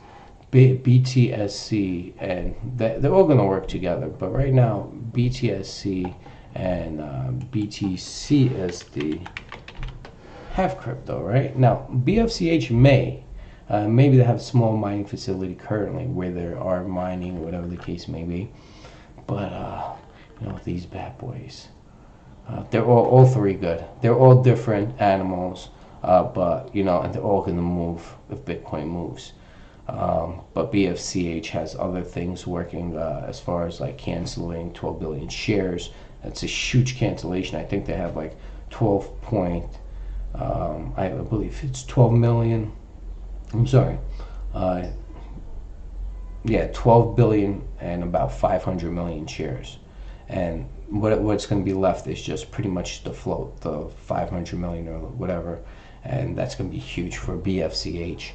BTSC and they're all going to work together. But right now, BTSC and BTCSD have crypto, right? Now, BFCH maybe they have a small mining facility currently where they are mining, whatever the case may be. But, you know, these bad boys, they're all three good. They're all different animals. But, you know, and they're all going to move if Bitcoin moves. But BFCH has other things working as far as like canceling 12 billion shares. That's a huge cancellation. I think they have like 12 point, I believe it's 12 million. I'm sorry. Yeah, 12 billion and about 500 million shares. And what's going to be left is just pretty much the float, the 500 million or whatever. And that's going to be huge for BFCH.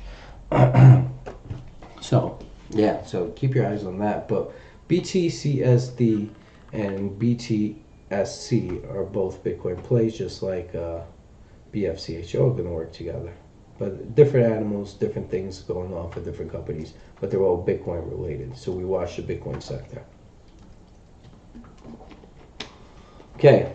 So, yeah, so keep your eyes on that. But BTCSD and BTSC are both Bitcoin plays, just like BFCH. They're all going to work together. But different animals, different things going on for different companies. But they're all Bitcoin related. So we watch the Bitcoin sector. Okay.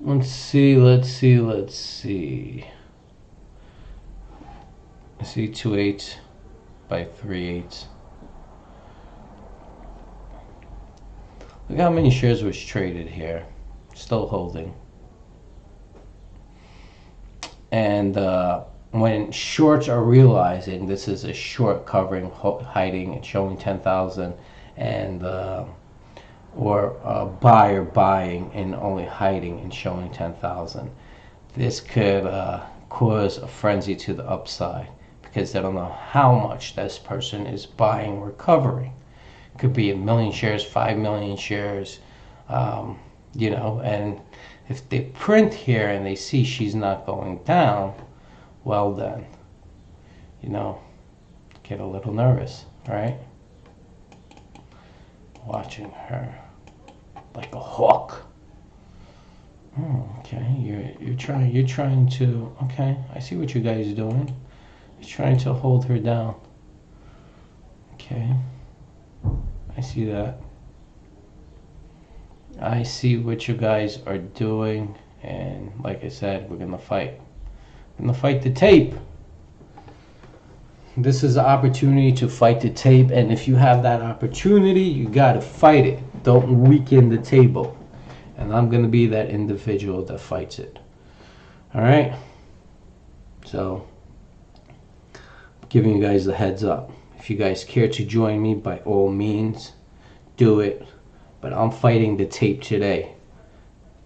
Let's see. I see 2 8s by 3 8s. Look how many shares was traded here. Still holding. And when shorts are realizing this is a short covering, hiding, and showing 10,000, and or a buyer buying and only hiding and showing 10,000. This could cause a frenzy to the upside because they don't know how much this person is buying recovering. Could be 1,000,000 shares, 5,000,000 shares, you know, and if they print here and they see she's not going down, well then, you know, get a little nervous, right? Watching her like a hawk. Oh, okay, you're trying to, okay, I see what you guys are doing. You're trying to hold her down. Okay, I see that. I see what you guys are doing, and like I said, we're gonna fight. We're gonna fight the tape. This is an opportunity to fight the tape, and if you have that opportunity, you gotta fight it. Don't weaken the table. And I'm gonna be that individual that fights it. All right. So, giving you guys the heads up. If you guys care to join me, by all means, do it. But I'm fighting the tape today,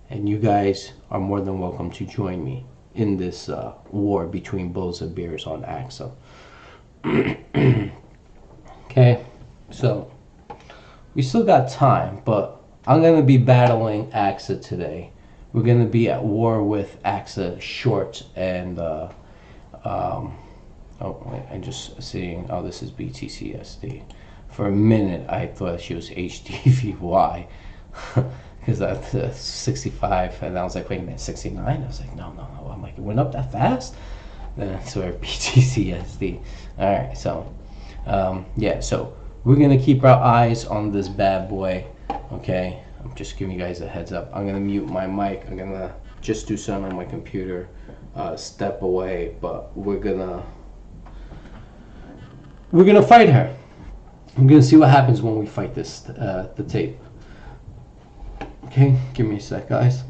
and you guys are more than welcome to join me in this war between bulls and bears on AXXA. Okay, so we still got time, but I'm going to be battling AXXA today. We're going to be at war with AXXA short and oh wait, I'm just seeing, oh, this is BTCSD. For a minute I thought she was HDVY because that's 65, and I was like, wait a minute, 69? I was like, no, I'm like, it went up that fast? Then I swear, BTCSD. All right, so yeah, so we're gonna keep our eyes on this bad boy. Okay, I'm just giving you guys a heads up. I'm gonna mute my mic. I'm gonna just do something on my computer, step away, but we're gonna fight her. I'm gonna see what happens when we fight this the tape. Okay, give me a sec, guys.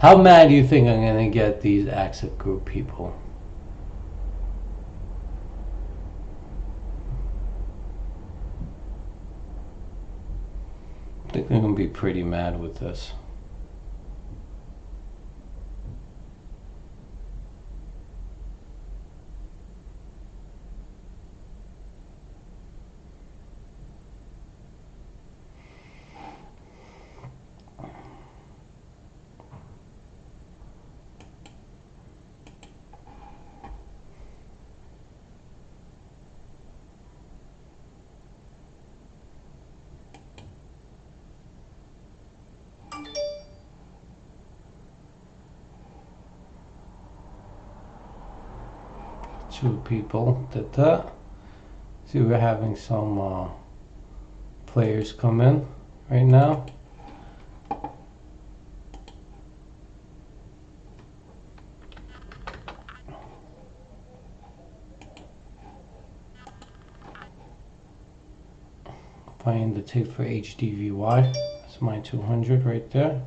How mad do you think I'm gonna get these AXXA group people? I think they're gonna be pretty mad with this. Two people did that. See, we're having some players come in right now. Buying the tape for HDVY. That's my 200 right there.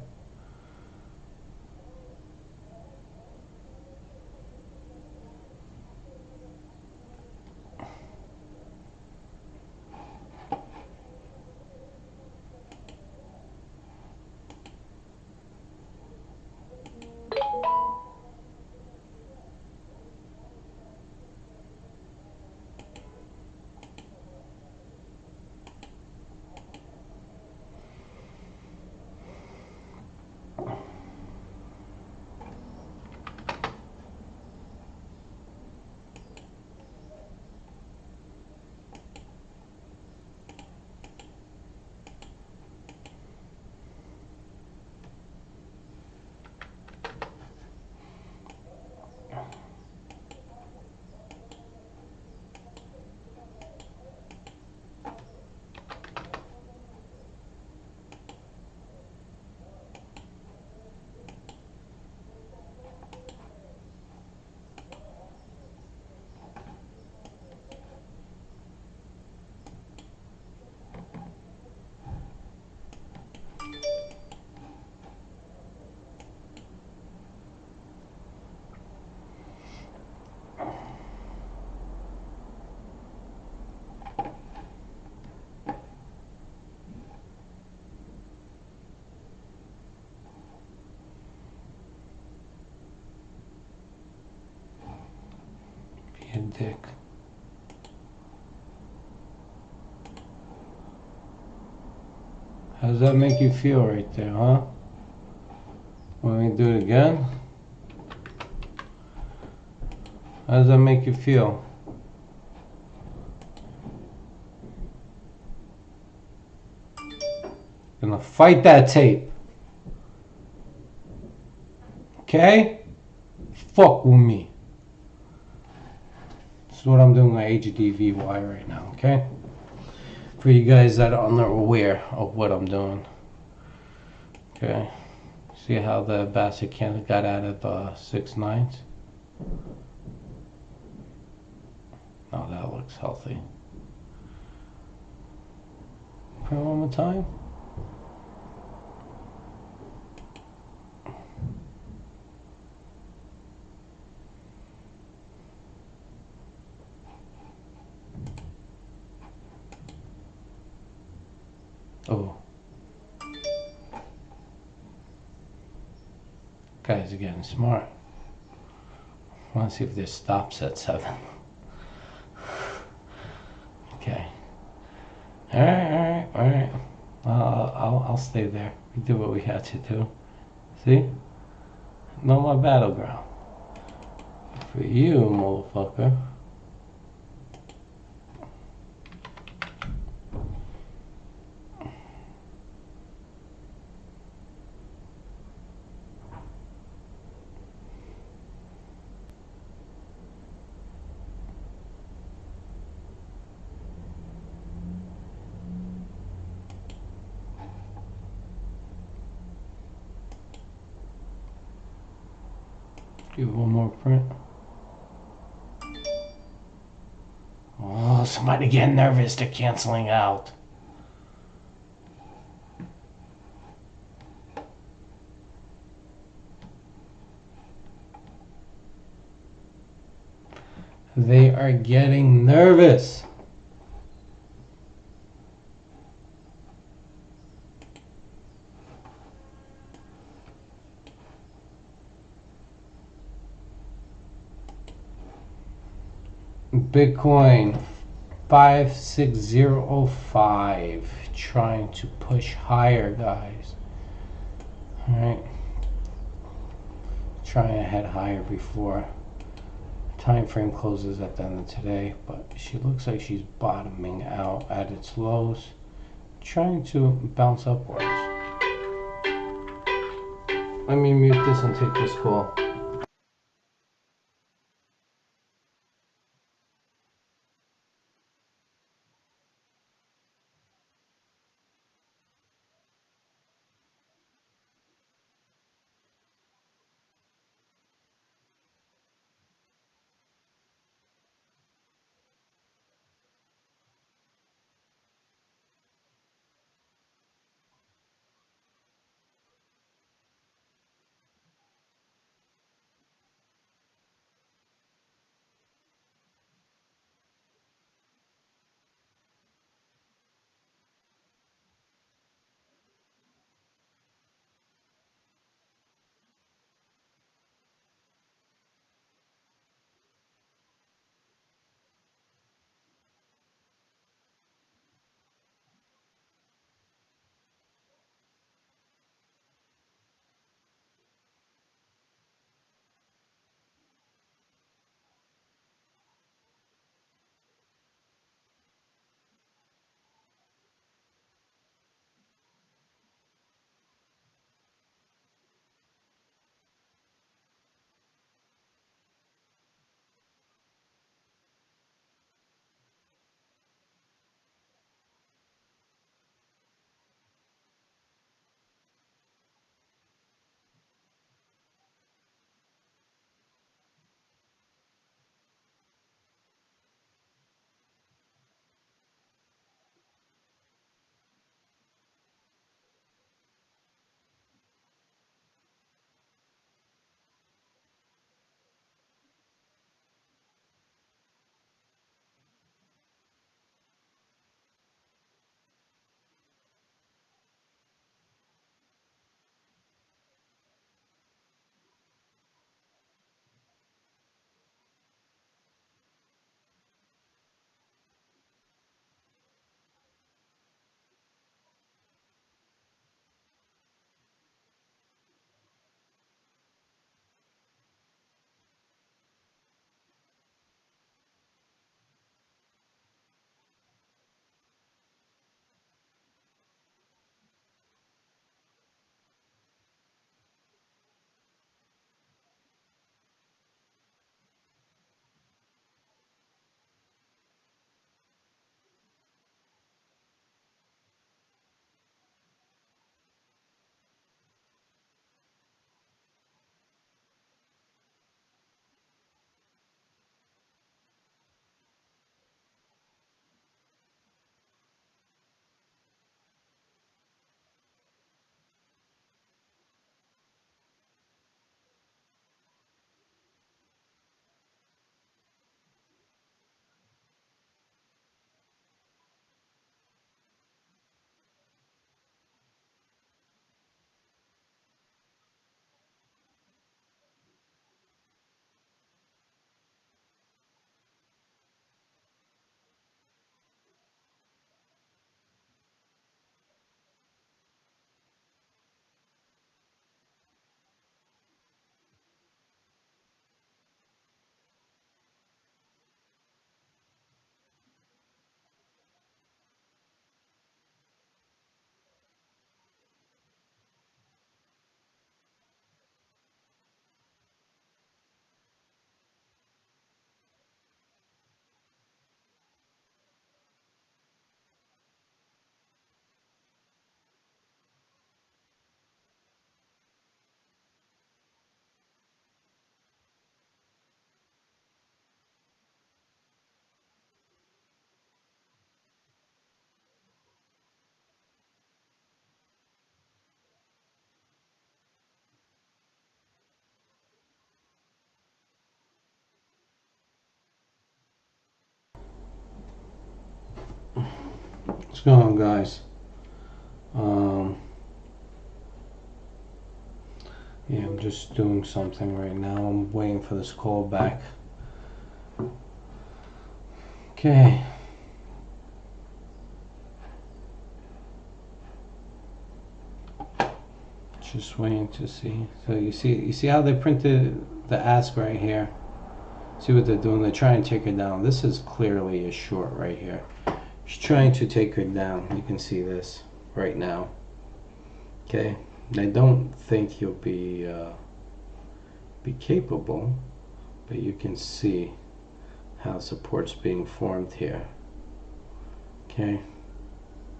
Be a dick. How does that make you feel right there, huh? When we do it again? How does that make you feel? Gonna fight that tape. Okay? Fuck with me. This is what I'm doing with HDVY right now, okay? For you guys that are unaware of what I'm doing. Okay. See how the basket can got out of 6/9? Oh, that looks healthy. Put it one more time. Oh. Guys are getting smart. I want to see if this stops at 7. Okay. Alright. I'll stay there. We did what we had to do. See? No more battleground. For you, motherfucker. Give it one more print. Oh, somebody getting nervous. They're canceling out. They are getting nervous. Bitcoin 56005, trying to push higher, guys. All right, trying to head higher before time frame closes at the end of today, but she looks like she's bottoming out at its lows, trying to bounce upwards. Let me mute this and take this call. going on, guys? Yeah, I'm just doing something right now. I'm waiting for this call back. Okay. Just waiting to see. So you see how they printed the ask right here? See what they're doing? They're trying to take her down. This is clearly a short right here. She's trying to take her down. You can see this right now. Okay. I don't think he'll be capable, but you can see how support's being formed here. Okay.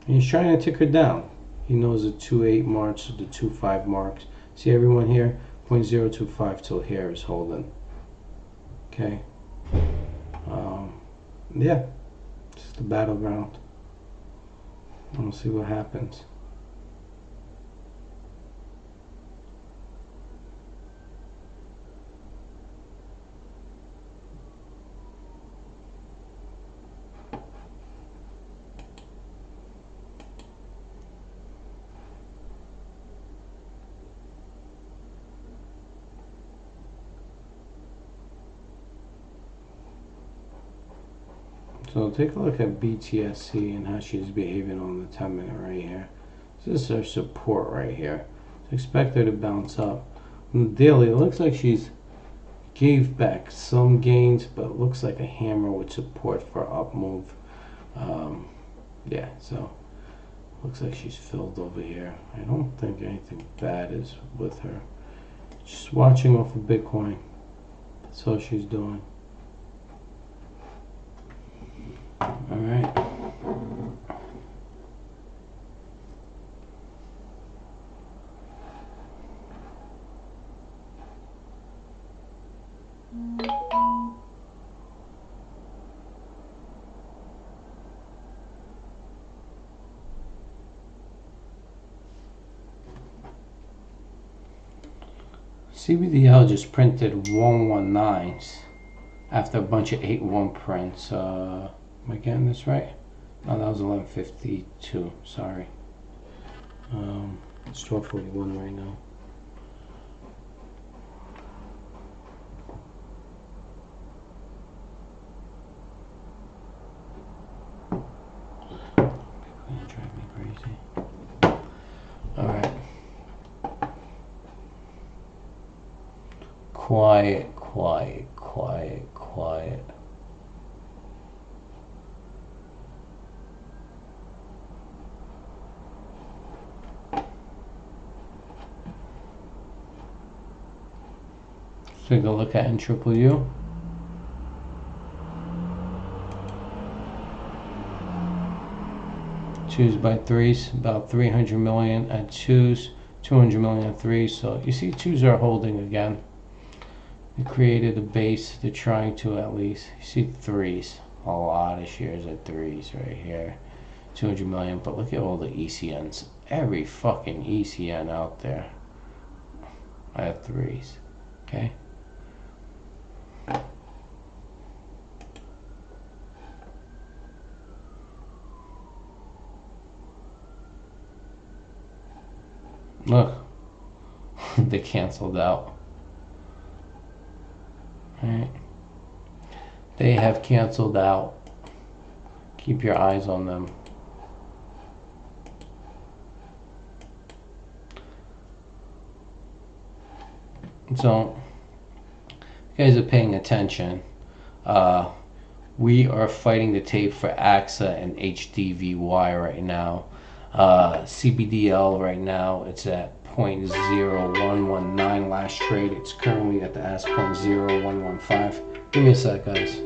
And he's trying to take her down. He knows the 2.8 marks, the 2.5 marks. See everyone here? 0.025 till here is holding. Okay. Yeah. Just the battleground. We'll see what happens. So take a look at BTSC and how she's behaving on the 10 minute right here. This is her support right here. So expect her to bounce up. On the daily, it looks like she's gave back some gains, but it looks like a hammer with support for up move. Yeah, so looks like she's filled over here. I don't think anything bad is with her. Just watching off of Bitcoin. That's all she's doing. All right. CBDL just printed 119s after a bunch of 8-1 prints. Am I getting this right? No, that was 1152. Sorry. It's 1241 right now. People gonna drive me crazy. All right. Quiet, quiet, quiet, quiet. Take a look at NUU. Twos by threes, about 300 million at twos, 200 million at threes. So you see twos are holding again. They created a base. They're trying to at least. You see threes. A lot of shares at threes right here. 200 million. But look at all the ECNs. Every fucking ECN out there at threes. Okay. Look. They canceled out. Alright. They have canceled out. Keep your eyes on them. So, you guys are paying attention. We are fighting the tape for AXXA and HDVY right now. CBDL right now, it's at 0.0119 last trade. It's currently at the ask 0.0115. Give me a sec, guys.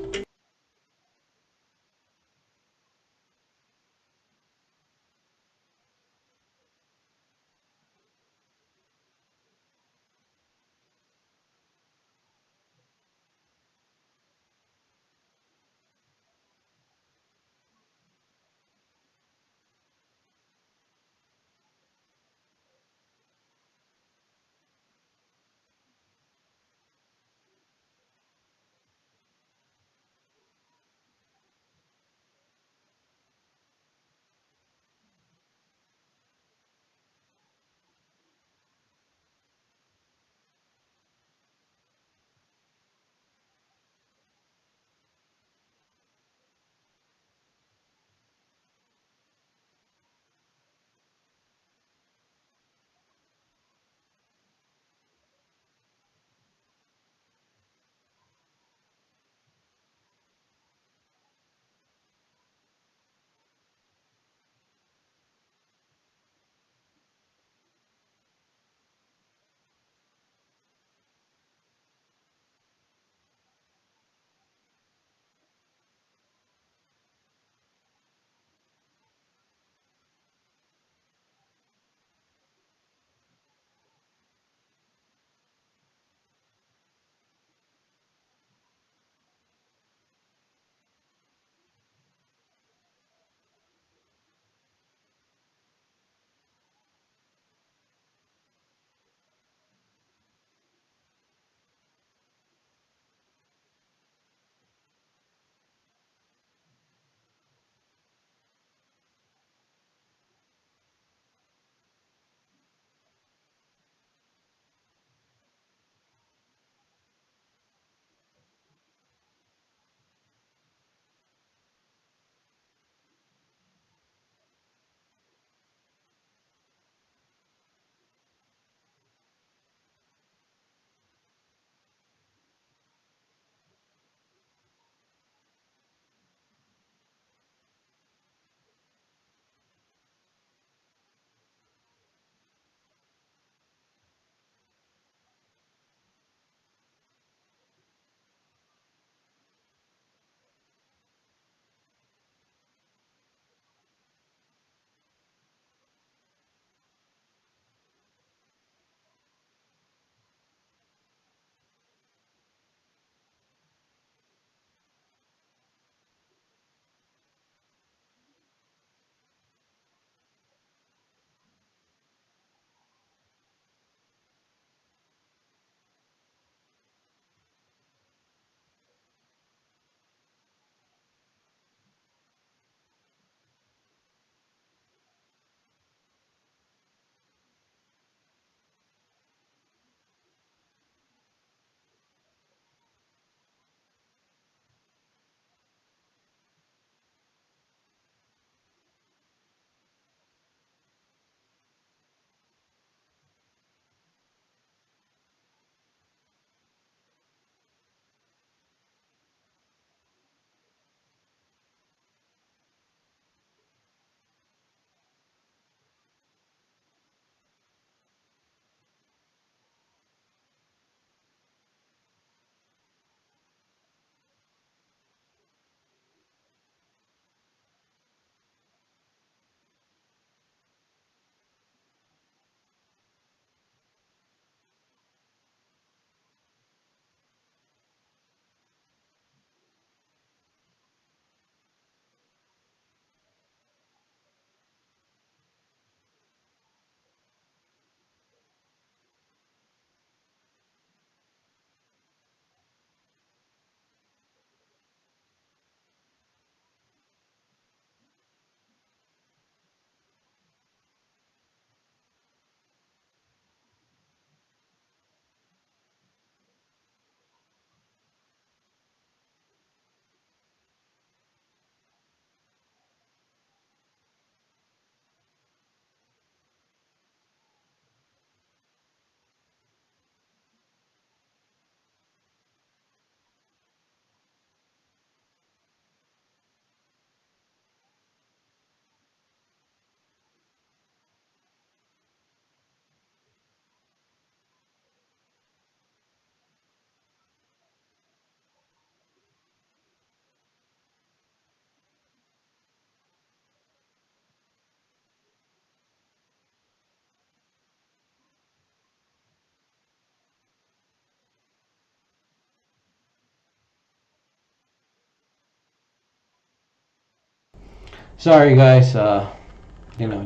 Sorry, guys.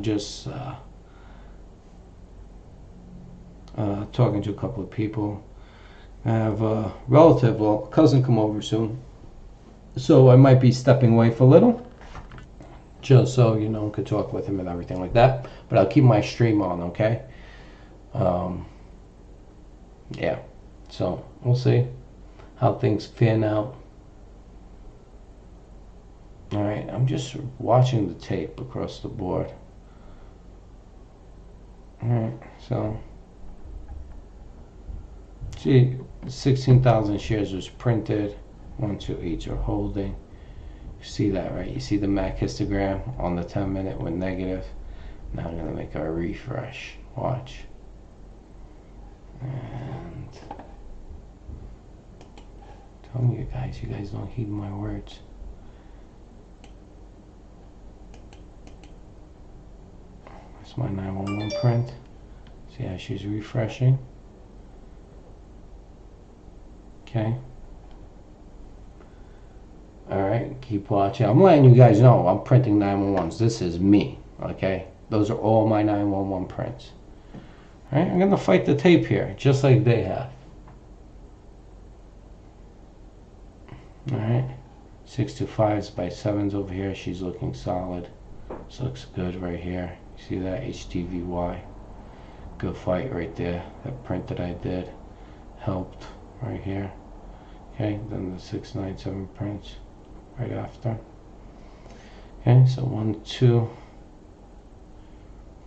Just talking to a couple of people. I have a relative, well, cousin, come over soon, so I might be stepping away for a little, just so could talk with him and everything like that. But I'll keep my stream on, okay? Yeah. So we'll see how things pan out. All right, I'm just watching the tape across the board. All right, so see, 16,000 shares was printed. 1, 2, 8 are holding. You see that, right? You see the MAC histogram on the 10-minute went negative. Now I'm gonna make a refresh. Watch. And telling you guys don't heed my words. That's my 911 print. See how she's refreshing. Okay. Alright, keep watching. I'm letting you guys know I'm printing 911s. This is me. Okay? Those are all my 911 prints. Alright, I'm gonna fight the tape here, just like they have. Alright. 625s by 7s over here. She's looking solid. This looks good right here. You see that? HDVY. Good fight right there. That print that I did helped right here. Okay, then the 697 prints right after. Okay, so 1, 2.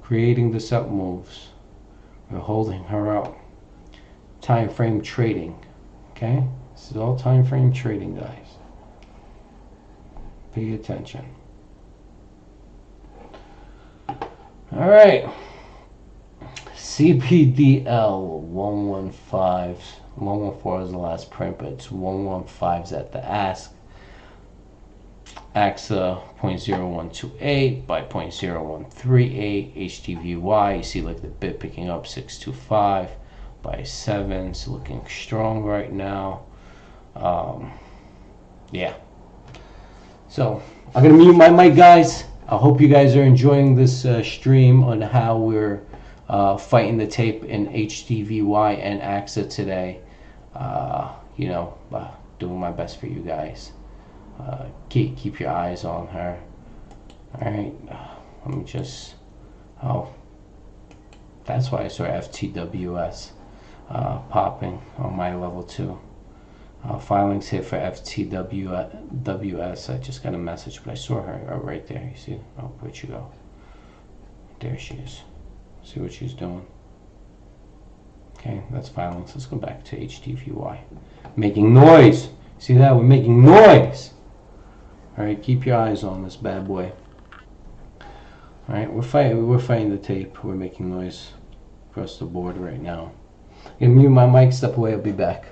Creating the set moves. We're holding her up. Time frame trading. Okay, this is all time frame trading, guys. Pay attention. All right. CBDL 115. 114 is the last print, but it's 115s at the ask. AXXA 0.0128 by 0.0138. HDVY, you see like the bid picking up 625 by 7. It's looking strong right now. Yeah. So I'm gonna mute my mic, guys. I hope you guys are enjoying this stream on how we're fighting the tape in HDVY and AXXA today. Doing my best for you guys. Keep your eyes on her. All right. Let me just. Oh, that's why I saw FTWS popping on my level 2. Filings hit for FTWS. I just got a message, but I saw her right there. You see? Oh, where'd she go? There she is. See what she's doing. Okay, that's filings. Let's go back to HDVY. Making noise. See that? We're making noise. All right, keep your eyes on this bad boy. All right, we're fighting the tape. We're making noise across the board right now. I'm gonna mute my mic. Step away. I'll be back.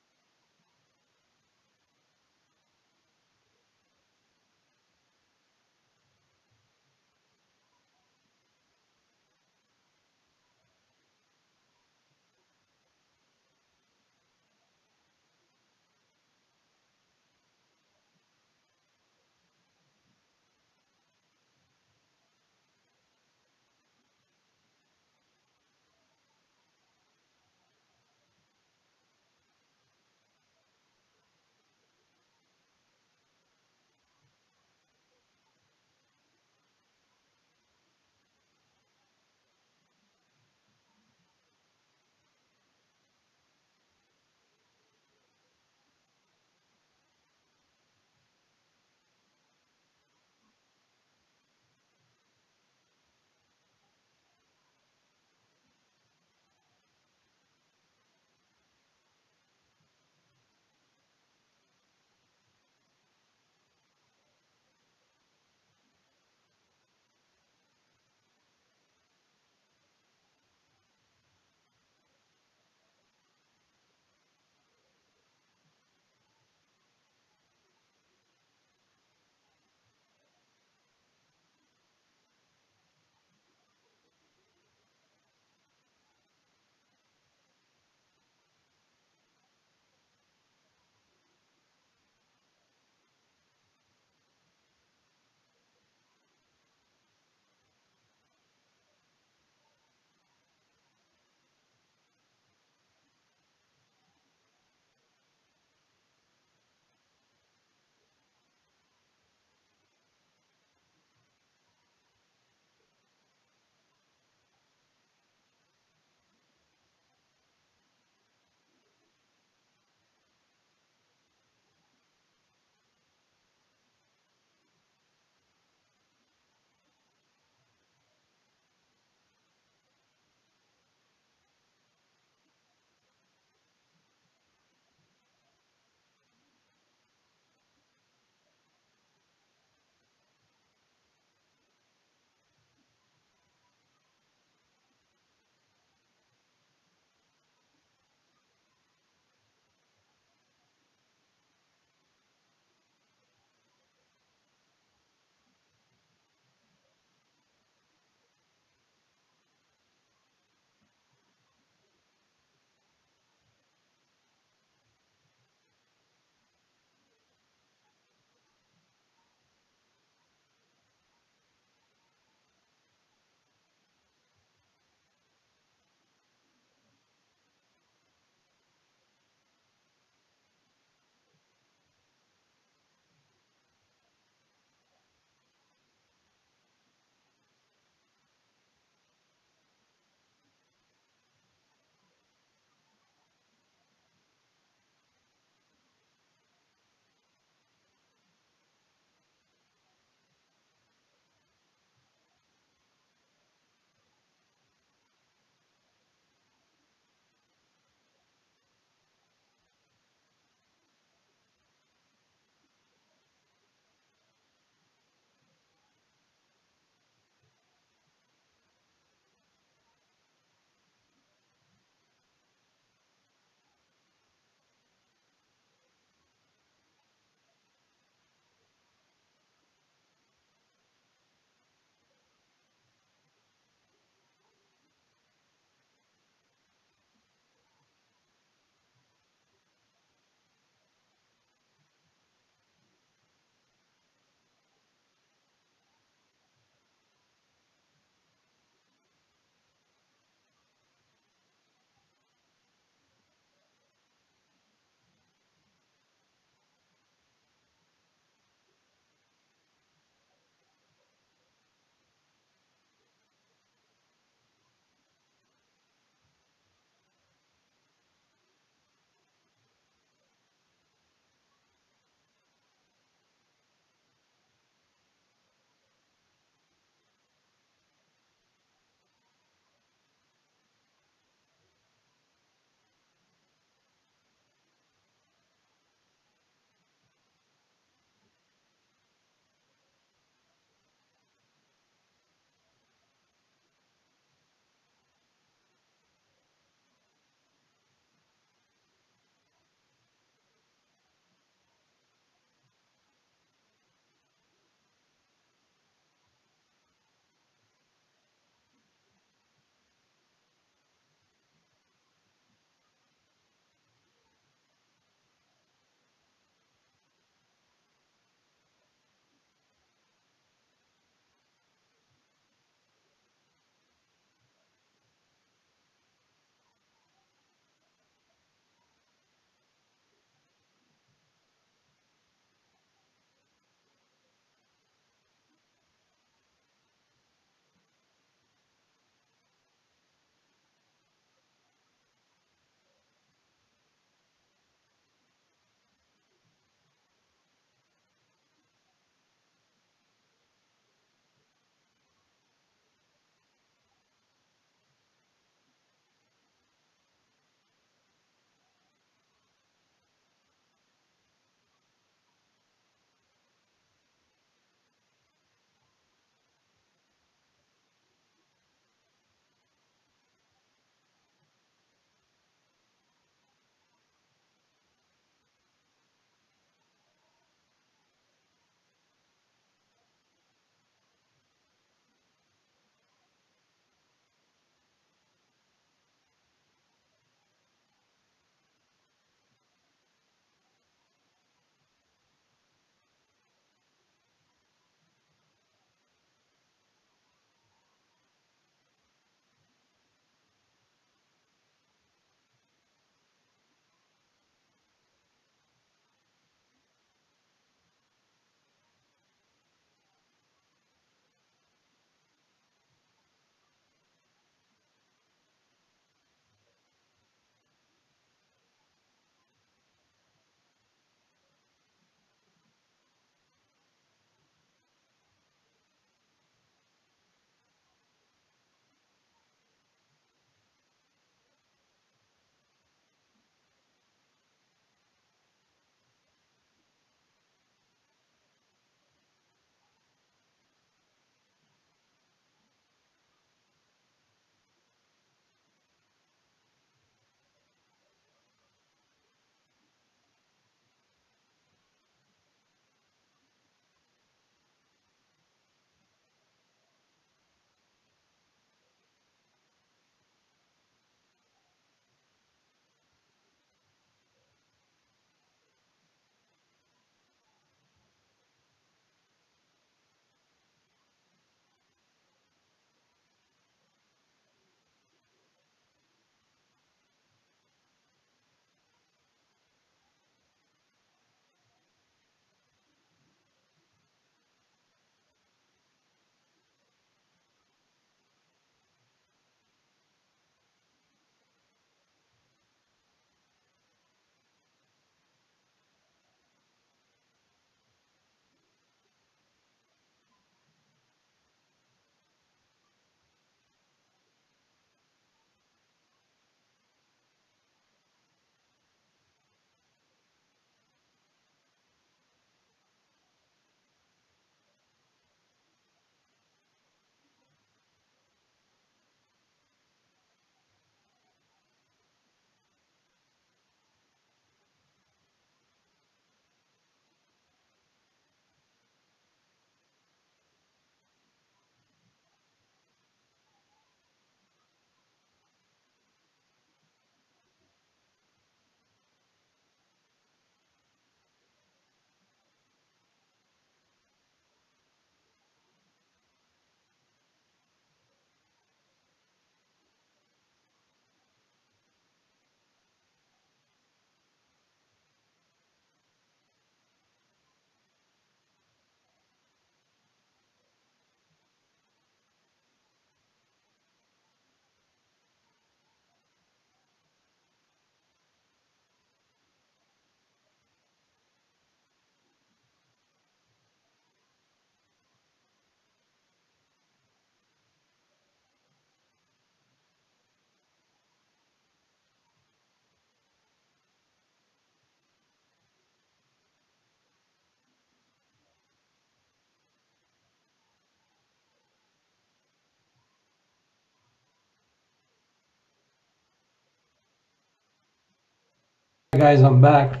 Guys, I'm back.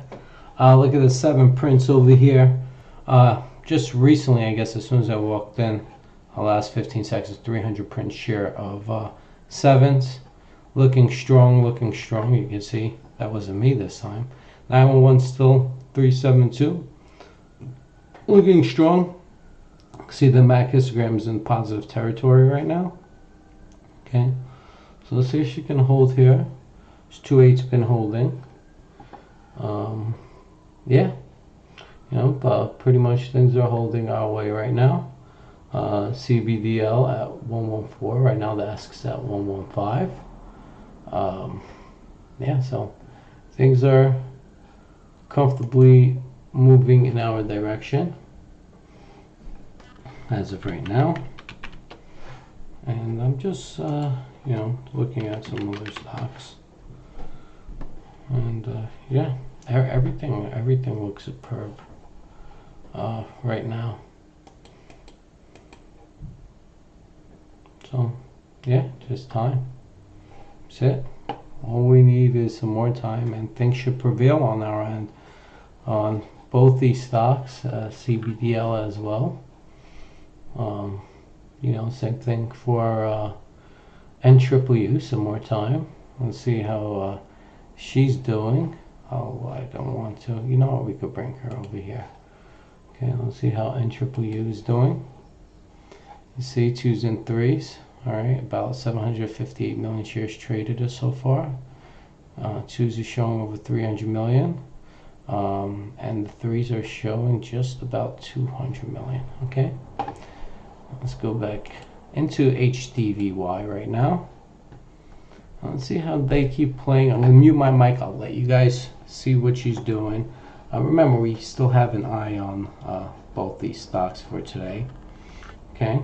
Look at the 7 prints over here. Just recently, I guess as soon as I walked in, last 15 seconds, 300 print share of 7s. Looking strong, looking strong. You can see that wasn't me this time. 911 still 372. Looking strong. See the MAC histogram is in positive territory right now. Okay, so let's see if she can hold here. There's 2 8's been holding. Yeah, you know, pretty much things are holding our way right now. CBDL at 114 right now. The AXXA at 115. Yeah, so things are comfortably moving in our direction as of right now. And I'm just, you know, looking at some other stocks. And yeah, everything looks superb right now. So yeah, just time. That's it. All we need is some more time, and things should prevail on our end on both these stocks, CBDL as well. You know, same thing for NUU, some more time. Let's see how she's doing. Oh, I don't want to. You know what? We could bring her over here. Okay, let's see how NUU is doing. You see 2s and 3s. All right, about 758 million shares traded so far. 2s are showing over 300 million. And the 3s are showing just about 200 million. Okay, let's go back into HDVY right now. Let's see how they keep playing. I'm going to mute my mic. I'll let you guys see what she's doing. Remember, we still have an eye on both these stocks for today. Okay,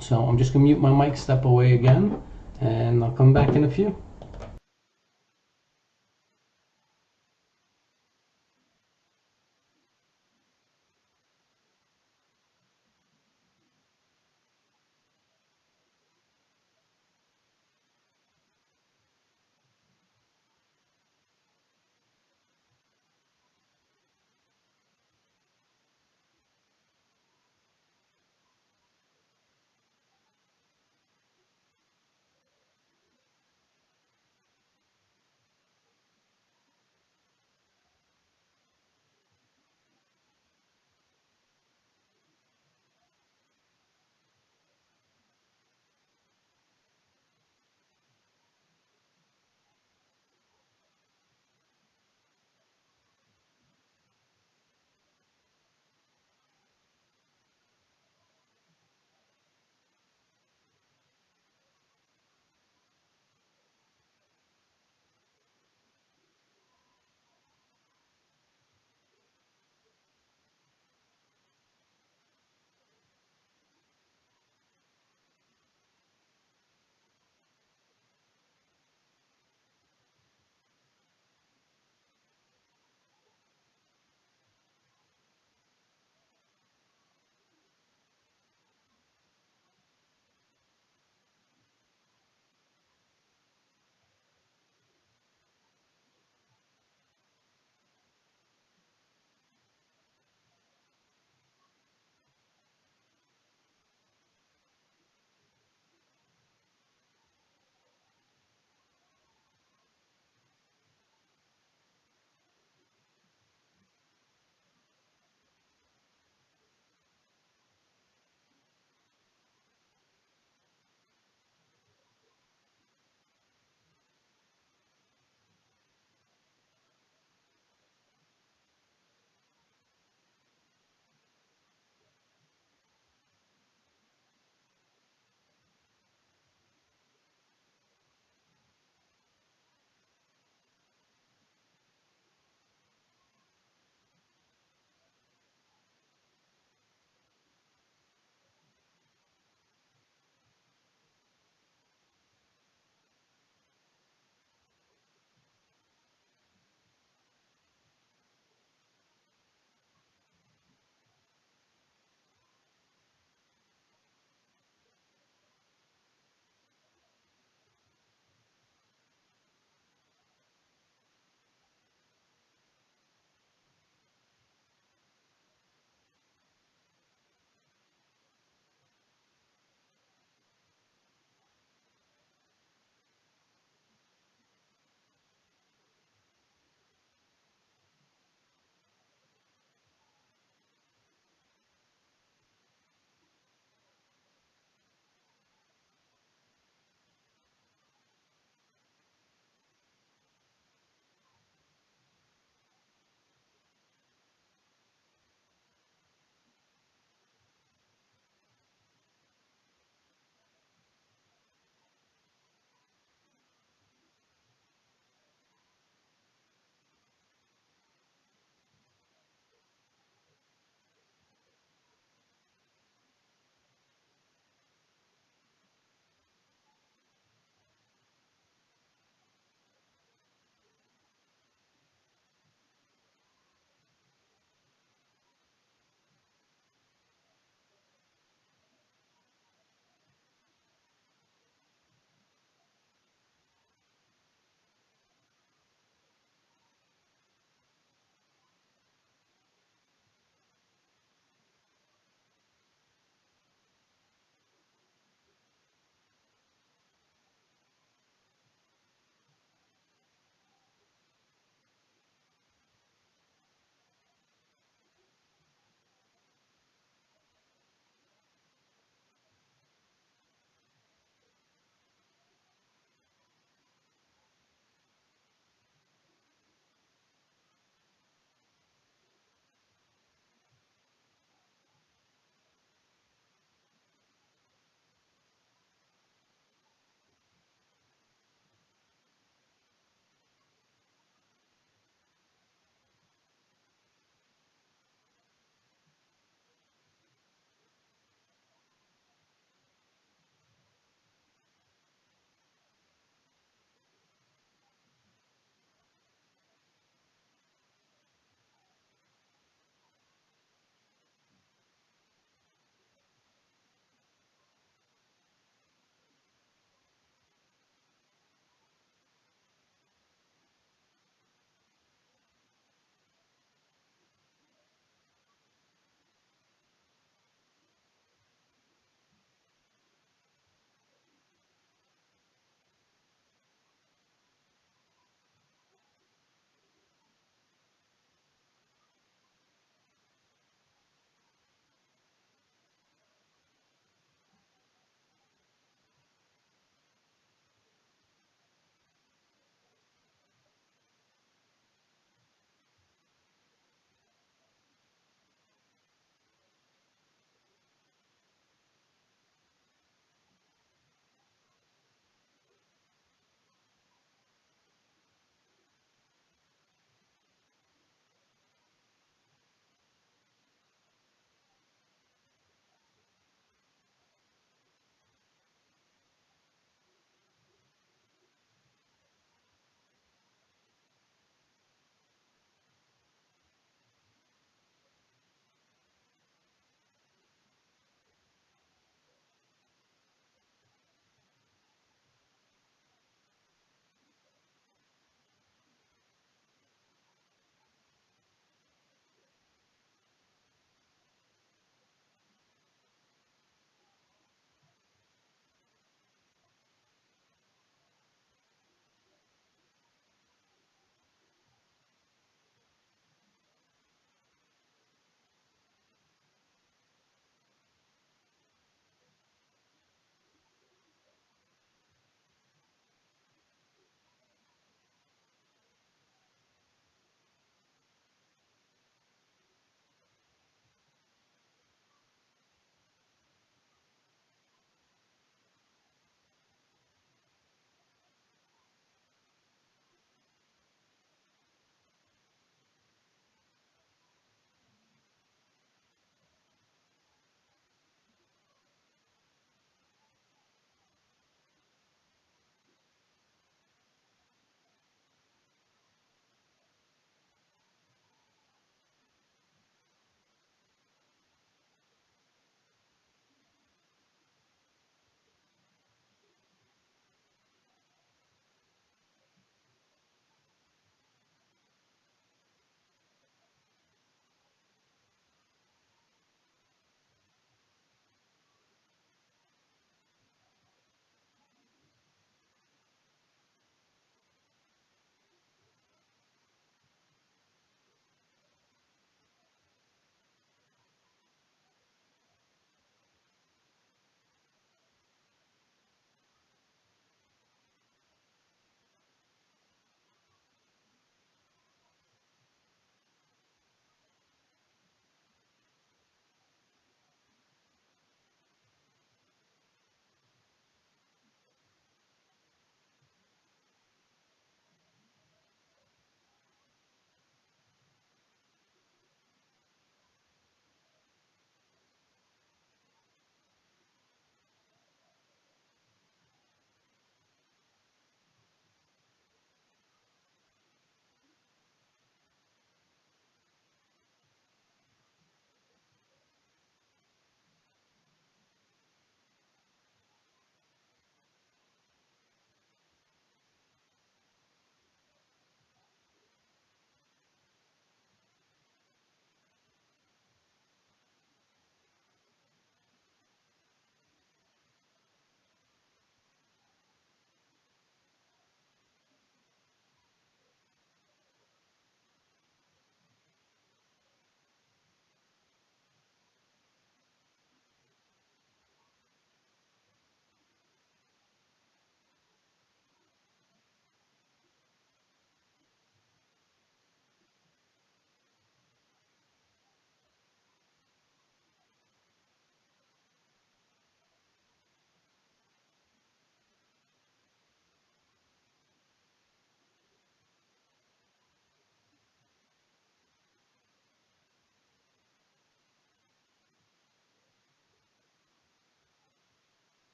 so I'm just going to mute my mic, step away again, and I'll come back in a few.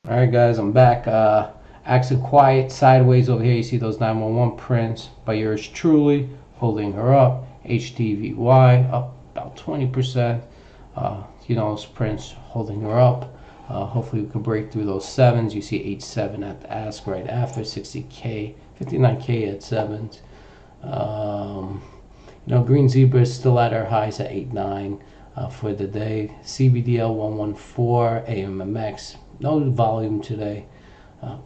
All right, guys, I'm back. AXXA quiet sideways over here. You see those 911 prints by yours truly holding her up. HDVY up about 20%. Those prints holding her up. Hopefully we can break through those sevens. You see 8.7 at the ask right after 60K, 59K at sevens. Green Zebra is still at her highs at 8.9 for the day. CBDL 114, AMMX, no volume today.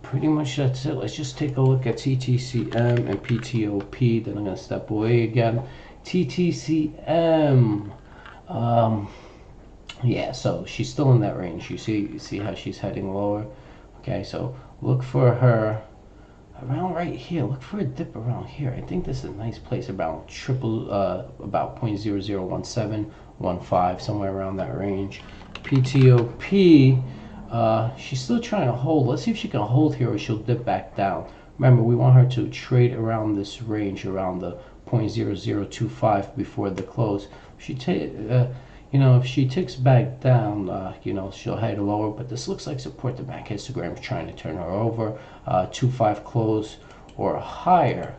Pretty much that's it. Let's just take a look at TTCM and PTOP. Then I'm going to step away again. TTCM. Yeah, so she's still in that range. You see how she's heading lower. Okay, so look for her around right here. Look for a dip around here. I think this is a nice place about about 0.001715, somewhere around that range. PTOP, she's still trying to hold. Let's see if she can hold here or she'll dip back down. Remember, we want her to trade around this range, around the 0.0025 before the close. If she ticks back down, she'll head lower. But this looks like support. The back histogram is trying to turn her over. 2.5 close or higher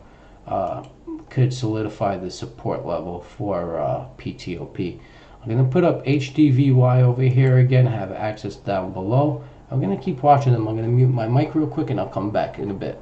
could solidify the support level for PTOP. I'm going to put up HDVY over here again. I have access down below. I'm going to keep watching them. I'm going to mute my mic real quick and I'll come back in a bit.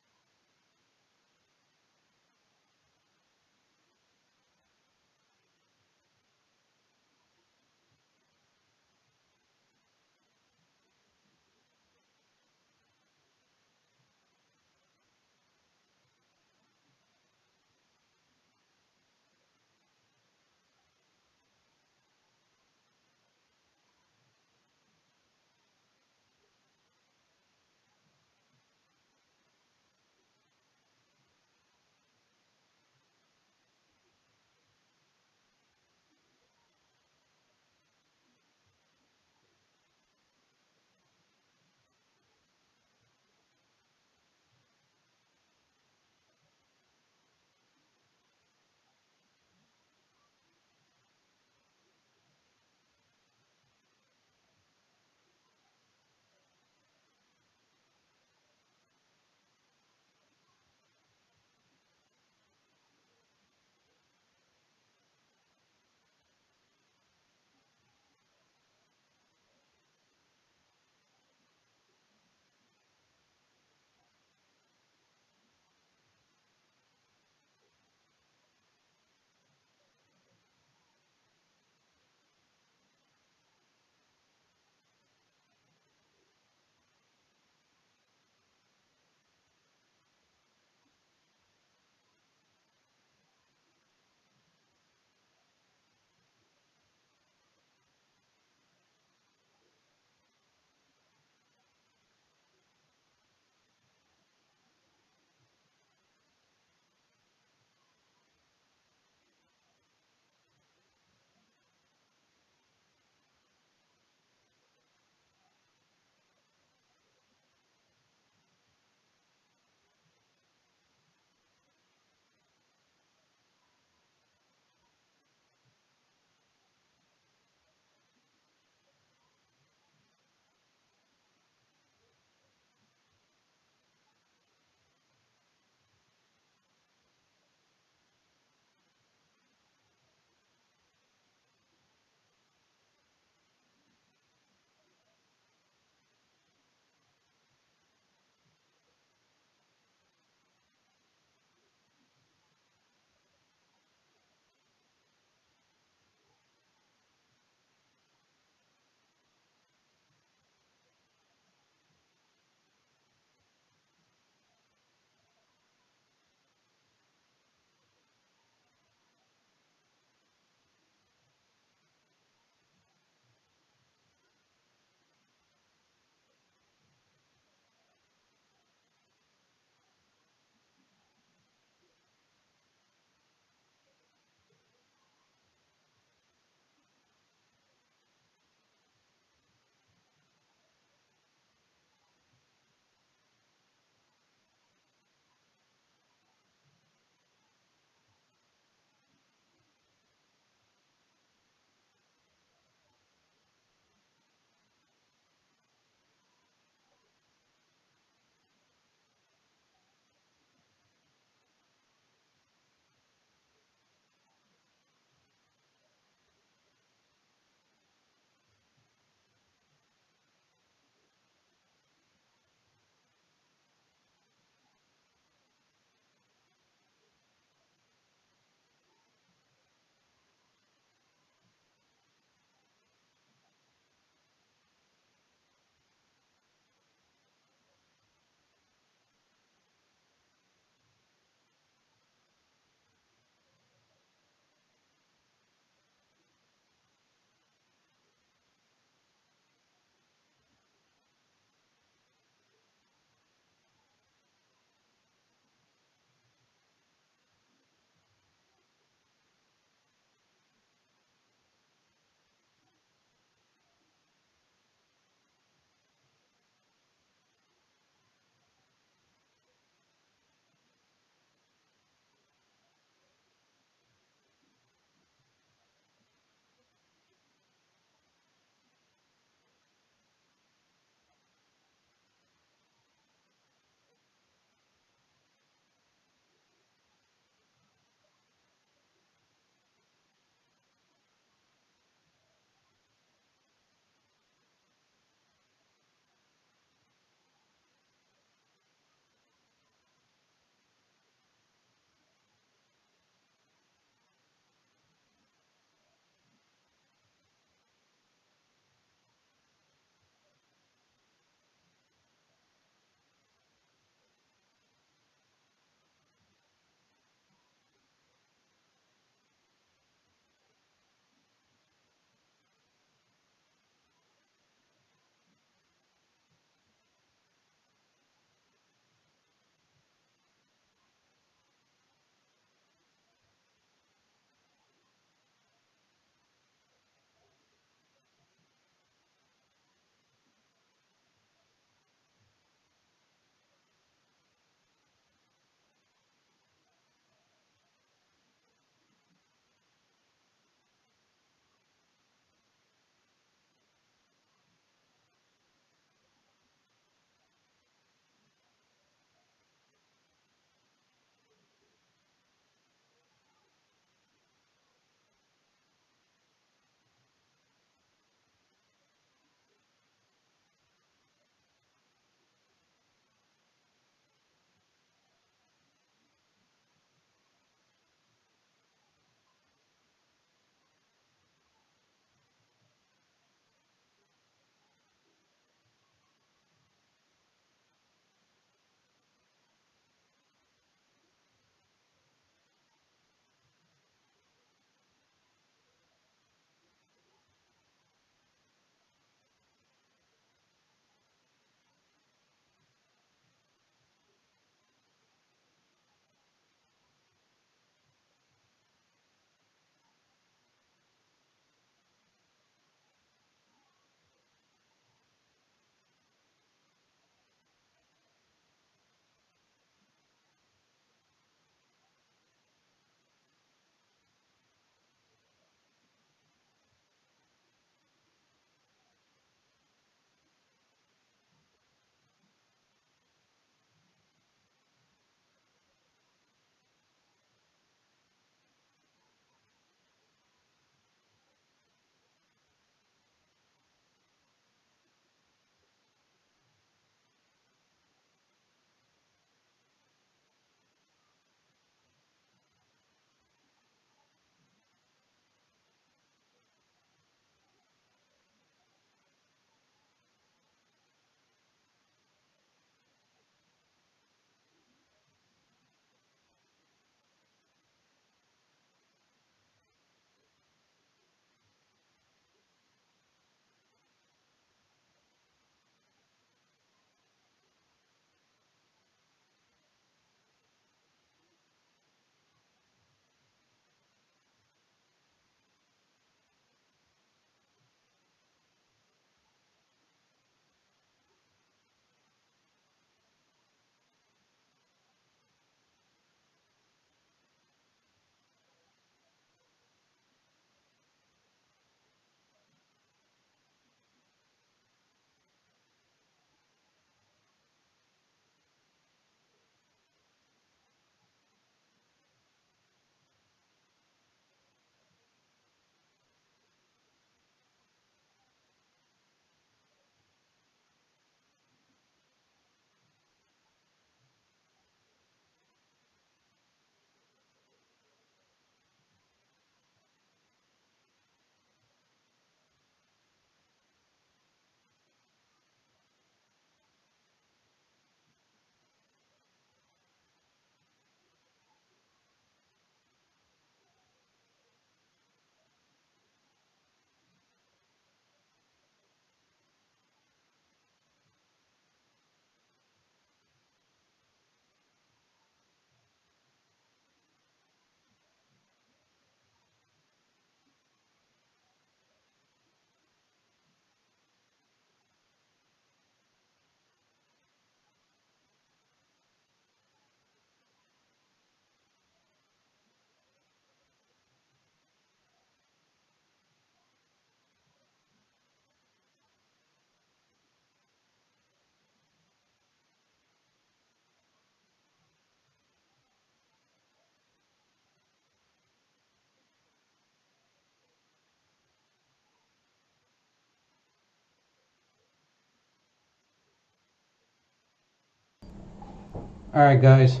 Alright guys,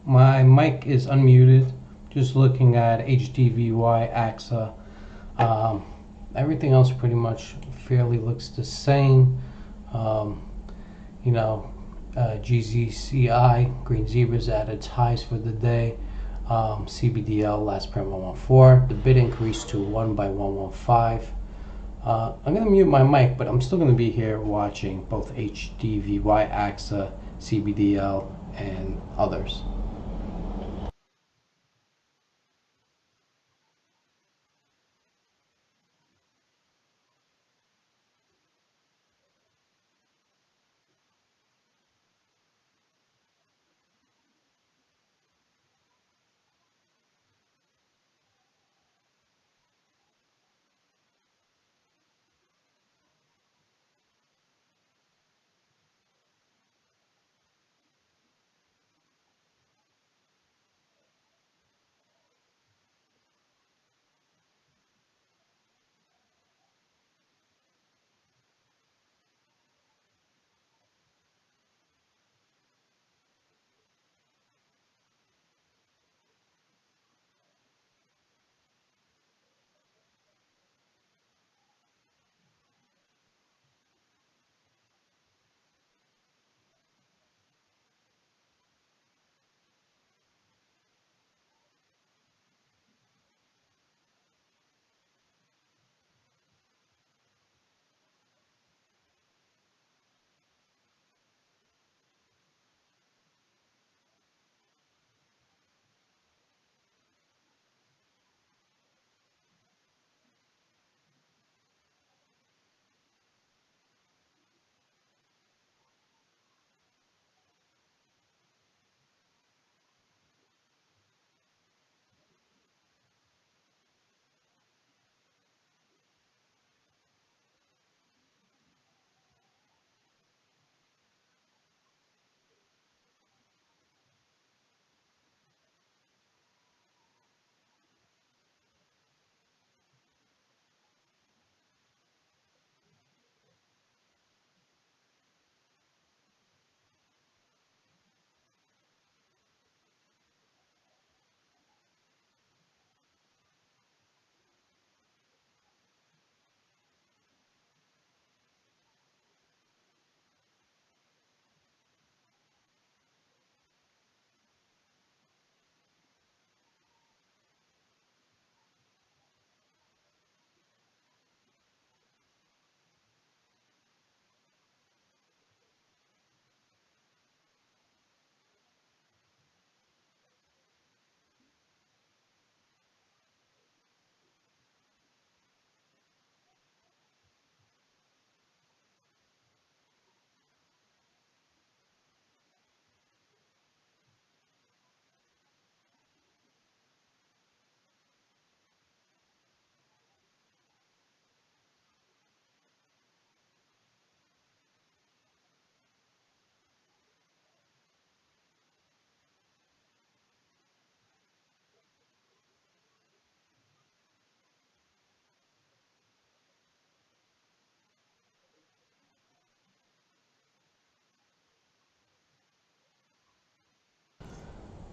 my mic is unmuted. Just looking at HDVY AXXA. Everything else pretty much fairly looks the same. You know, GZCI, Green Zebras at its highs for the day. CBDL last print 114. The bid increased to 1 by 115. I'm going to mute my mic, but I'm still going to be here watching both HDVY, AXXA, CBDL, and others.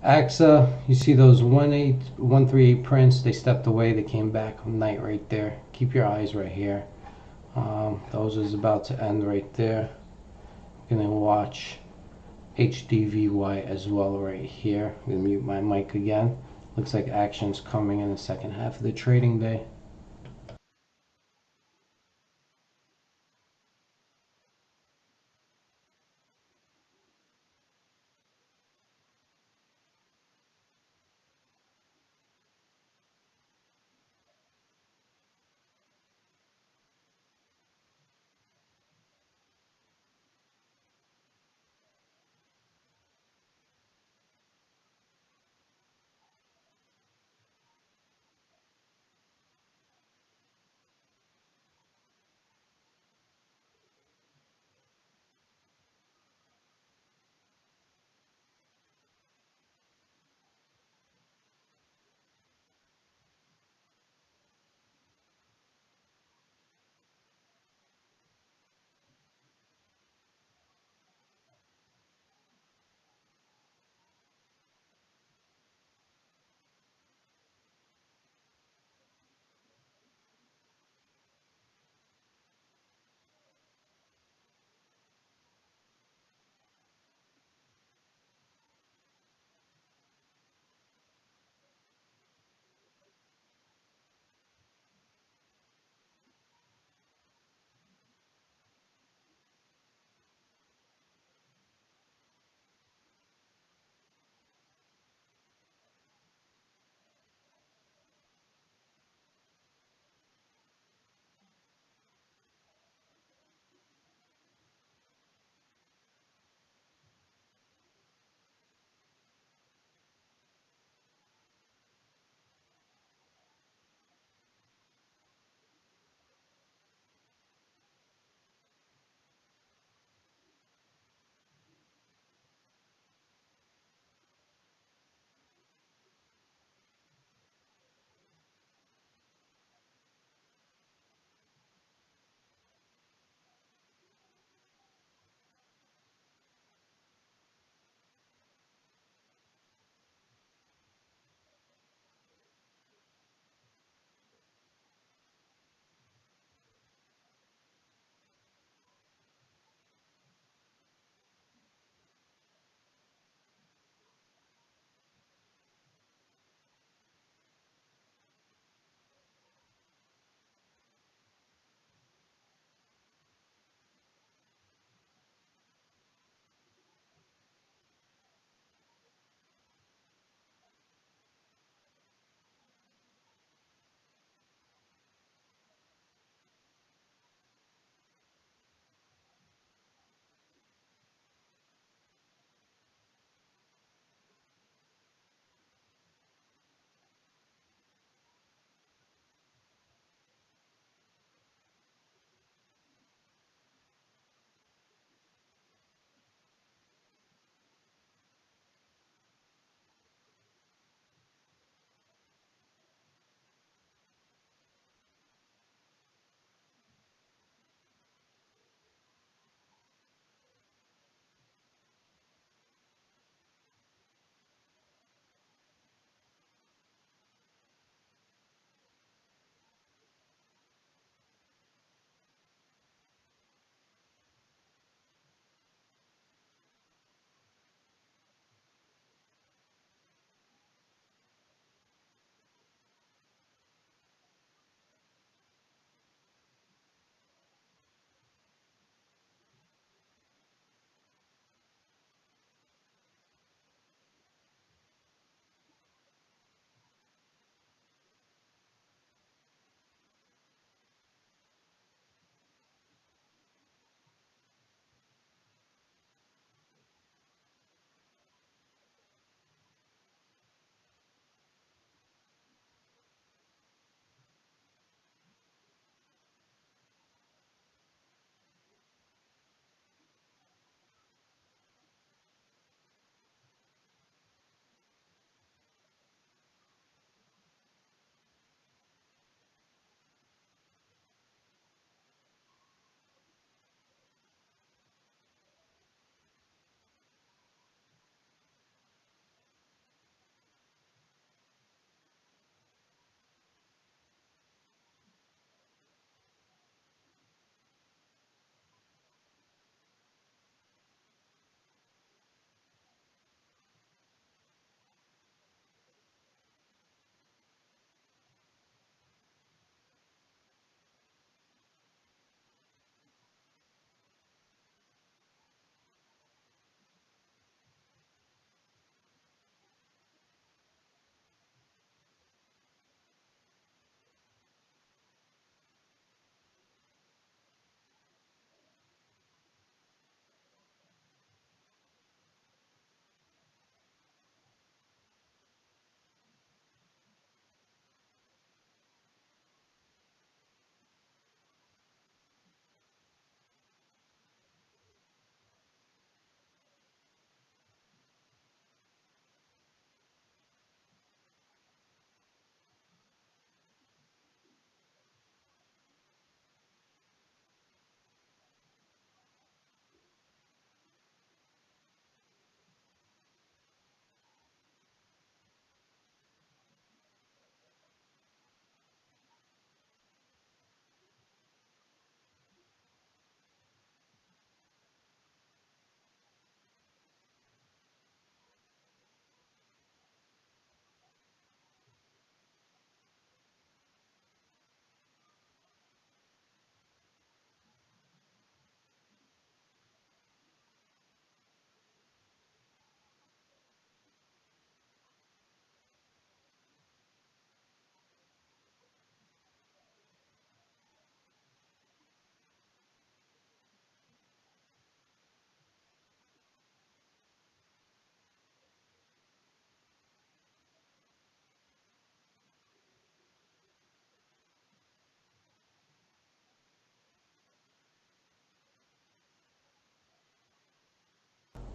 AXA, you see those 138 prints, they stepped away, they came back night right there. Keep your eyes right here. Those is about to end right there. I'm gonna watch HDVY as well right here. I'm gonna mute my mic again. Looks like action's coming in the second half of the trading day.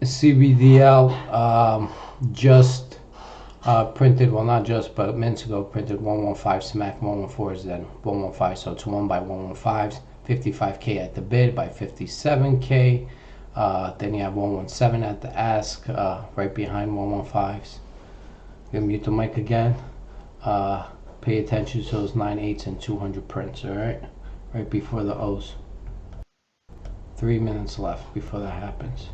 CBDL just printed, well, not just, but minutes ago, printed 115 smack 114s, then 115, so it's 1 by 115s, 55K at the bid by 57K. Then you have 117 at the ask, right behind 115s. Gonna mute the mic again. Pay attention to those 9/8s and 200 prints, alright? Right before the O's. 3 minutes left before that happens.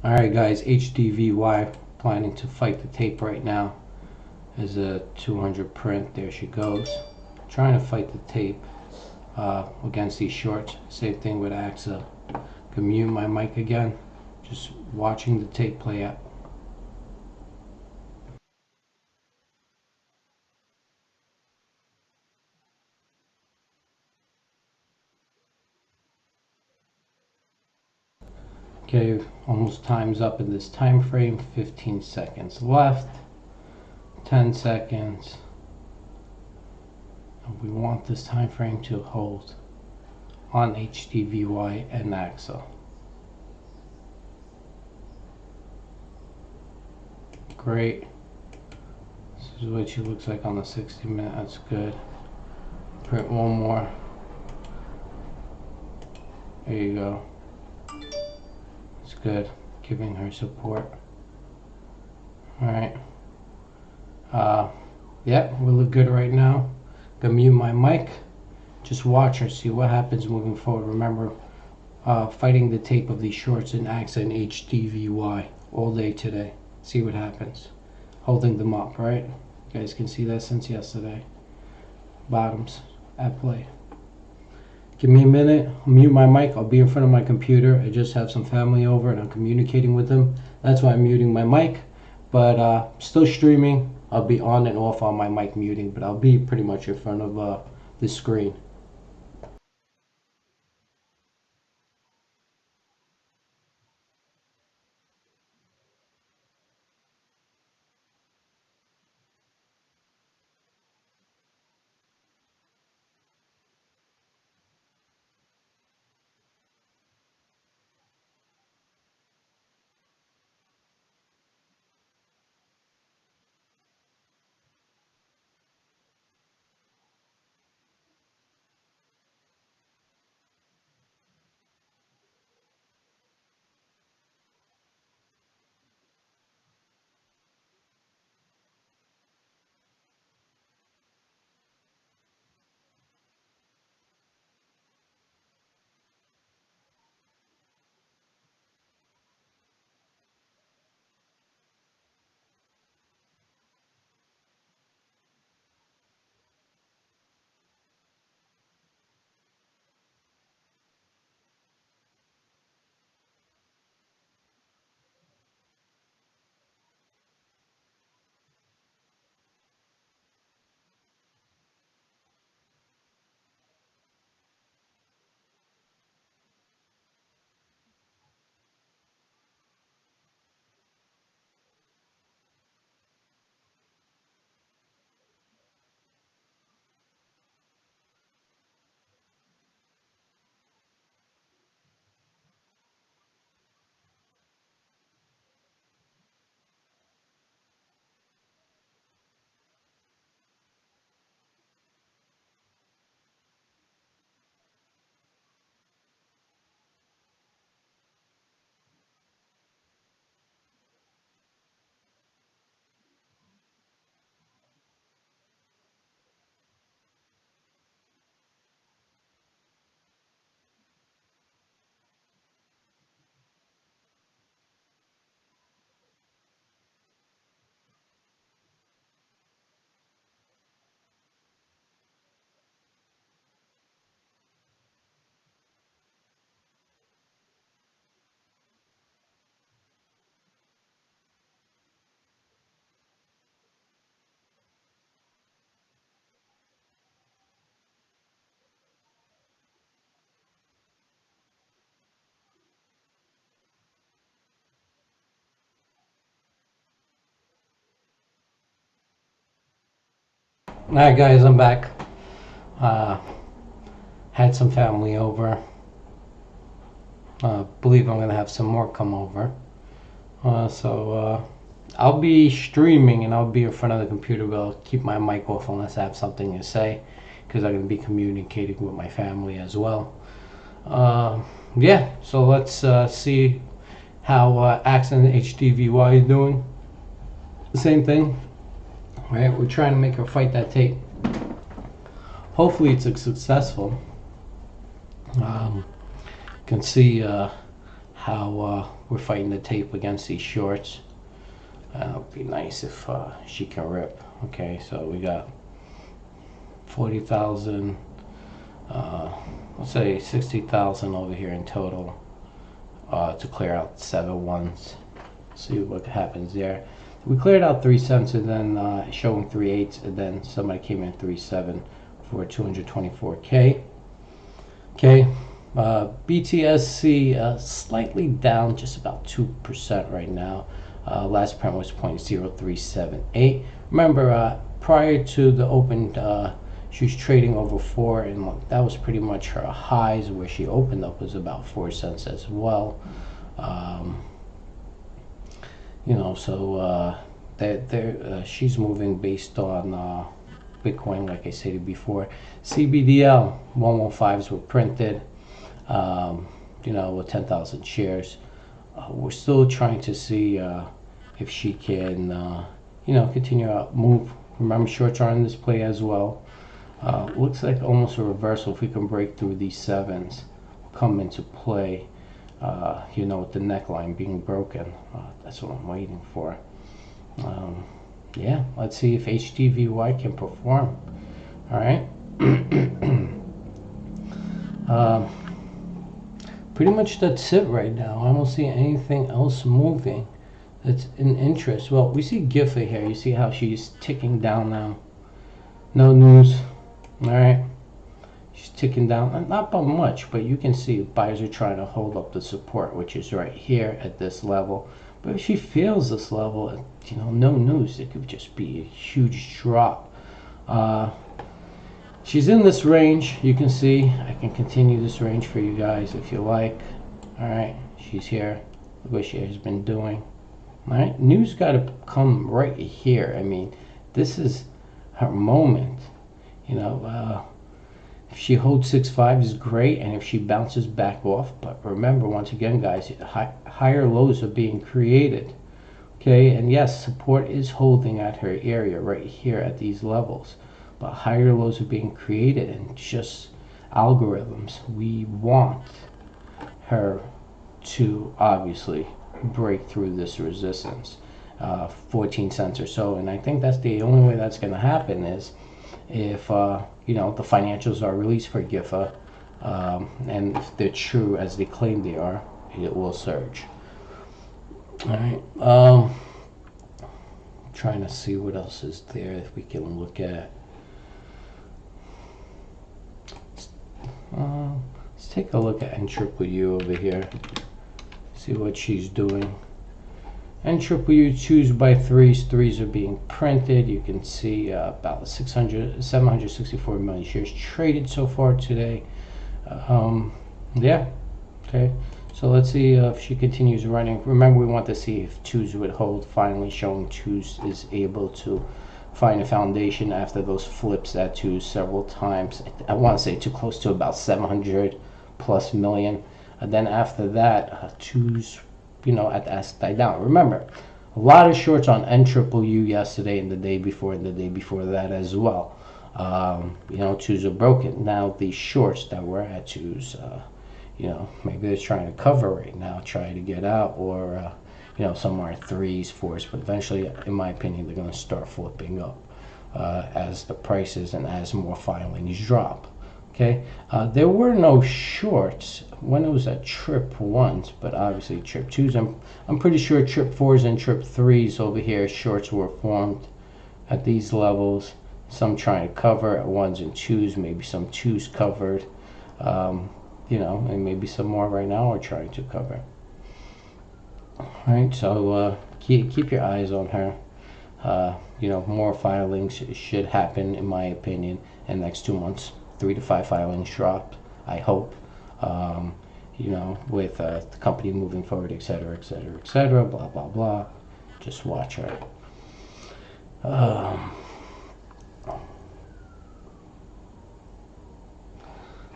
Alright guys, HDVY planning to fight the tape right now. There's a 200 print, there she goes. Trying to fight the tape against these shorts. Same thing with AXXA. Can mute my mic again. Just watching the tape play out. Okay, almost time's up in this time frame. 15 seconds left. 10 seconds. And we want this time frame to hold on HDVY and AXXA. Great. This is what she looks like on the 60-minute. That's good. Print one more. There you go. It's good. Giving her support. Alright. Yeah, we look good right now. Gonna mute my mic. Just watch her, see what happens moving forward. Remember, fighting the tape of these shorts in AXXA and HDVY all day today. See what happens. Holding them up, right? You guys can see that since yesterday. Bottoms at play. Give me a minute. I'll mute my mic. I'll be in front of my computer. I just have some family over and I'm communicating with them. That's why I'm muting my mic. But still streaming. I'll be on and off on my mic muting, but I'll be pretty much in front of the screen. Alright guys, I'm back. Had some family over. Believe I'm gonna have some more come over. So I'll be streaming and I'll be in front of the computer, but I'll keep my mic off unless I have something to say, because I'm gonna be communicating with my family as well. Yeah, so let's see how AXXA and HDVY is doing. Same thing, right? We're trying to make her fight that tape. Hopefully it's successful. You can see how we're fighting the tape against these shorts. It would be nice if she can rip. Okay, so we got 40,000, let's say 60,000 over here in total to clear out 7 ones. See what happens there. We cleared out 3 cents and then showing 3 eighths, and then somebody came in 3.7 for 224K. Okay, BTSC slightly down, just about 2% right now. Last print was 0.0378. Remember, prior to the open, she was trading over 4, and that was pretty much her highs. Where she opened up was about 4 cents as well. You know, so she's moving based on Bitcoin, like I stated before. CBDL 115s were printed, you know, with 10,000 shares. We're still trying to see if she can, you know, continue to move. Remember, shorts are on display as well. Looks like almost a reversal. If we can break through these 7s, come into play. You know, with the neckline being broken. That's what I'm waiting for. Yeah, let's see if HDVY can perform. All right. Pretty much that's it right now. I don't see anything else moving that's in interest. Well, we see GIFA here. You see how she's ticking down now. No news. All right. She's ticking down, not by much, but you can see buyers are trying to hold up the support, which is right here at this level. But if she fails this level, you know, no news. It could just be a huge drop. She's in this range. You can see. I can continue this range for you guys if you like. All right, she's here. Look what she has been doing. All right, news got to come right here. I mean, this is her moment. You know, if she holds 6.5 is great, and if she bounces back off. But remember, once again, guys, higher lows are being created. Okay, and yes, support is holding at her area right here at these levels. But higher lows are being created, and just algorithms. We want her to obviously break through this resistance, 14 cents or so. And I think that's the only way that's going to happen is if you know, the financials are released for GIFA, and if they're true as they claim they are, it will surge. All right. Trying to see what else is there if we can look at. Let's take a look at NUU over here. See what she's doing. NUU 2s by 3s. 3s are being printed. You can see about 764 million shares traded so far today. Yeah. Okay. So let's see if she continues running. Remember, we want to see if 2s would hold. Finally showing 2s is able to find a foundation after those flips at 2s several times. I want to say too close to about 700 plus million. And then after that, 2s, you know, at the asset died down. Remember, a lot of shorts on NUU yesterday and the day before that as well. You know, 2s are broken. Now these shorts that were at 2s, you know, maybe they're trying to cover right now, try to get out, or you know, some are 3s, 4s, but eventually, in my opinion, they're going to start flipping up as the prices and as more filings drop. Okay, there were no shorts when it was at trip 1s, but obviously trip 2s. I'm pretty sure trip 4s and trip 3s over here, shorts were formed at these levels. Some trying to cover at 1s and 2s, maybe some 2s covered, you know, and maybe some more right now are trying to cover. All right, so keep your eyes on her. More filings should happen, in my opinion, in the next 2 months. 3 to 5 filings dropped, I hope. With the company moving forward, et cetera, et cetera, et cetera, blah, blah, blah. Just watch her.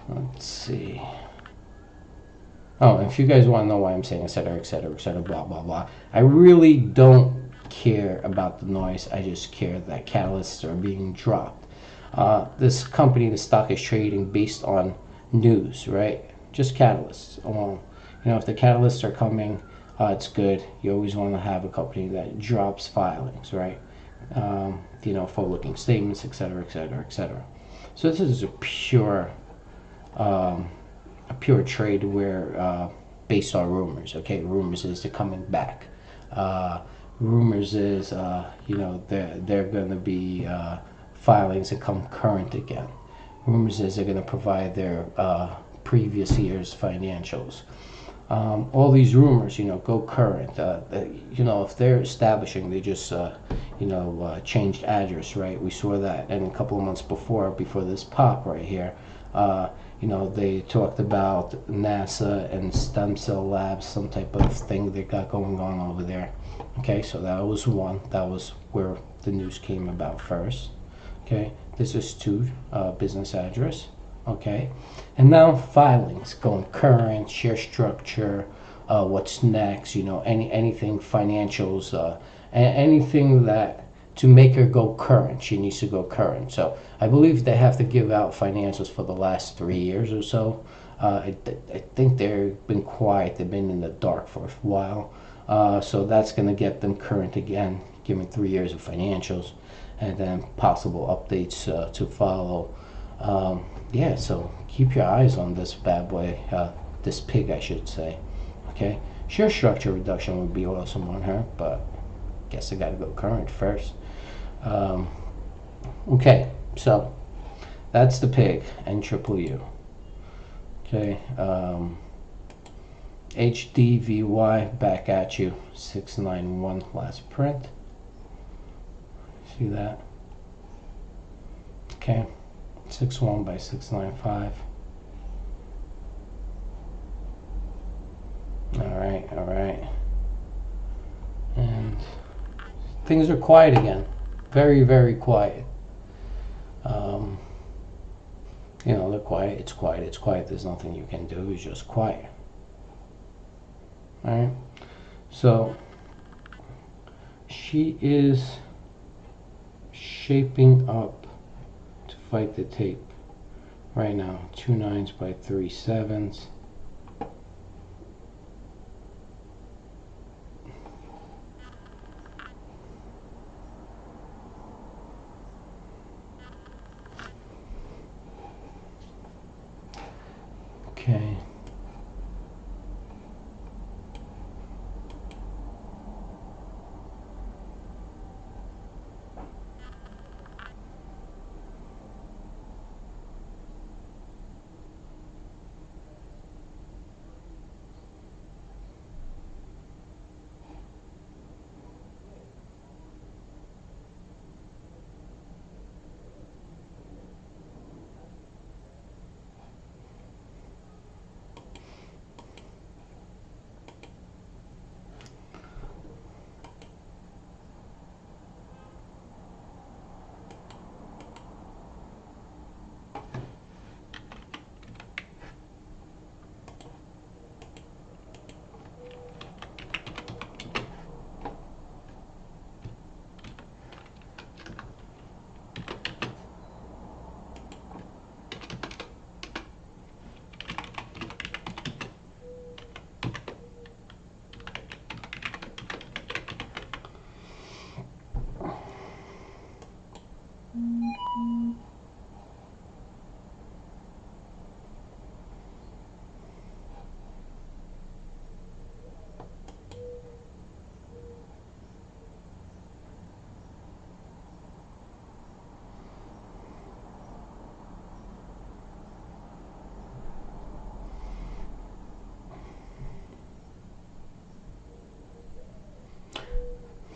Let's see. Oh, and if you guys want to know why I'm saying et cetera, et cetera, et cetera, blah, blah, blah, I really don't care about the noise. I just care that catalysts are being dropped. This company, the stock is trading based on news, right? Just catalysts alone. If the catalysts are coming, it's good. You always want to have a company that drops filings, right? Forward-looking statements, et cetera, et cetera, et cetera. So this is a pure trade where based on rumors. Okay, rumors is they're coming back. Rumors is they're going to be filings that come current again. Rumors is they're going to provide their previous year's financials. All these rumors, go current. If they're establishing, they just changed address, right? We saw that, and a couple of months before this pop right here. They talked about NASA and stem cell labs, some type of thing they got going on over there. Okay, so that was one. That was where the news came about first. Okay, this is 2, business address. Okay, and now filings going current, share structure, what's next, anything financials, anything that to make her go current, she needs to go current. So I believe they have to give out financials for the last 3 years or so. I think they've been quiet. They've been in the dark for a while. So that's going to get them current again, giving 3 years of financials, and then possible updates to follow. So keep your eyes on this bad boy, this pig, I should say. Okay, share structure reduction would be awesome on her, but guess I got to go current first. Okay, so that's the pig and triple U. Okay, HDVY back at you, 691 last print. See that? Okay, 61 by 695. All right. And things are quiet again. Very, very quiet. They're quiet. It's quiet. It's quiet. There's nothing you can do. It's just quiet. All right. So she is shaping up to fight the tape right now. 2 9s by 3 7s. Okay.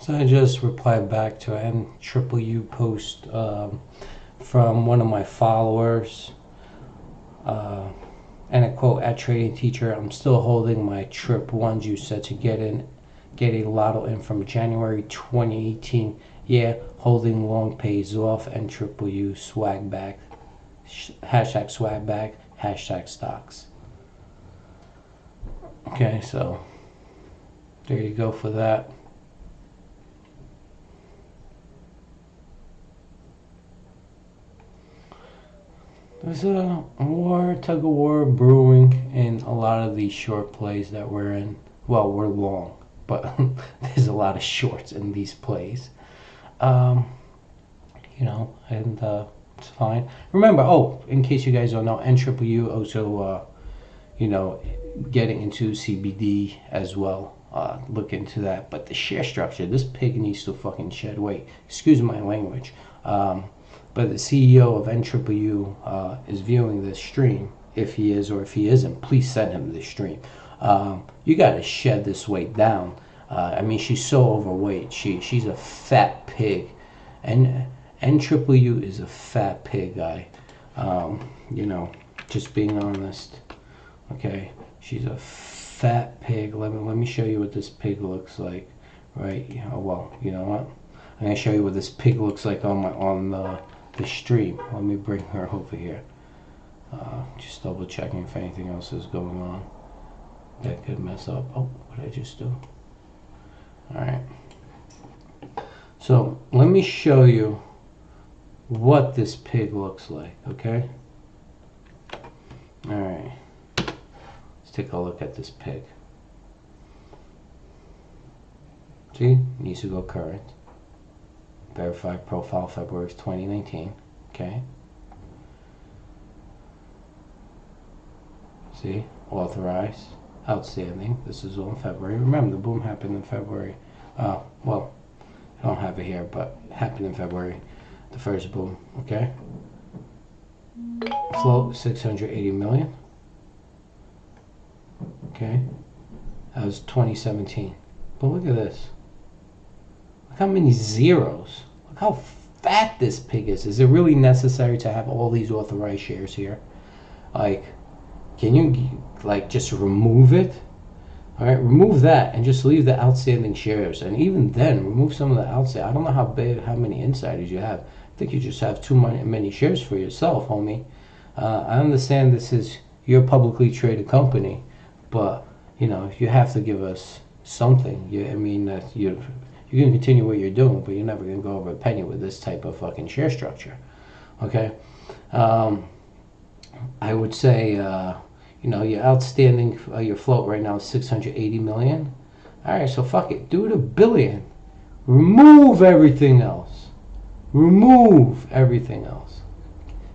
So I just replied back to an NUU post from one of my followers. And a quote, at trading teacher, I'm still holding my trip ones you said to get a lotto in from January 2018. Yeah, holding long pays off. And NUU swag back. Hashtag swag back. Hashtag stocks. Okay, so there you go for that. There's a tug of war brewing in a lot of these short plays that we're in. Well, we're long, but there's a lot of shorts in these plays. And it's fine. Remember, in case you guys don't know, NUU also, getting into CBD as well. Look into that. But the share structure, this pig needs to fucking shed weight. Excuse my language. But the CEO of NUU is viewing this stream. If he is or if he isn't, please send him this stream. You got to shed this weight down. She's so overweight. She's a fat pig. And NUU is a fat pig guy. Just being honest. Okay, she's a fat pig. Let me show you what this pig looks like. Right? Well, you know what? I'm gonna show you what this pig looks like on the stream. Let me bring her over here. Just double checking if anything else is going on that could mess up. Oh, what did I just do? Alright. So let me show you what this pig looks like, okay? Alright. Let's take a look at this pig. See? Needs to go current. Verified profile February 2019. Okay. See? Authorized. Outstanding. This is all in February. Remember, the boom happened in February. Well, I don't have it here, but it happened in February. The first boom. Okay. Float 680 million. Okay. That was 2017. But look at this. Look how many zeros. Look how fat this pig is. Is it really necessary to have all these authorized shares here? Like, can you just remove it? All right, remove that and just leave the outstanding shares. And even then, remove some of the outstanding. I don't know how many insiders you have. I think you just have too many shares for yourself, homie. I understand this is your publicly traded company, but you have to give us something. You can continue what you're doing, but you're never gonna go over a penny with this type of fucking share structure. Okay, I would say your outstanding your float right now is 680 million. All right, so fuck it, do it $1 billion. Remove everything else. Remove everything else.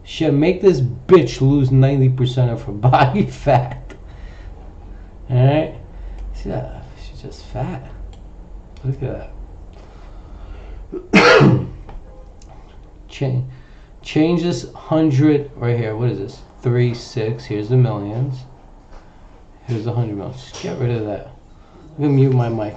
Should make this bitch lose 90% of her body fat. All right, she's just fat. Look at that. Change this 100 right here. What is this? 3, 6. Here's the millions. Here's the 100 millions. Just get rid of that. I'm gonna mute my mic.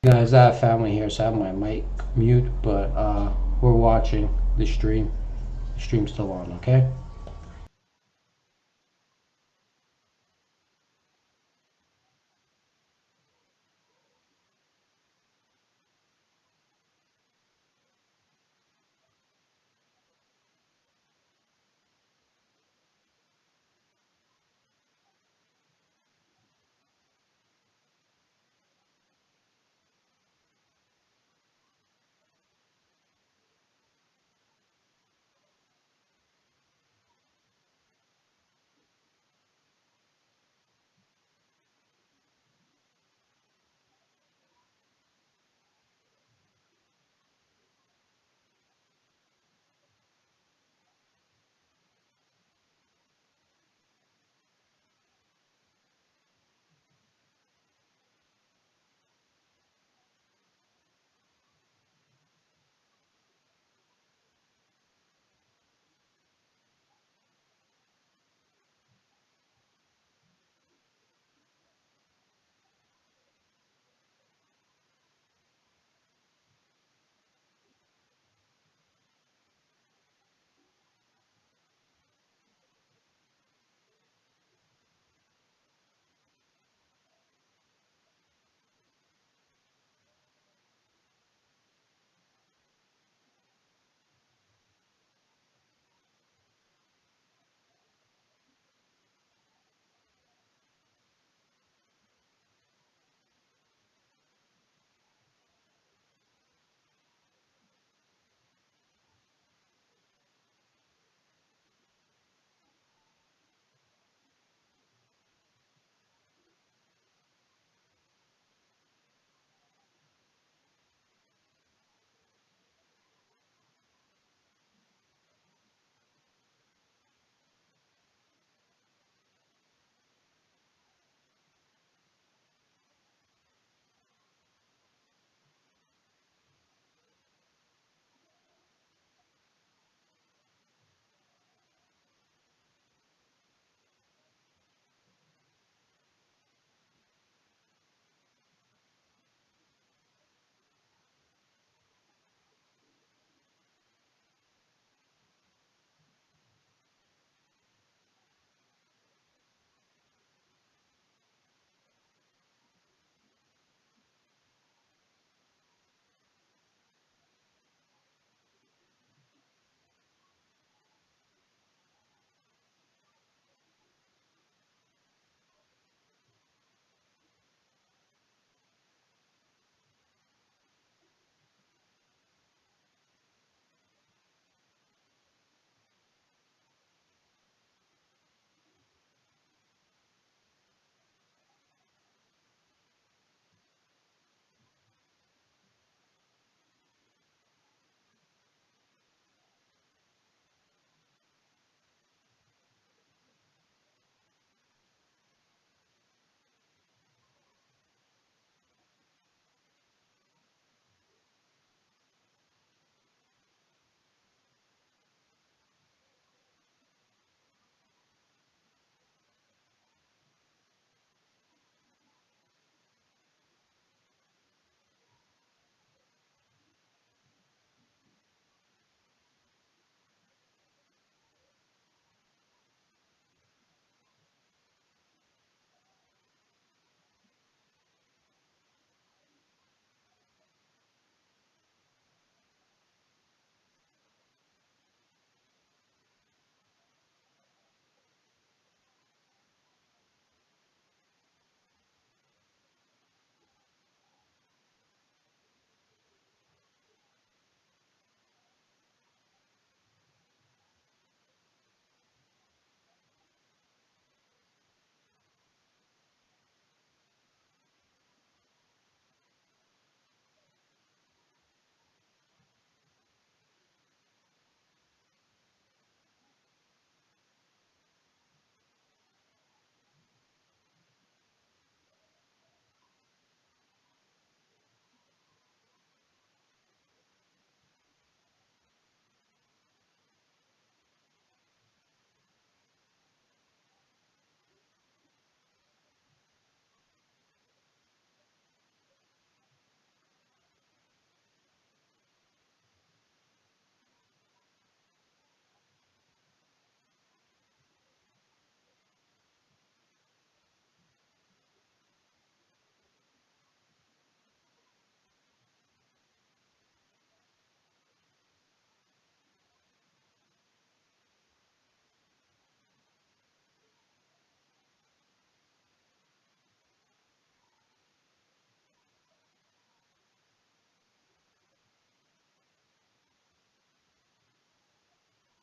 Guys, I have family here, so I have my mic mute, but we're watching the stream. The stream's still on, okay?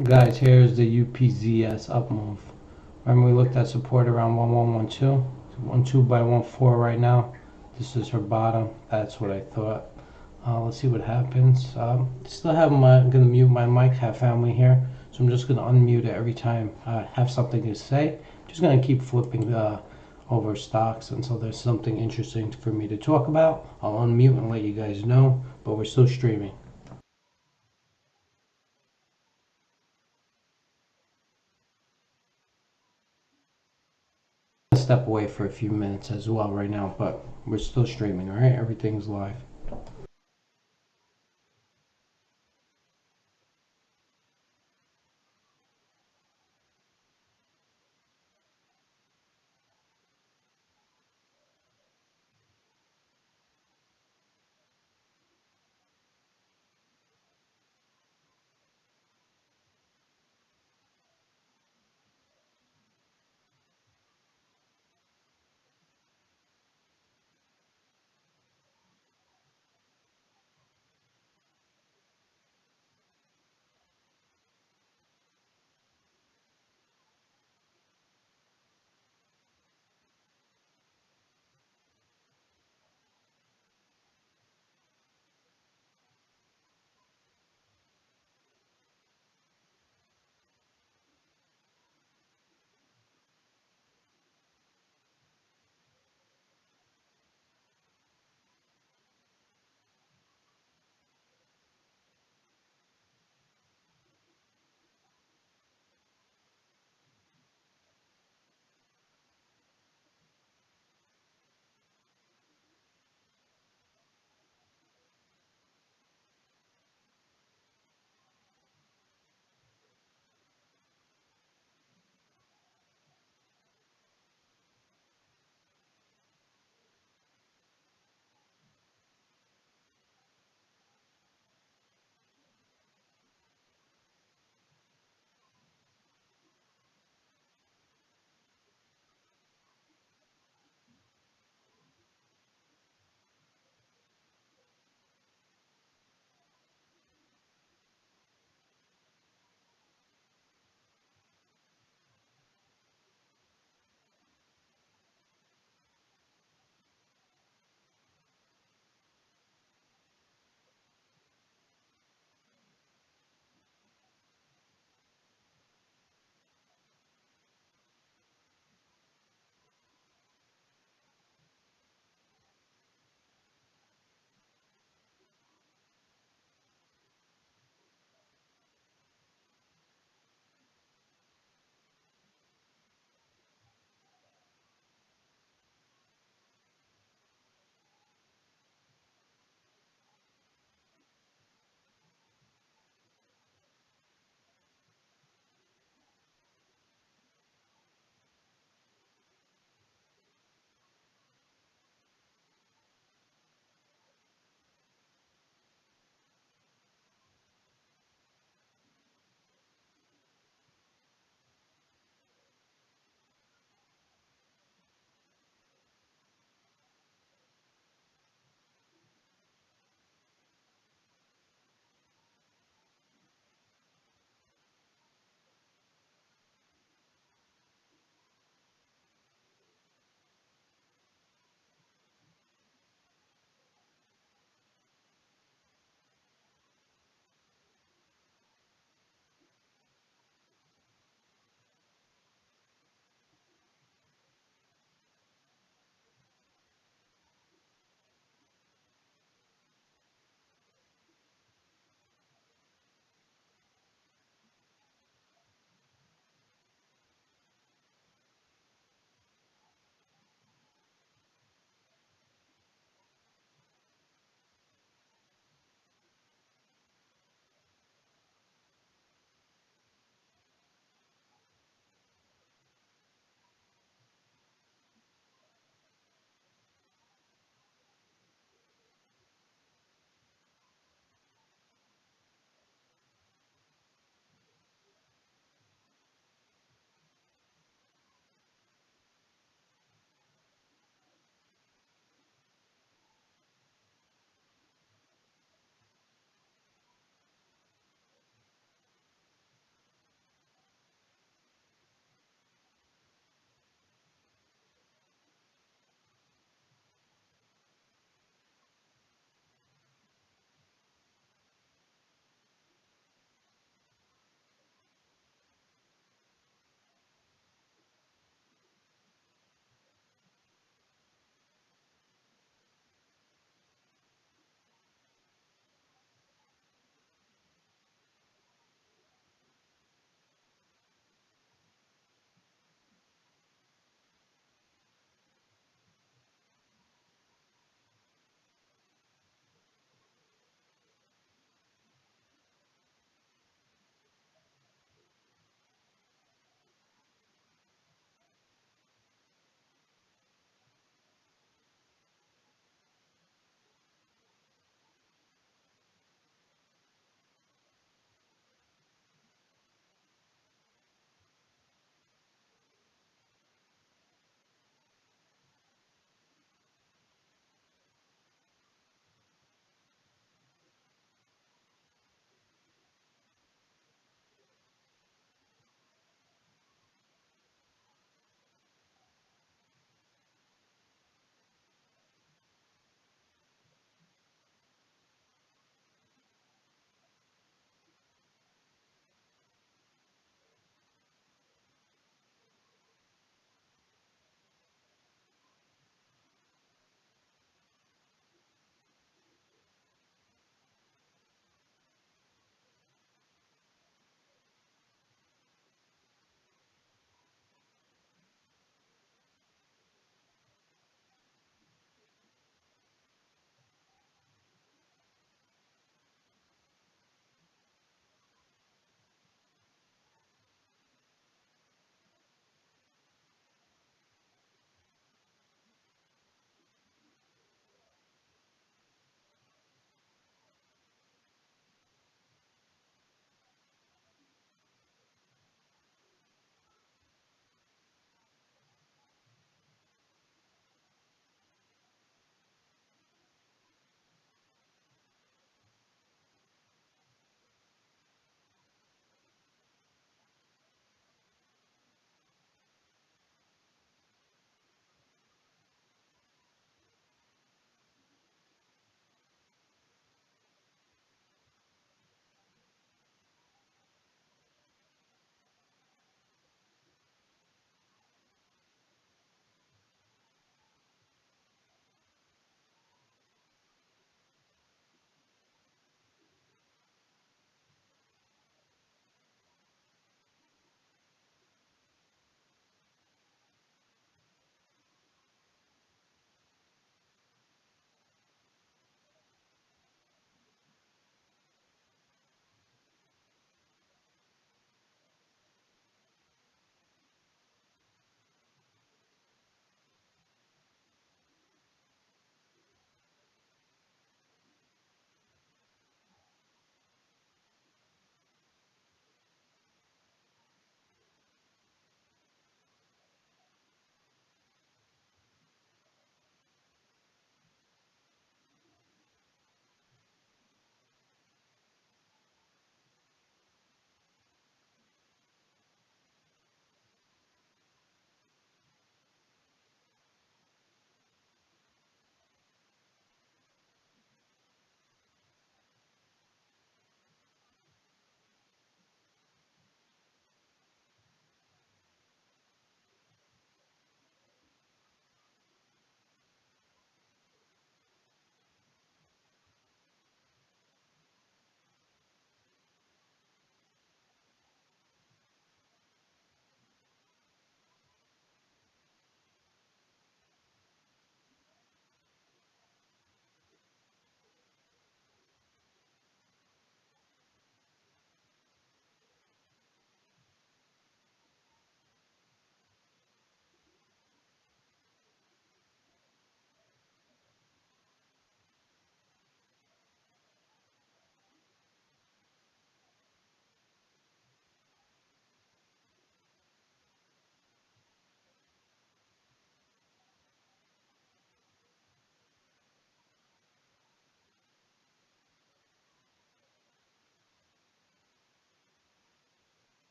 Guys, here's the UPZS up move. Remember we looked at support around 1112? 12 by 14 right now. This is her bottom. That's what I thought. Let's see what happens. Still have I'm gonna mute my mic, have family here. So I'm just gonna unmute it every time I have something to say. Just gonna keep flipping over stocks until there's something interesting for me to talk about. I'll unmute and let you guys know, but we're still streaming. Step away for a few minutes as well right now, but we're still streaming, all right? Everything's live.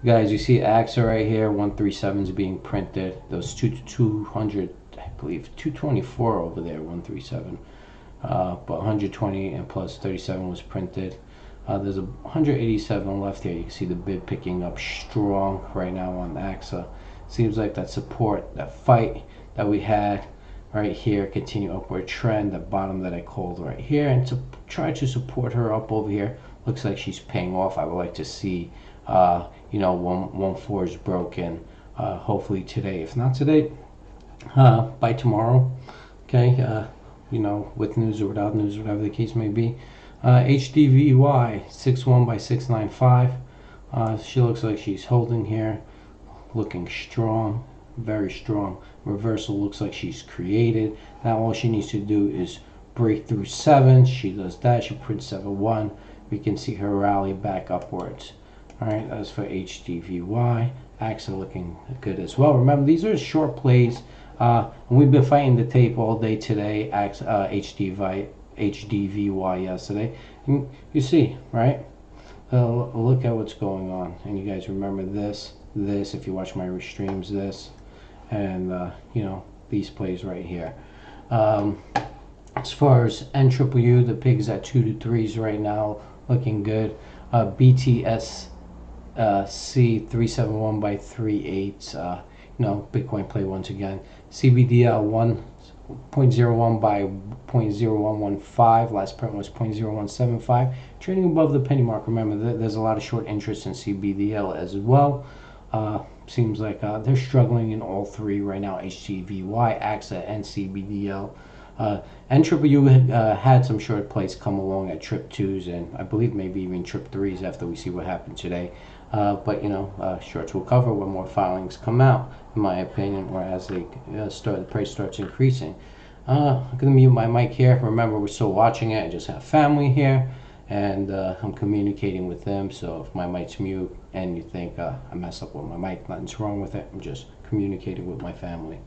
Guys, you see AXXA right here, 137 is being printed. Those 200, I believe, 224 over there, 137. But 120 and plus 37 was printed. There's a 187 left here. You can see the bid picking up strong right now on AXXA. Seems like that support, that fight that we had right here, continue upward trend, the bottom that I called right here, and to try to support her up over here. Looks like she's paying off. I would like to see, you know, 114 is broken. Hopefully today. If not today, by tomorrow. Okay. You know, with news or without news, whatever the case may be. HDVY 61 by 695. She looks like she's holding here, looking strong, very strong. Reversal looks like she's created. Now all she needs to do is break through 7. She does that. She prints 7-1. We can see her rally back upwards. All right, that's for HDVY. AXXA looking good as well. Remember, these are short plays. And we've been fighting the tape all day today. HDVY yesterday. And you see, right? Look at what's going on. And you guys remember this, if you watch my streams, this, and you know, these plays right here. As far as NWU, the pig's at 2 to 3s right now, looking good. BTS C371 by 3/8. You know, Bitcoin play once again. CBDL 1.01 by 0.0115. Last print was 0.0175. Trading above the penny mark. Remember, there's a lot of short interest in CBDL as well. Seems like they're struggling in all three right now: HDVY, AXXA, and CBDL. NWU had some short plays come along at trip 2s and I believe maybe even trip 3s after we see what happened today. But you know, shorts will cover when more filings come out, in my opinion, or as they the price starts increasing. I'm gonna mute my mic here. Remember, we're still watching it. I just have family here, and I'm communicating with them. So if my mic's mute and you think I messed up with my mic, nothing's wrong with it. I'm just communicating with my family.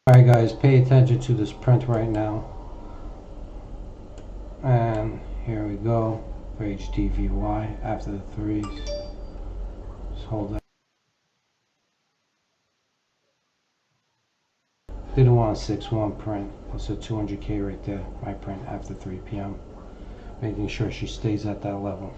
Alright guys, pay attention to this print right now. And here we go for HDVY after the threes. Just hold that. Didn't want a 6-1 print. That's a 200K right there. My print after 3 p.m. Making sure she stays at that level.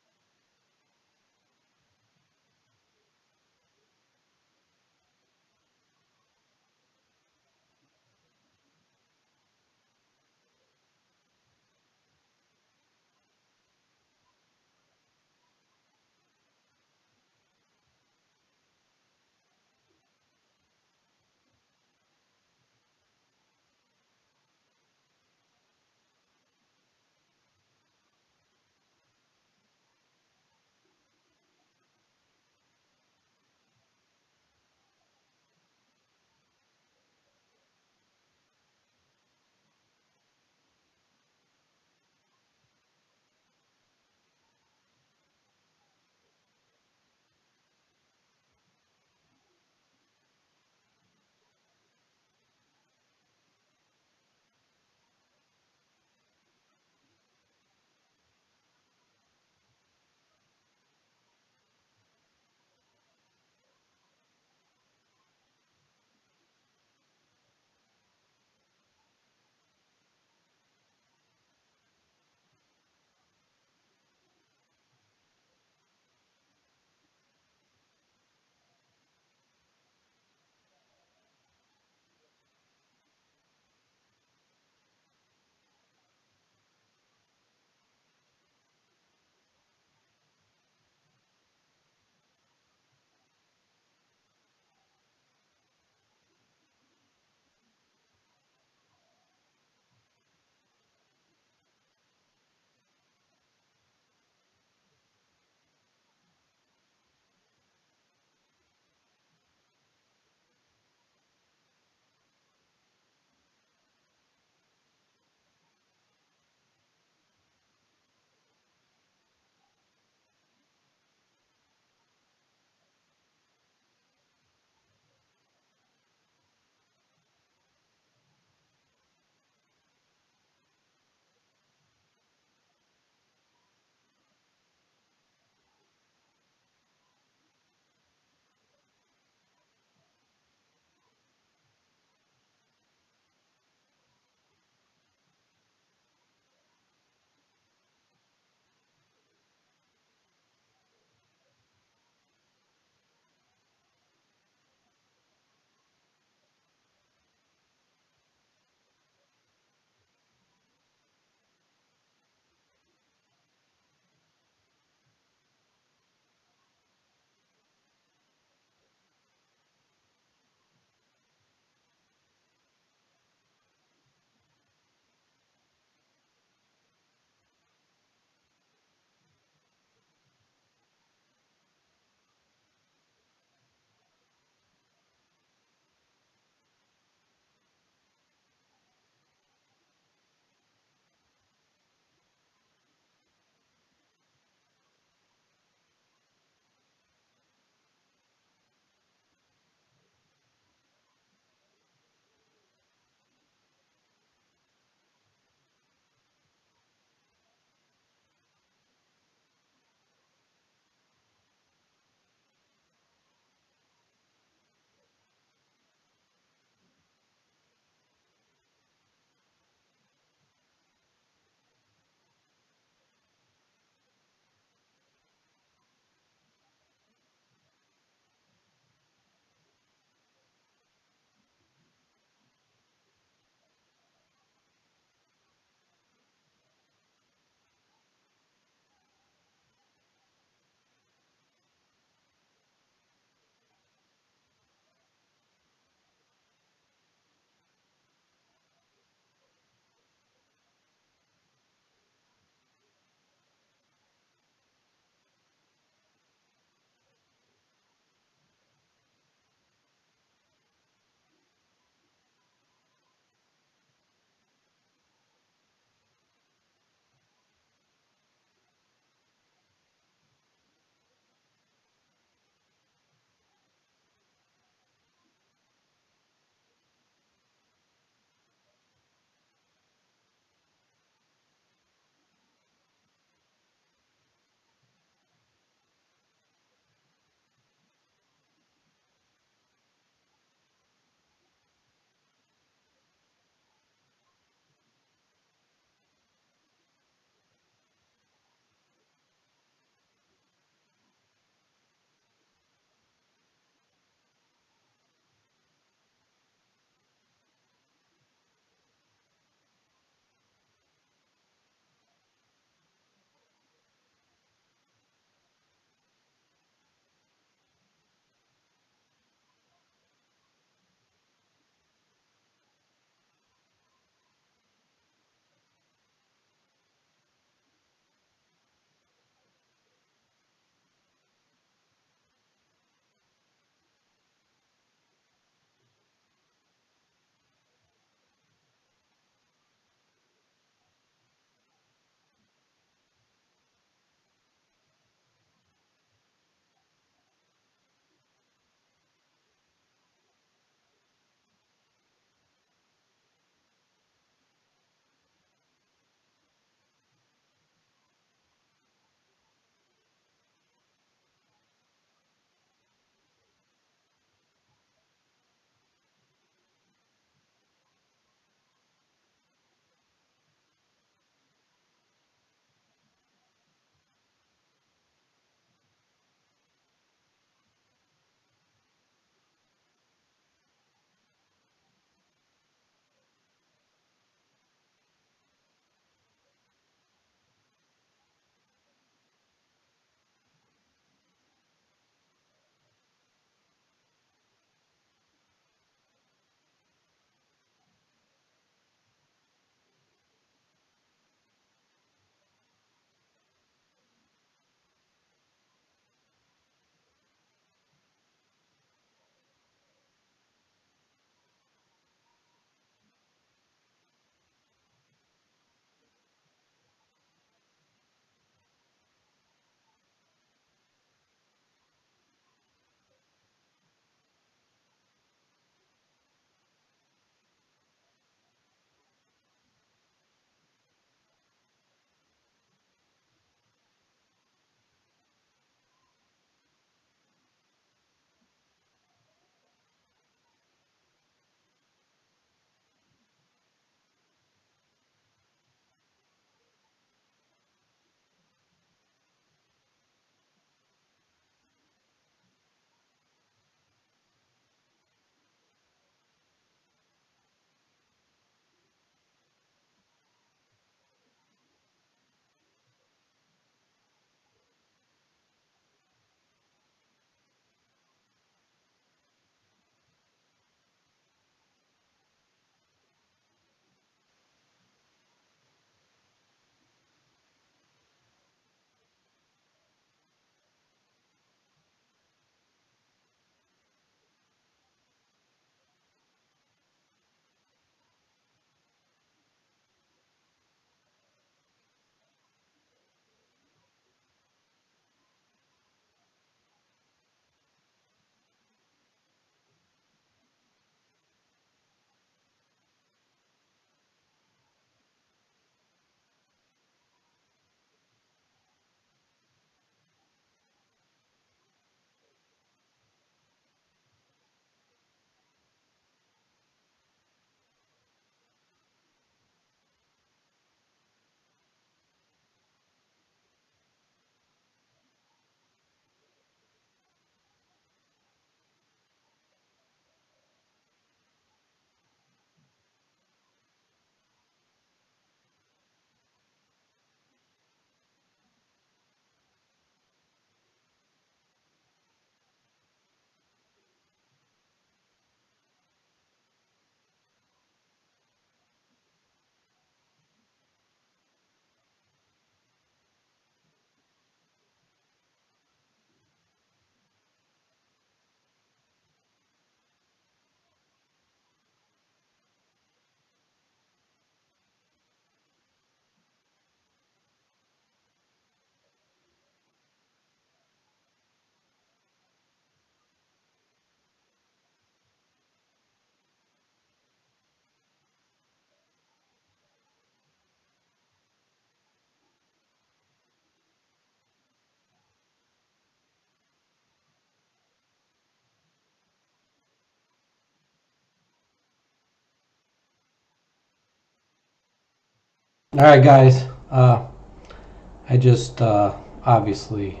All right, guys. I just obviously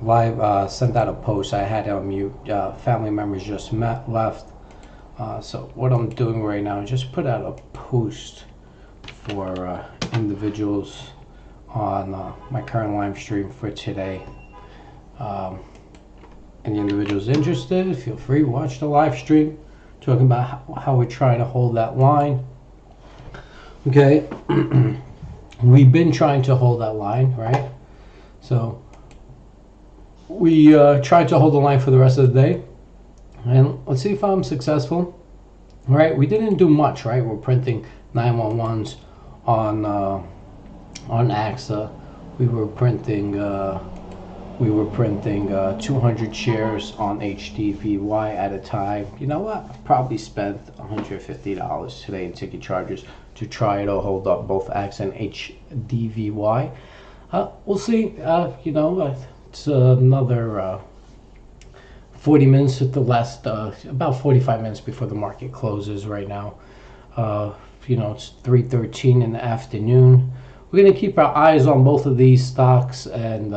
live sent out a post. I had it on mute. Family members just left. So what I'm doing right now is just put out a post for individuals on my current live stream for today. Any individuals interested, feel free to watch the live stream talking about how we're trying to hold that line. Okay. We've been trying to hold that line, right? So we tried to hold the line for the rest of the day, and let's see if I'm successful. All right, we didn't do much, right? We're printing 911s on AXXA. We were printing 200 shares on HDVY at a time. You know what? I probably spent $150 today in ticket charges to try to hold up both AXXA and HDVY. We'll see. It's another 40 minutes at the last, about 45 minutes before the market closes right now. It's 3:13 in the afternoon. We're going to keep our eyes on both of these stocks and,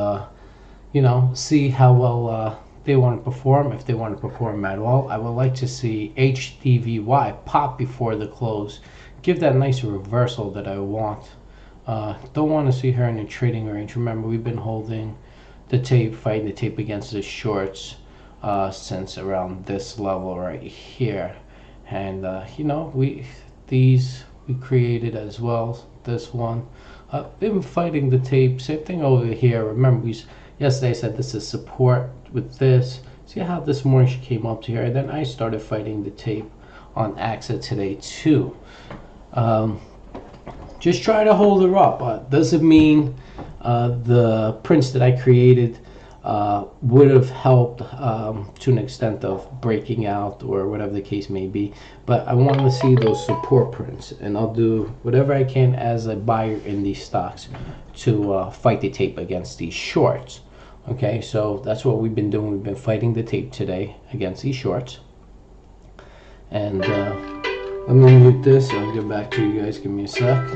see how well they want to perform, if they want to perform at all. I would like to see HDVY pop before the close. Give that nice reversal that I want. Don't want to see her in a trading range. Remember, we've been holding the tape, fighting the tape against the shorts since around this level right here. And, we created as well, this one. Been fighting the tape, same thing over here. Remember, yesterday I said this is support with this. See how this morning she came up to here, and then I started fighting the tape on AXXA today too. Just try to hold her up. Doesn't mean the prints that I created would have helped to an extent of breaking out or whatever the case may be. But I want to see those support prints, and I'll do whatever I can as a buyer in these stocks to fight the tape against these shorts. Okay, so that's what we've been doing. We've been fighting the tape today against these shorts. And let me mute this. I'll get back to you guys. Give me a sec.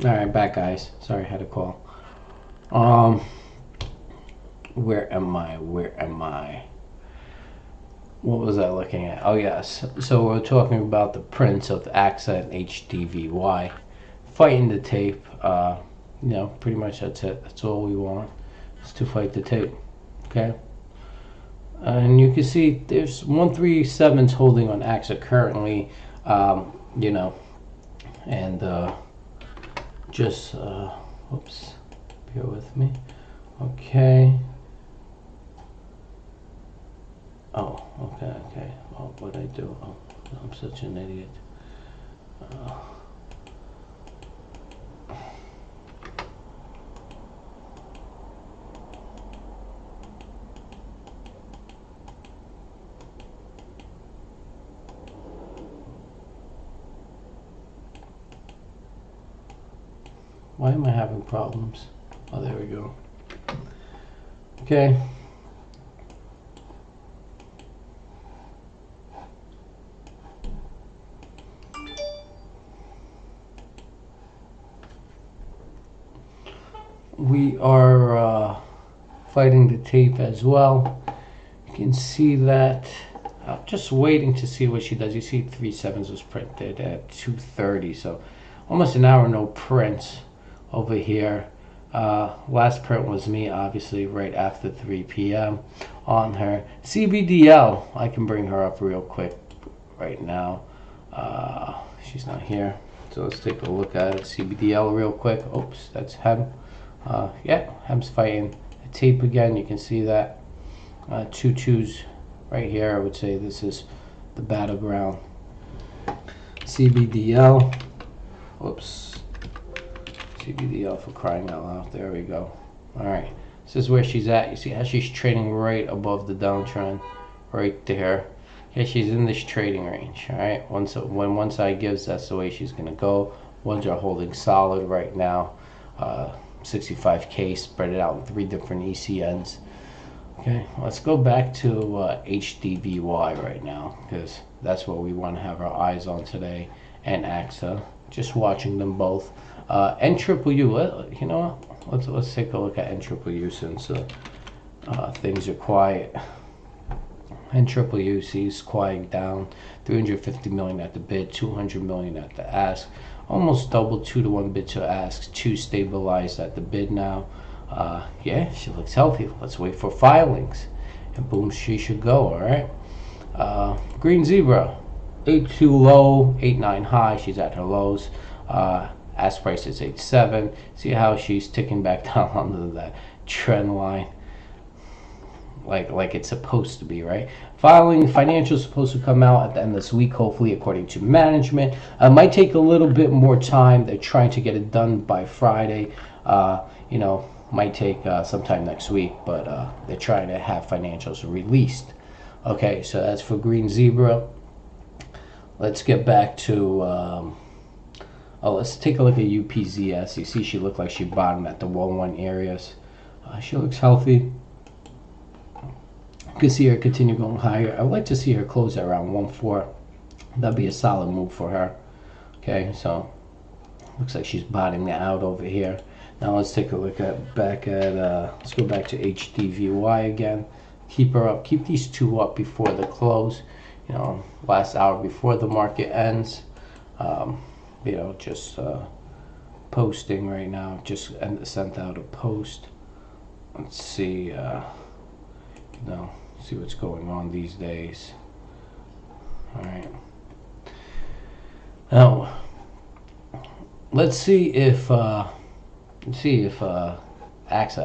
All right, back, guys. Sorry, I had a call. Where am I? What was I looking at? Oh, yes. So we're talking about the prints of AXXA and HDVY. Fighting the tape. Pretty much that's it. That's all we want, is to fight the tape. Okay? And you can see there's 137s holding on AXXA currently. And just, oops, bear with me. Okay. Oh, okay. Oh, what'd I do? Oh, I'm such an idiot. Why am I having problems? Oh, there we go. Okay. We are fighting the tape as well. You can see that. I'm just waiting to see what she does. You see 3/7 was printed at 2:30, so almost an hour no prints over here. Last print was me, obviously, right after 3 p.m. on her. CBDL, I can bring her up real quick right now. She's not here, so let's take a look at it. CBDL real quick. Oops, that's Hem. Yeah, Hem's fighting the tape again. You can see that. 2-2s right here. I would say this is the battleground. CBDL. Whoops. CBDL, for crying out loud. There we go. All right. This is where she's at. You see how she's trading right above the downtrend, right there. Yeah, she's in this trading range. All right. When one side gives, that's the way she's gonna go. Ones are holding solid right now. 65K, spread it out in 3 different ECNs. Okay, let's go back to HDVY right now, because that's what we want to have our eyes on today, and AXXA. Just watching them both. NWU, you know what? Let's take a look at NWU since things are quiet. NWU sees quieting down. 350 million at the bid, 200 million at the ask. Almost double 2-to-1 bid to ask. 2 stabilized at the bid now. Yeah, she looks healthy. Let's wait for filings, and boom, she should go. All right. Green Zebra, 8.2 low, 8.9 high. She's at her lows. Ask price is 8.7. See how she's ticking back down under that trend line, like it's supposed to be, right? Financials supposed to come out at the end of this week, hopefully, according to management. Might take a little bit more time. They're trying to get it done by Friday. You know, might take sometime next week, but they're trying to have financials released. Okay, so that's for Green Zebra. Let's get back to let's take a look at UPZS. You see she looked like she bottomed at the 1-1 areas. She looks healthy. You can see her continue going higher. I would like to see her close at around 1.4. That'd be a solid move for her. Okay, so looks like she's bottoming out over here. Now let's take a look at let's go back to HDVY again. Keep her up. Keep these 2 up before the close. You know, last hour before the market ends. You know, just posting right now. Just sent out a post. Let's see. You know, see what's going on these days. All right. Now, let's see if AXXA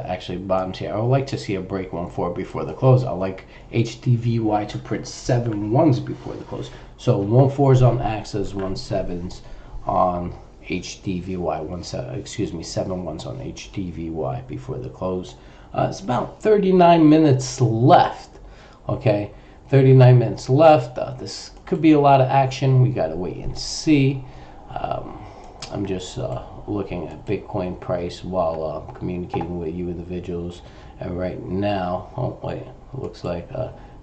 actually bottoms here. I would like to see a break 1.4 before the close. I like HDVY to print 7 1s before the close. So 1.4s on AXXA's, 1.7s on HDVY. 7 1s on HDVY before the close. It's about 39 minutes left. Okay, 39 minutes left. This could be a lot of action. We gotta wait and see. I'm just looking at Bitcoin price while communicating with you individuals. And right now, oh wait, it looks like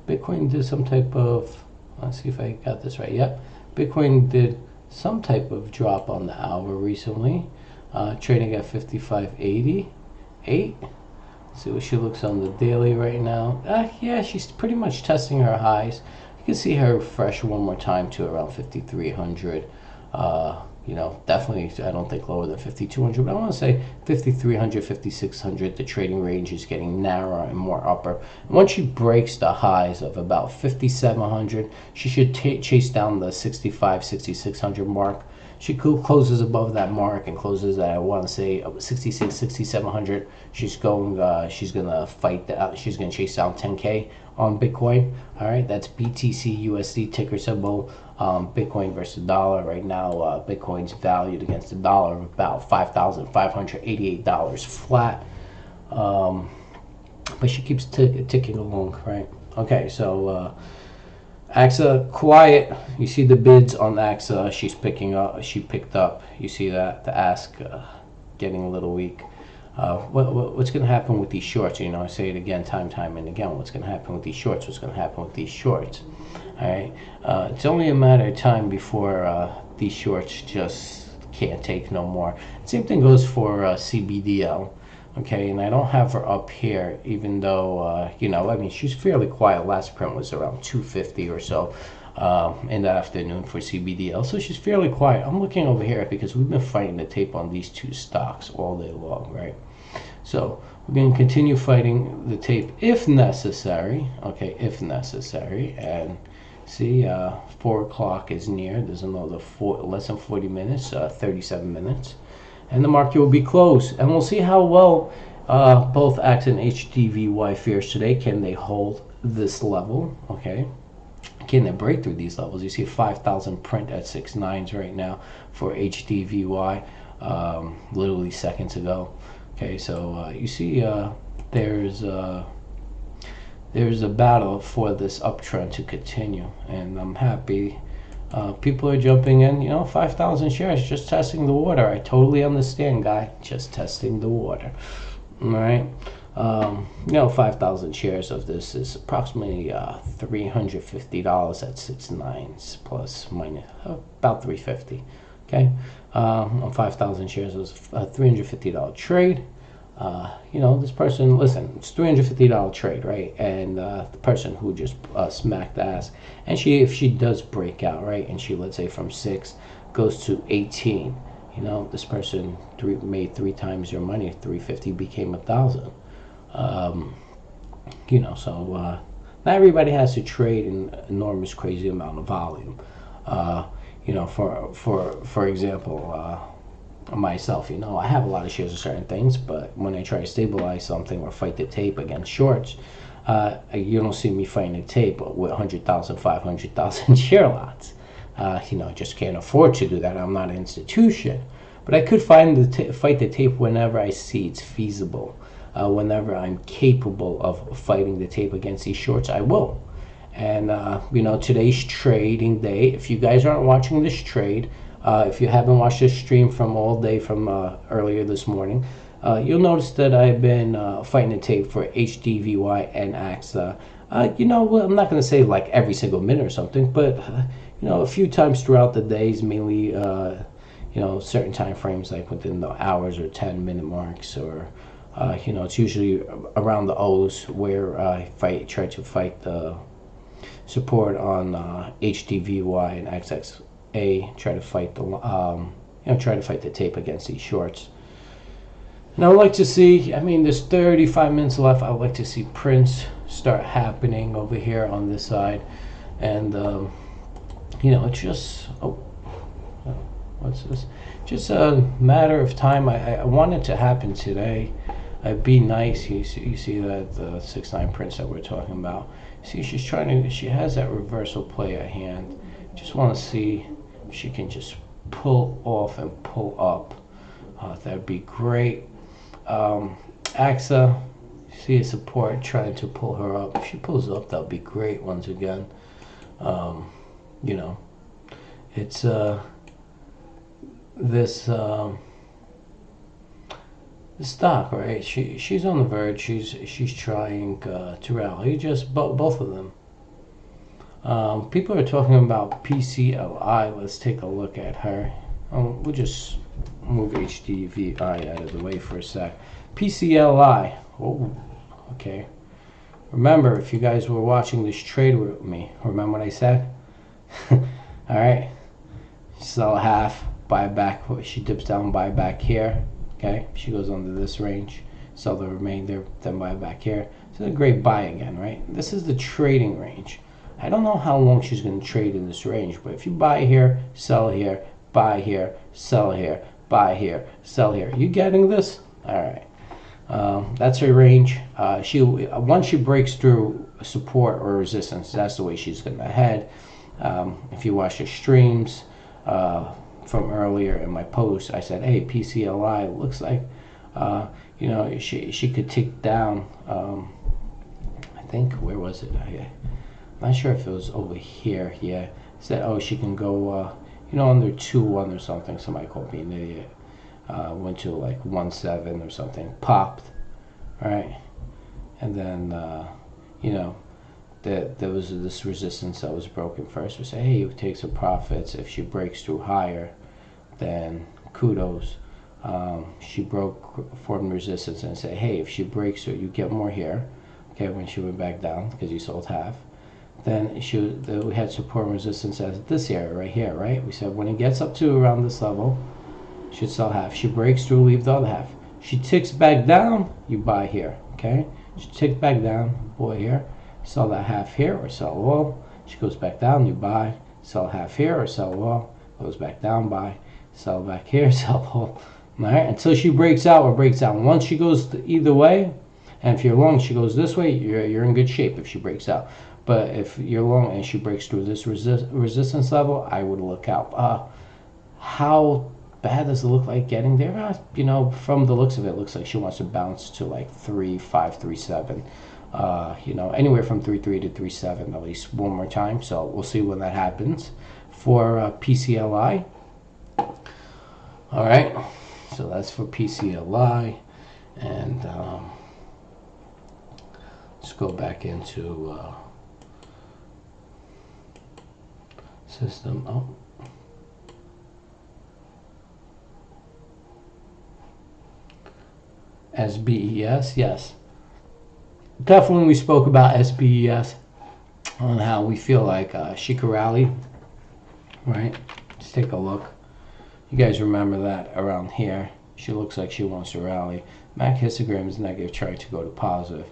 Bitcoin did some type of, let's see if I got this right. Yep, Bitcoin did some type of drop on the hour recently, trading at 55.88. See what she looks on the daily right now. Yeah, she's pretty much testing her highs. You can see her refresh one more time to around 5,300. You know, definitely, I don't think lower than 5,200, but I want to say 5,300, 5,600. The trading range is getting narrower and more upper. And once she breaks the highs of about 5,700, she should chase down the 65, 6,600 mark. She closes above that mark and closes at, I want to say, 66, 6,700. She's gonna fight that. She's gonna chase down 10K on Bitcoin. All right, that's BTC USD ticker symbol. Bitcoin versus dollar right now. Bitcoin's valued against the dollar of about $5,588 flat. But she keeps ticking along, right? Okay, so. AXXA quiet. You see the bids on AXXA. She's picking up. She picked up. You see that the ask getting a little weak. What's going to happen with these shorts? I say it again, time and again. What's going to happen with these shorts? What's going to happen with these shorts? All right. It's only a matter of time before these shorts just can't take no more. Same thing goes for CBDL. Okay, and I don't have her up here, even though I mean, she's fairly quiet. Last print was around 250 or so in the afternoon for CBDL, so she's fairly quiet. I'm looking over here because we've been fighting the tape on these two stocks all day long, right? So we're going to continue fighting the tape if necessary. Okay, if necessary. And see, 4 o'clock is near. There's another less than 40 minutes, 37 minutes. And the market will be closed. And we'll see how well both AXXA and HDVY fares today. Can they hold this level? Okay. Can they break through these levels? You see 5,000 print at 6.9s right now for HDVY, literally seconds ago. Okay, so you see there's a battle for this uptrend to continue, and I'm happy people are jumping in. 5,000 shares, just testing the water. I totally understand, guy, just testing the water. All right. 5,000 shares of this is approximately $350 at 6.9s plus minus about $350. Okay, on 5,000 shares was a $350 trade. This person, listen, it's $350 trade, right? And the person who just smacked the ass, and if she does break out, right, and she, let's say, from 6 goes to 18, this person made 3 times your money. 350 became 1,000. So not everybody has to trade an enormous, crazy amount of volume. For example, myself, I have a lot of shares of certain things, but when I try to stabilize something or fight the tape against shorts, you don't see me fighting the tape with 100,000, 500,000 share lots. I just can't afford to do that. I'm not an institution, but I could fight the tape whenever I see it's feasible. Whenever I'm capable of fighting the tape against these shorts, I will. And today's trading day, if you guys aren't watching this trade, if you haven't watched this stream from all day from earlier this morning, you'll notice that I've been fighting the tape for HDVY and AXXA. I'm not going to say like every single minute or something, but a few times throughout the days, mainly certain time frames like within the hours or 10-minute marks, or it's usually around the O's where I try to fight the support on HDVY and AXXA. Try to fight the tape against these shorts. And I would like to see, there's 35 minutes left. I would like to see prints start happening over here on this side. And, it's just, what's this? Just a matter of time. I want it to happen today. It'd be nice. You see that the 6.9 prints that we're talking about. See, she has that reversal play at hand. Just want to see if she can just pull off and pull up. That'd be great. AXXA, see a support trying to pull her up. If she pulls up, that'll be great once again. It's the stock, right? She's on the verge. She's trying to rally. Just both of them. People are talking about PCLI. Let's take a look at her. We'll just move HDVI out of the way for a sec. PCLI. Oh, okay. Remember, if you guys were watching this trade with me, remember what I said? All right. Sell half, buy back. She dips down, buy back here. Okay. She goes under this range. Sell the remainder, then buy back here. So it's a great buy again, right? This is the trading range. I don't know how long she's going to trade in this range, but if you buy here, sell here, buy here, sell here, buy here, sell here. You getting this? All right. That's her range. Once she breaks through support or resistance, that's the way she's going to head. If you watch the streams from earlier in my post, I said, hey, PCLI looks like she could tick down. I think, where was it? I'm not sure if it was over here. Yeah, it said, oh, she can go under 2-1 or something. Somebody called me an idiot. went to like 1.7 or something, popped, right? And then, you know, there was this resistance that was broken first. We say, hey, take some profits. If she breaks through higher, then kudos. She formed resistance, and say, hey, if she breaks through, you get more here. Okay, when she went back down because you sold half. Then we had support and resistance at this area right here, right? We said when it gets up to around this level, should sell half. She breaks through, leave the other half. She ticks back down, you buy here, okay? She ticks back down, boy here, sell that half here or sell all. She goes back down, you buy, sell half here or sell all. Goes back down, buy, sell back here, sell all. All right, until she breaks out or breaks down. Once she goes either way, and if you're long, she goes this way, you're in good shape if she breaks out. But if you're long and she breaks through this resistance level, I would look out. How bad does it look like getting there? You know, from the looks of it, looks like she wants to bounce to like 3.5, 3.7. You know, anywhere from 3.3 to 3.7 at least one more time. So we'll see when that happens for PCLI. All right, so that's for PCLI, and let's go back into system. Oh. SBES, yes. Definitely we spoke about SBES on how we feel like she could rally, right? Let's take a look. You guys remember that around here. She looks like she wants to rally. MAC histogram is negative, trying to go to positive.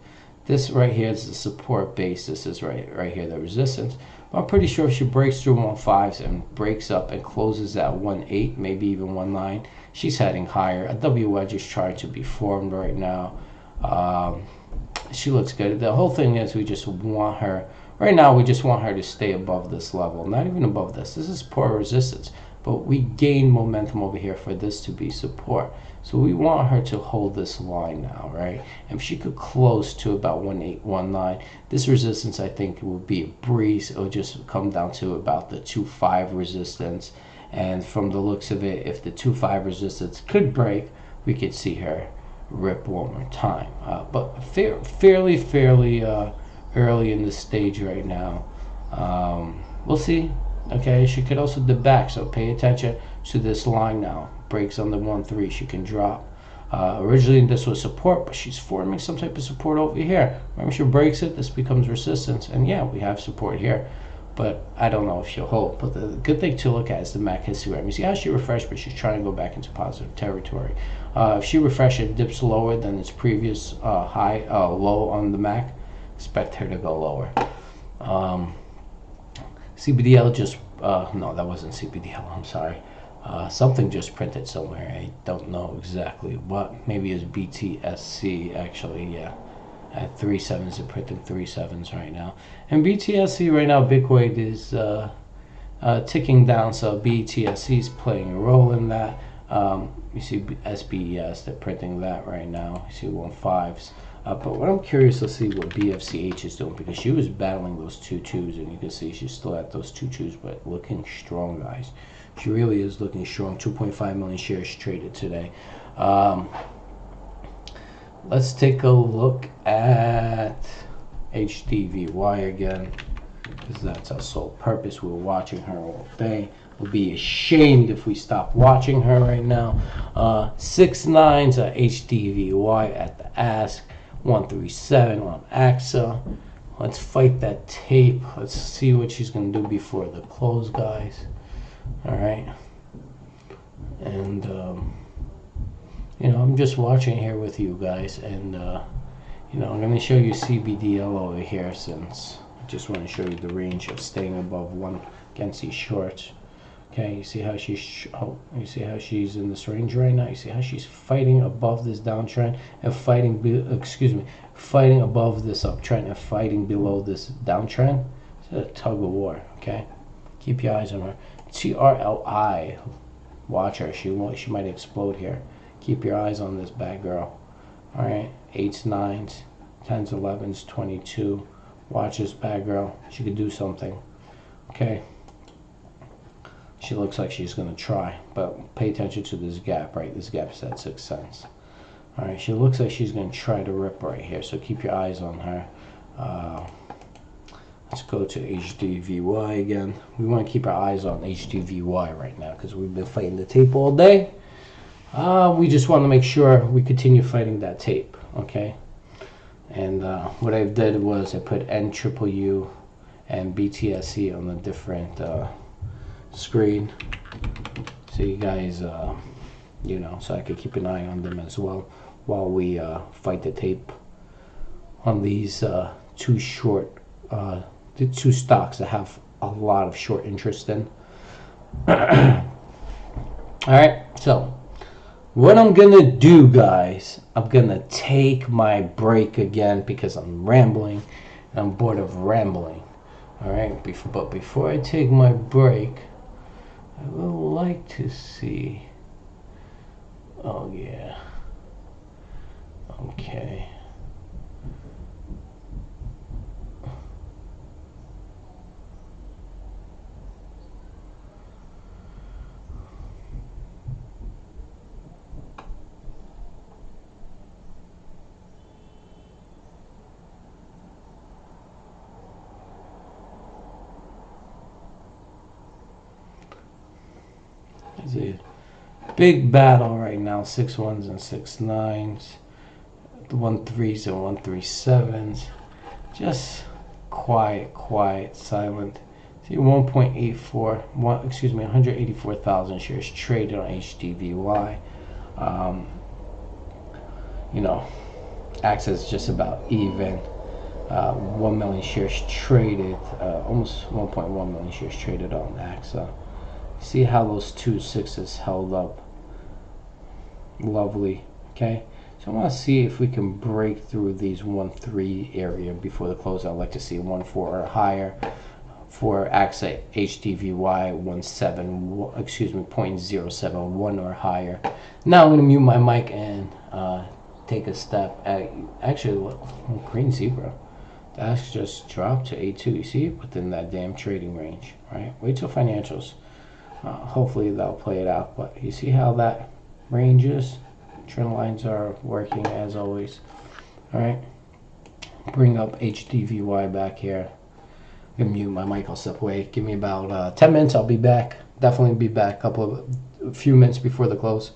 This right here is the support base. This is right here, the resistance. But I'm pretty sure if she breaks through 1.5s and breaks up and closes at 1.8, maybe even 1.9, she's heading higher. A W wedge is trying to be formed right now. She looks good. The whole thing is we just want her, right now we just want her to stay above this level. Not even above this. This is poor resistance. But we gain momentum over here for this to be support. So we want her to hold this line now, right? And if she could close to about 1.8, 1.9, this resistance I think will be a breeze. It'll just come down to about the 2.5 resistance. And from the looks of it, if the 2.5 resistance could break, we could see her rip one more time. But fairly early in the stage right now. We'll see. Okay, she could also dip back, so pay attention to this line now. Breaks on the 1.3, she can drop. Originally this was support, but she's forming some type of support over here. Remember, she breaks it, this becomes resistance, and yeah, we have support here. But I don't know if she'll hold. But the good thing to look at is the MAC histogram. You see how she refreshed, but she's trying to go back into positive territory. If she refreshes, dips lower than its previous low on the MAC, expect her to go lower. CBDL just, no, that wasn't CBDL, I'm sorry. Something just printed somewhere, I don't know exactly what. Maybe it's BTSC, actually, yeah. At 3.7s, it printing 3.7s right now. And BTSC right now, Bitcoin is ticking down, so BTSC is playing a role in that. You see SBES, they're printing that right now. You see 1.5s. But what I'm curious to see what BFCH is doing, because she was battling those 2.2s, and you can see she's still at those 2.2s, but looking strong, guys. She really is looking strong. 2.5 million shares traded today. Let's take a look at HDVY again, because that's our sole purpose. We're watching her all day. We'll be ashamed if we stop watching her right now. 6.9s at HDVY at the ask. 137 on AXXA. Let's fight that tape. Let's see what she's going to do before the close, guys. All right. And, you know, I'm just watching here with you guys. And, you know, I'm going to show you CBDL over here, since I just want to show you the range of staying above 1 against these shorts. Okay, you see how you see how she's in this range right now. You see how she's fighting above this downtrend and fighting above this uptrend and fighting below this downtrend. It's a tug of war. Okay, keep your eyes on her. TRLI, watch her. She might explode here. Keep your eyes on this bad girl. All right, 8s, 9s, 10s, 11s, 22. Watch this bad girl. She could do something. Okay. She looks like she's going to try, but pay attention to this gap, right? This gap is at 6 cents. All right, she looks like she's going to try to rip right here, so keep your eyes on her. Let's go to HDVY again. We want to keep our eyes on HDVY right now because we've been fighting the tape all day. We just want to make sure we continue fighting that tape, okay? And what I did was I put NUU and BTSE on a different screen, so you guys, you know, so I could keep an eye on them as well while we fight the tape on these two short, the two stocks that have a lot of short interest in. All right, so what I'm gonna do, guys, I'm gonna take my break again because I'm rambling and I'm bored of rambling. All right, but before I take my break, I would like to see. Oh yeah. Okay. It's a big battle right now. 6 1s and 6 9s, 1 3s and 1 3 7s. Just quiet, silent. See, 1.84, excuse me, 184,000 shares traded on HDVY. You know, AXXA is just about even. 1 million shares traded, almost 1.1 million shares traded on AXXA. See how those 2 6s held up. Lovely. Okay, so I want to see if we can break through these 1-3 area before the close. I'd like to see 1-4 or higher for AXXA HDVY 17, excuse me, 0.071 or higher. Now I'm going to mute my mic and take a step at, actually, green zebra. That's just dropped to A2. You see, within that damn trading range, right? Wait till financials. Hopefully that'll play it out. But you see how that range is? Trend lines are working as always. All right. Bring up HDVY back here. I'm gonna mute my mic. I'll step away. Give me about 10 minutes. I'll be back. Definitely be back. A few minutes before the close.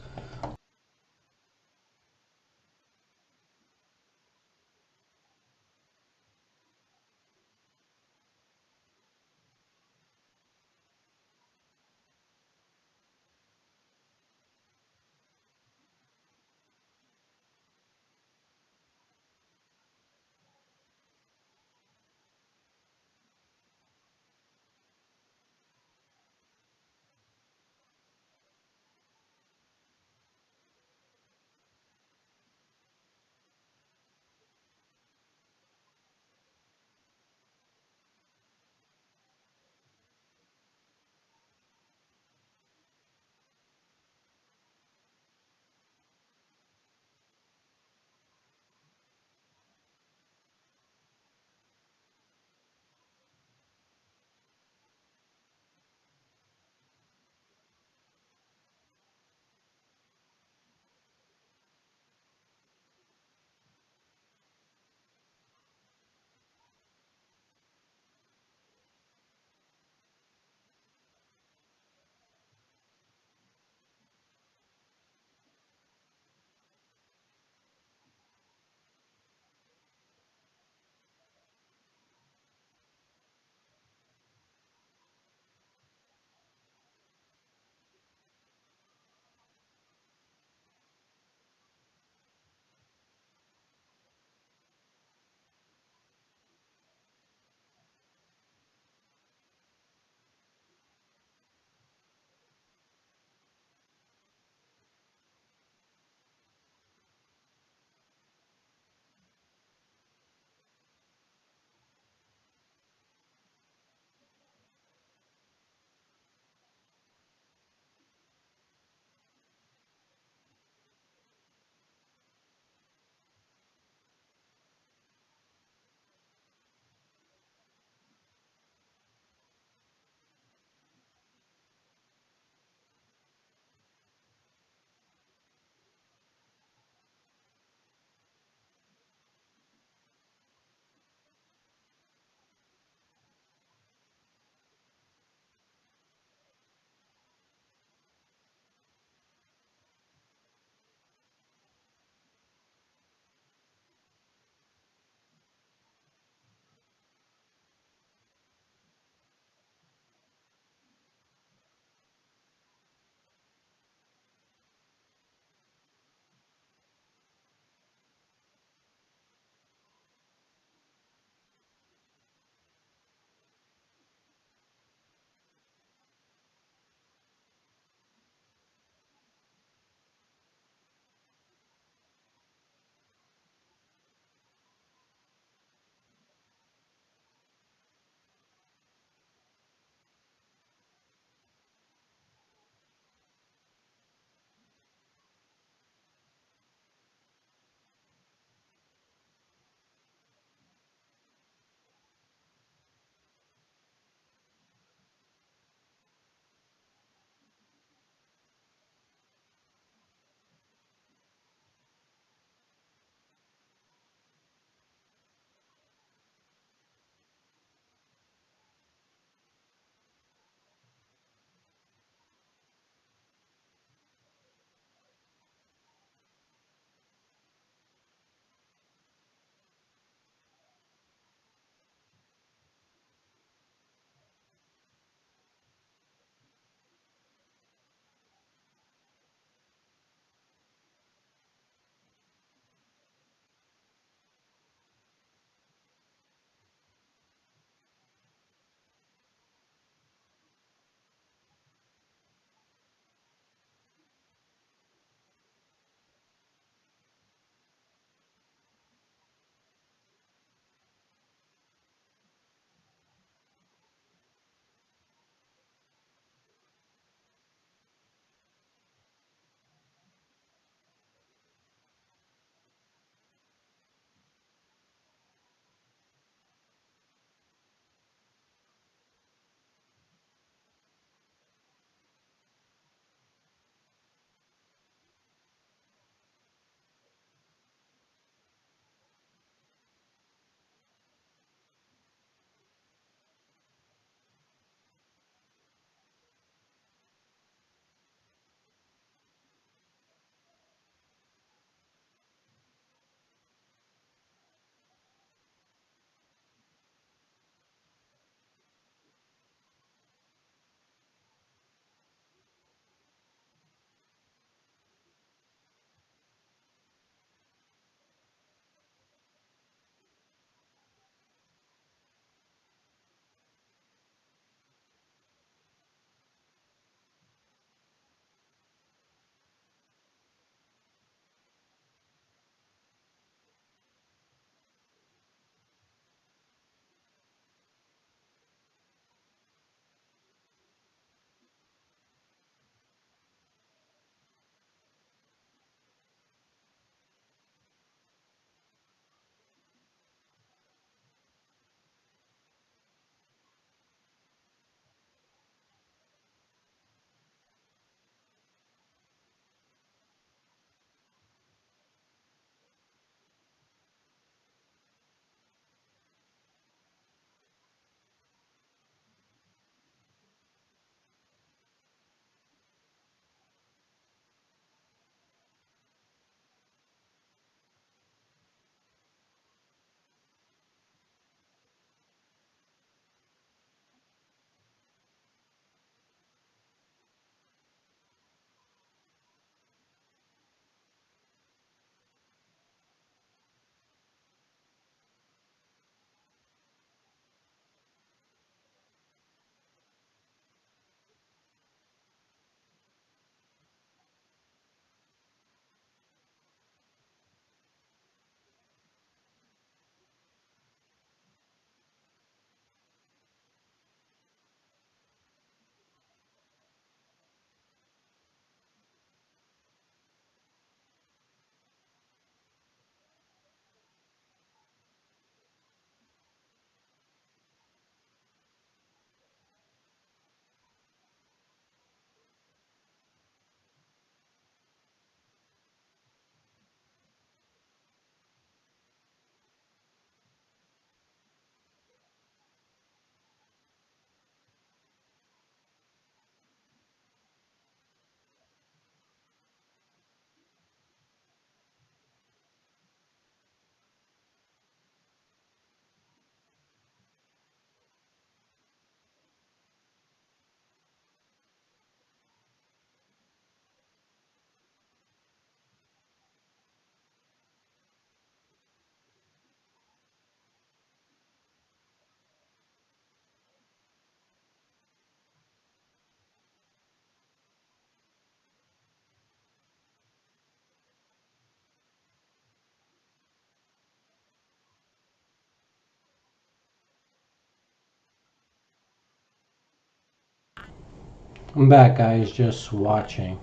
I'm back, guys, just watching.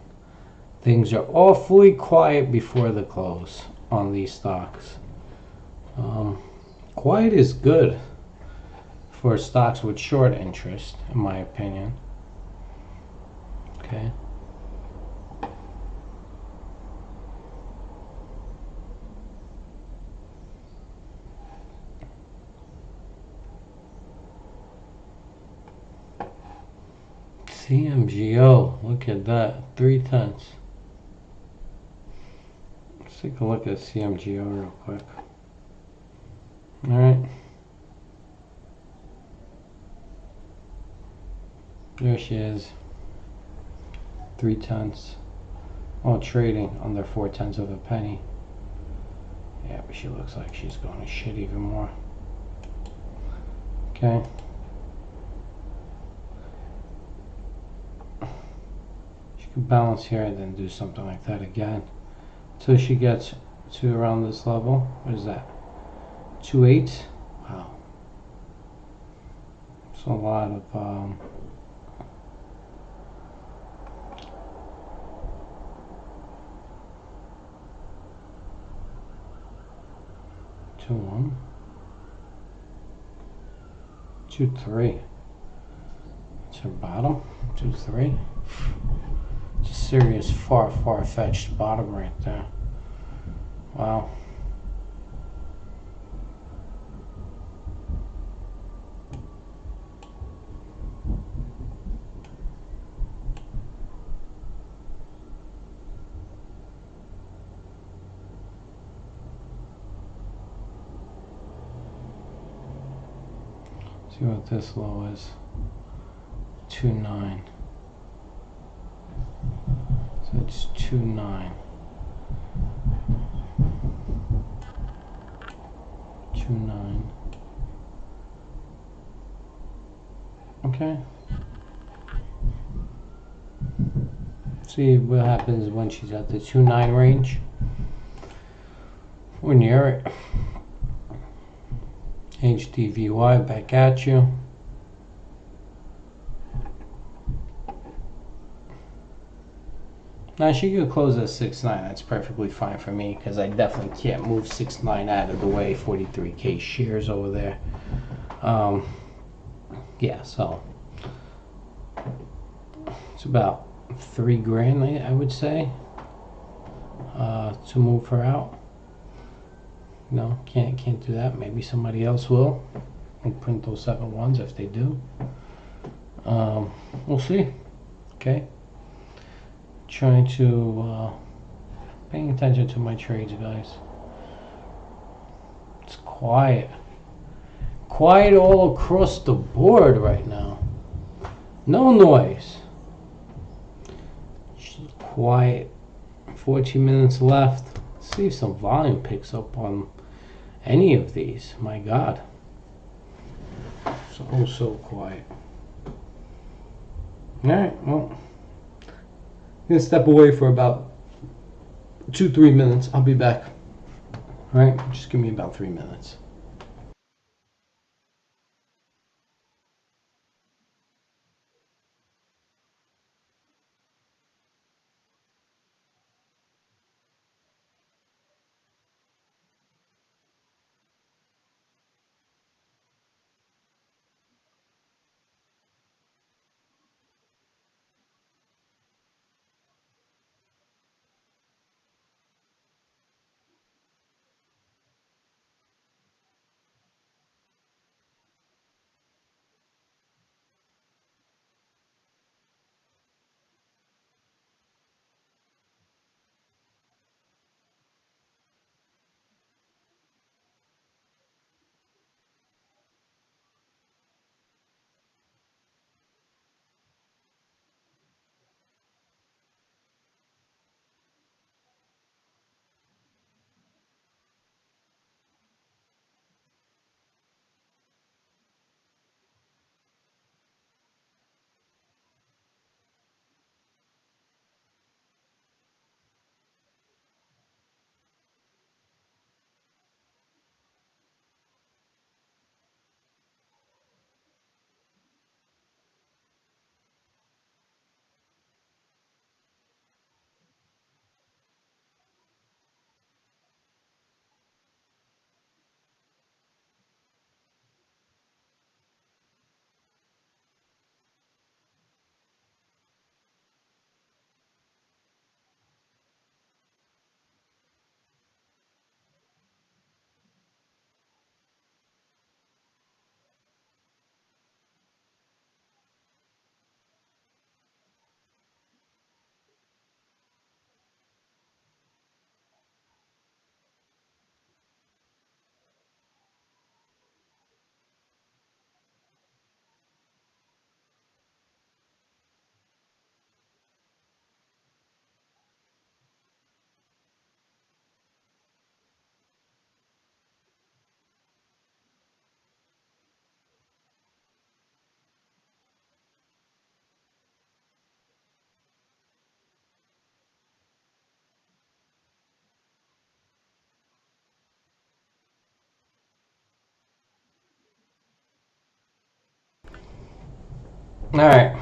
Things are awfully quiet before the close on these stocks. Quiet is good for stocks with short interest, in my opinion. Okay. CMGO, look at that, 3/10. Let's take a look at CMGO real quick. All right. There she is. 3/10. All trading under 4/10 of a penny. Yeah, but she looks like she's going to shit even more. Okay. She could balance here and then do something like that again. Till she gets to around this level. What is that? 2.8? Wow. It's a lot of 2.1. 2.3. It's her bottom. 2.3. It's a serious far-fetched bottom right there. Wow. See what this low is. 2.9. So it's 2.9. 2.9. Okay. See what happens when she's at the 2.9 range. We're near it. HDVY back at you. Now she could close at 6.9. That's perfectly fine for me because I definitely can't move 6.9 out of the way. 43k shares over there. Yeah, so it's about $3,000, I would say, to move her out. No, can't do that. Maybe somebody else will. We'll print those 7-1s if they do. We'll see. Okay. Trying to paying attention to my trades, guys. It's quiet. Quiet all across the board right now. No noise. Quiet. 14 minutes left. Let's see if some volume picks up on any of these. My God. So quiet. Alright, well. I'm going to step away for about 2-3 minutes. I'll be back. Alright, just give me about 3 minutes. All right.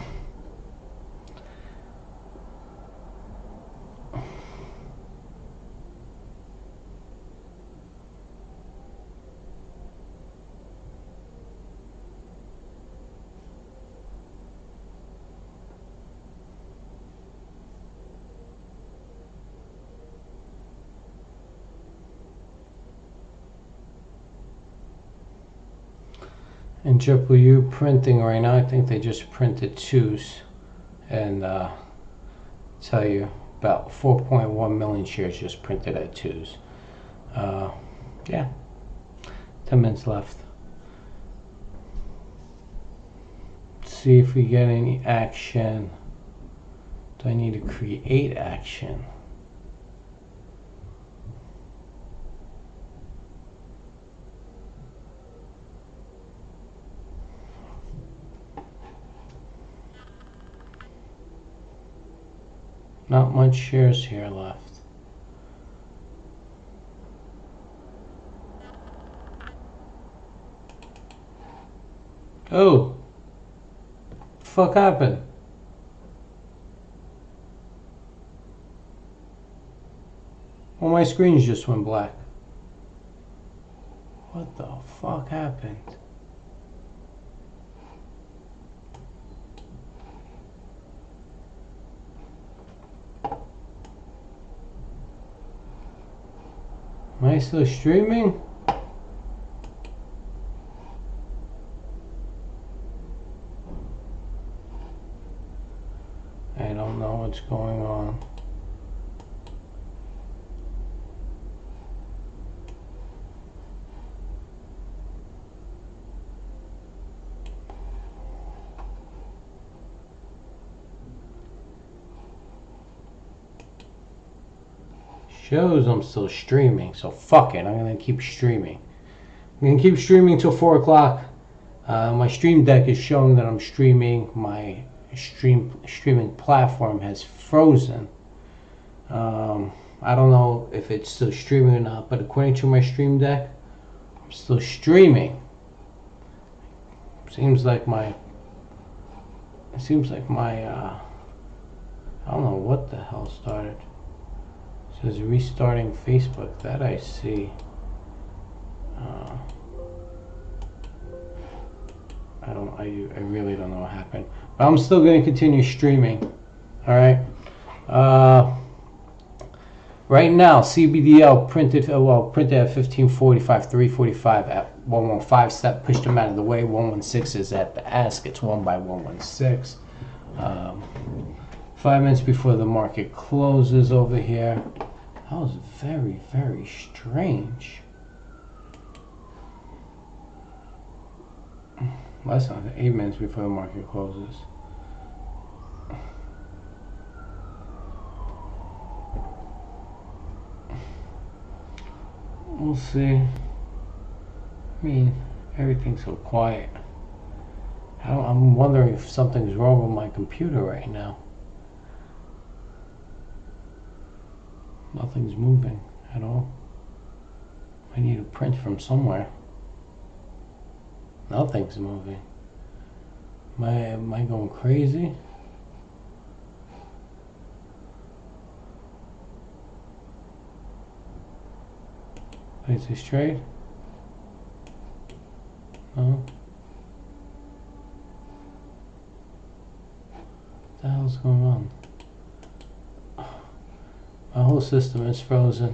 And Triple U printing right now, I think they just printed twos, and tell you about 4.1 million shares just printed at twos. Yeah, 10 minutes left. Let's see if we get any action. Do I need to create action? Not much shares here left. Oh, fuck happened? Well, my screens just went black. What the fuck happened? Am I still streaming? I don't know what's going on. Shows I'm still streaming, so fuck it, I'm gonna keep streaming. I'm gonna keep streaming till 4 o'clock. My stream deck is showing that I'm streaming. My streaming platform has frozen. I don't know if it's still streaming or not, but according to my stream deck, I'm still streaming. Seems like my I don't know what the hell started. It says restarting Facebook. That I see. I really don't know what happened. But I'm still going to continue streaming. All right. Right now, CBDL printed at 1545, 345 at 115. Step pushed them out of the way. 116 is at the ask. It's 1 by 116. 5 minutes before the market closes over here. That was very, very strange. Less than 8 minutes before the market closes. We'll see. I mean, everything's so quiet. I'm wondering if something's wrong with my computer right now. Nothing's moving at all. I need a print from somewhere. Nothing's moving. Am I going crazy? Place this trade? No. What the hell's going on? My whole system is frozen.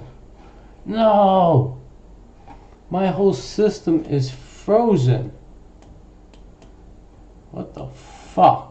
No! My whole system is frozen. What the fuck?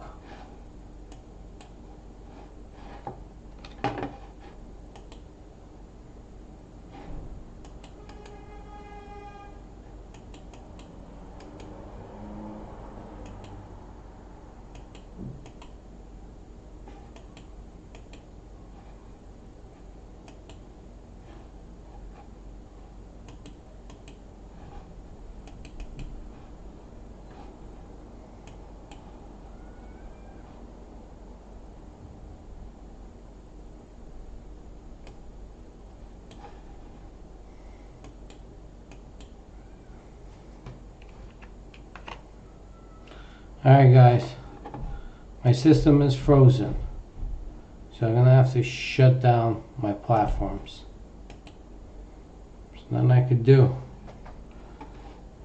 Alright guys, My system is frozen. So I'm going to have to shut down my platforms. There's nothing I could do.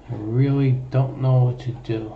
I really don't know what to do.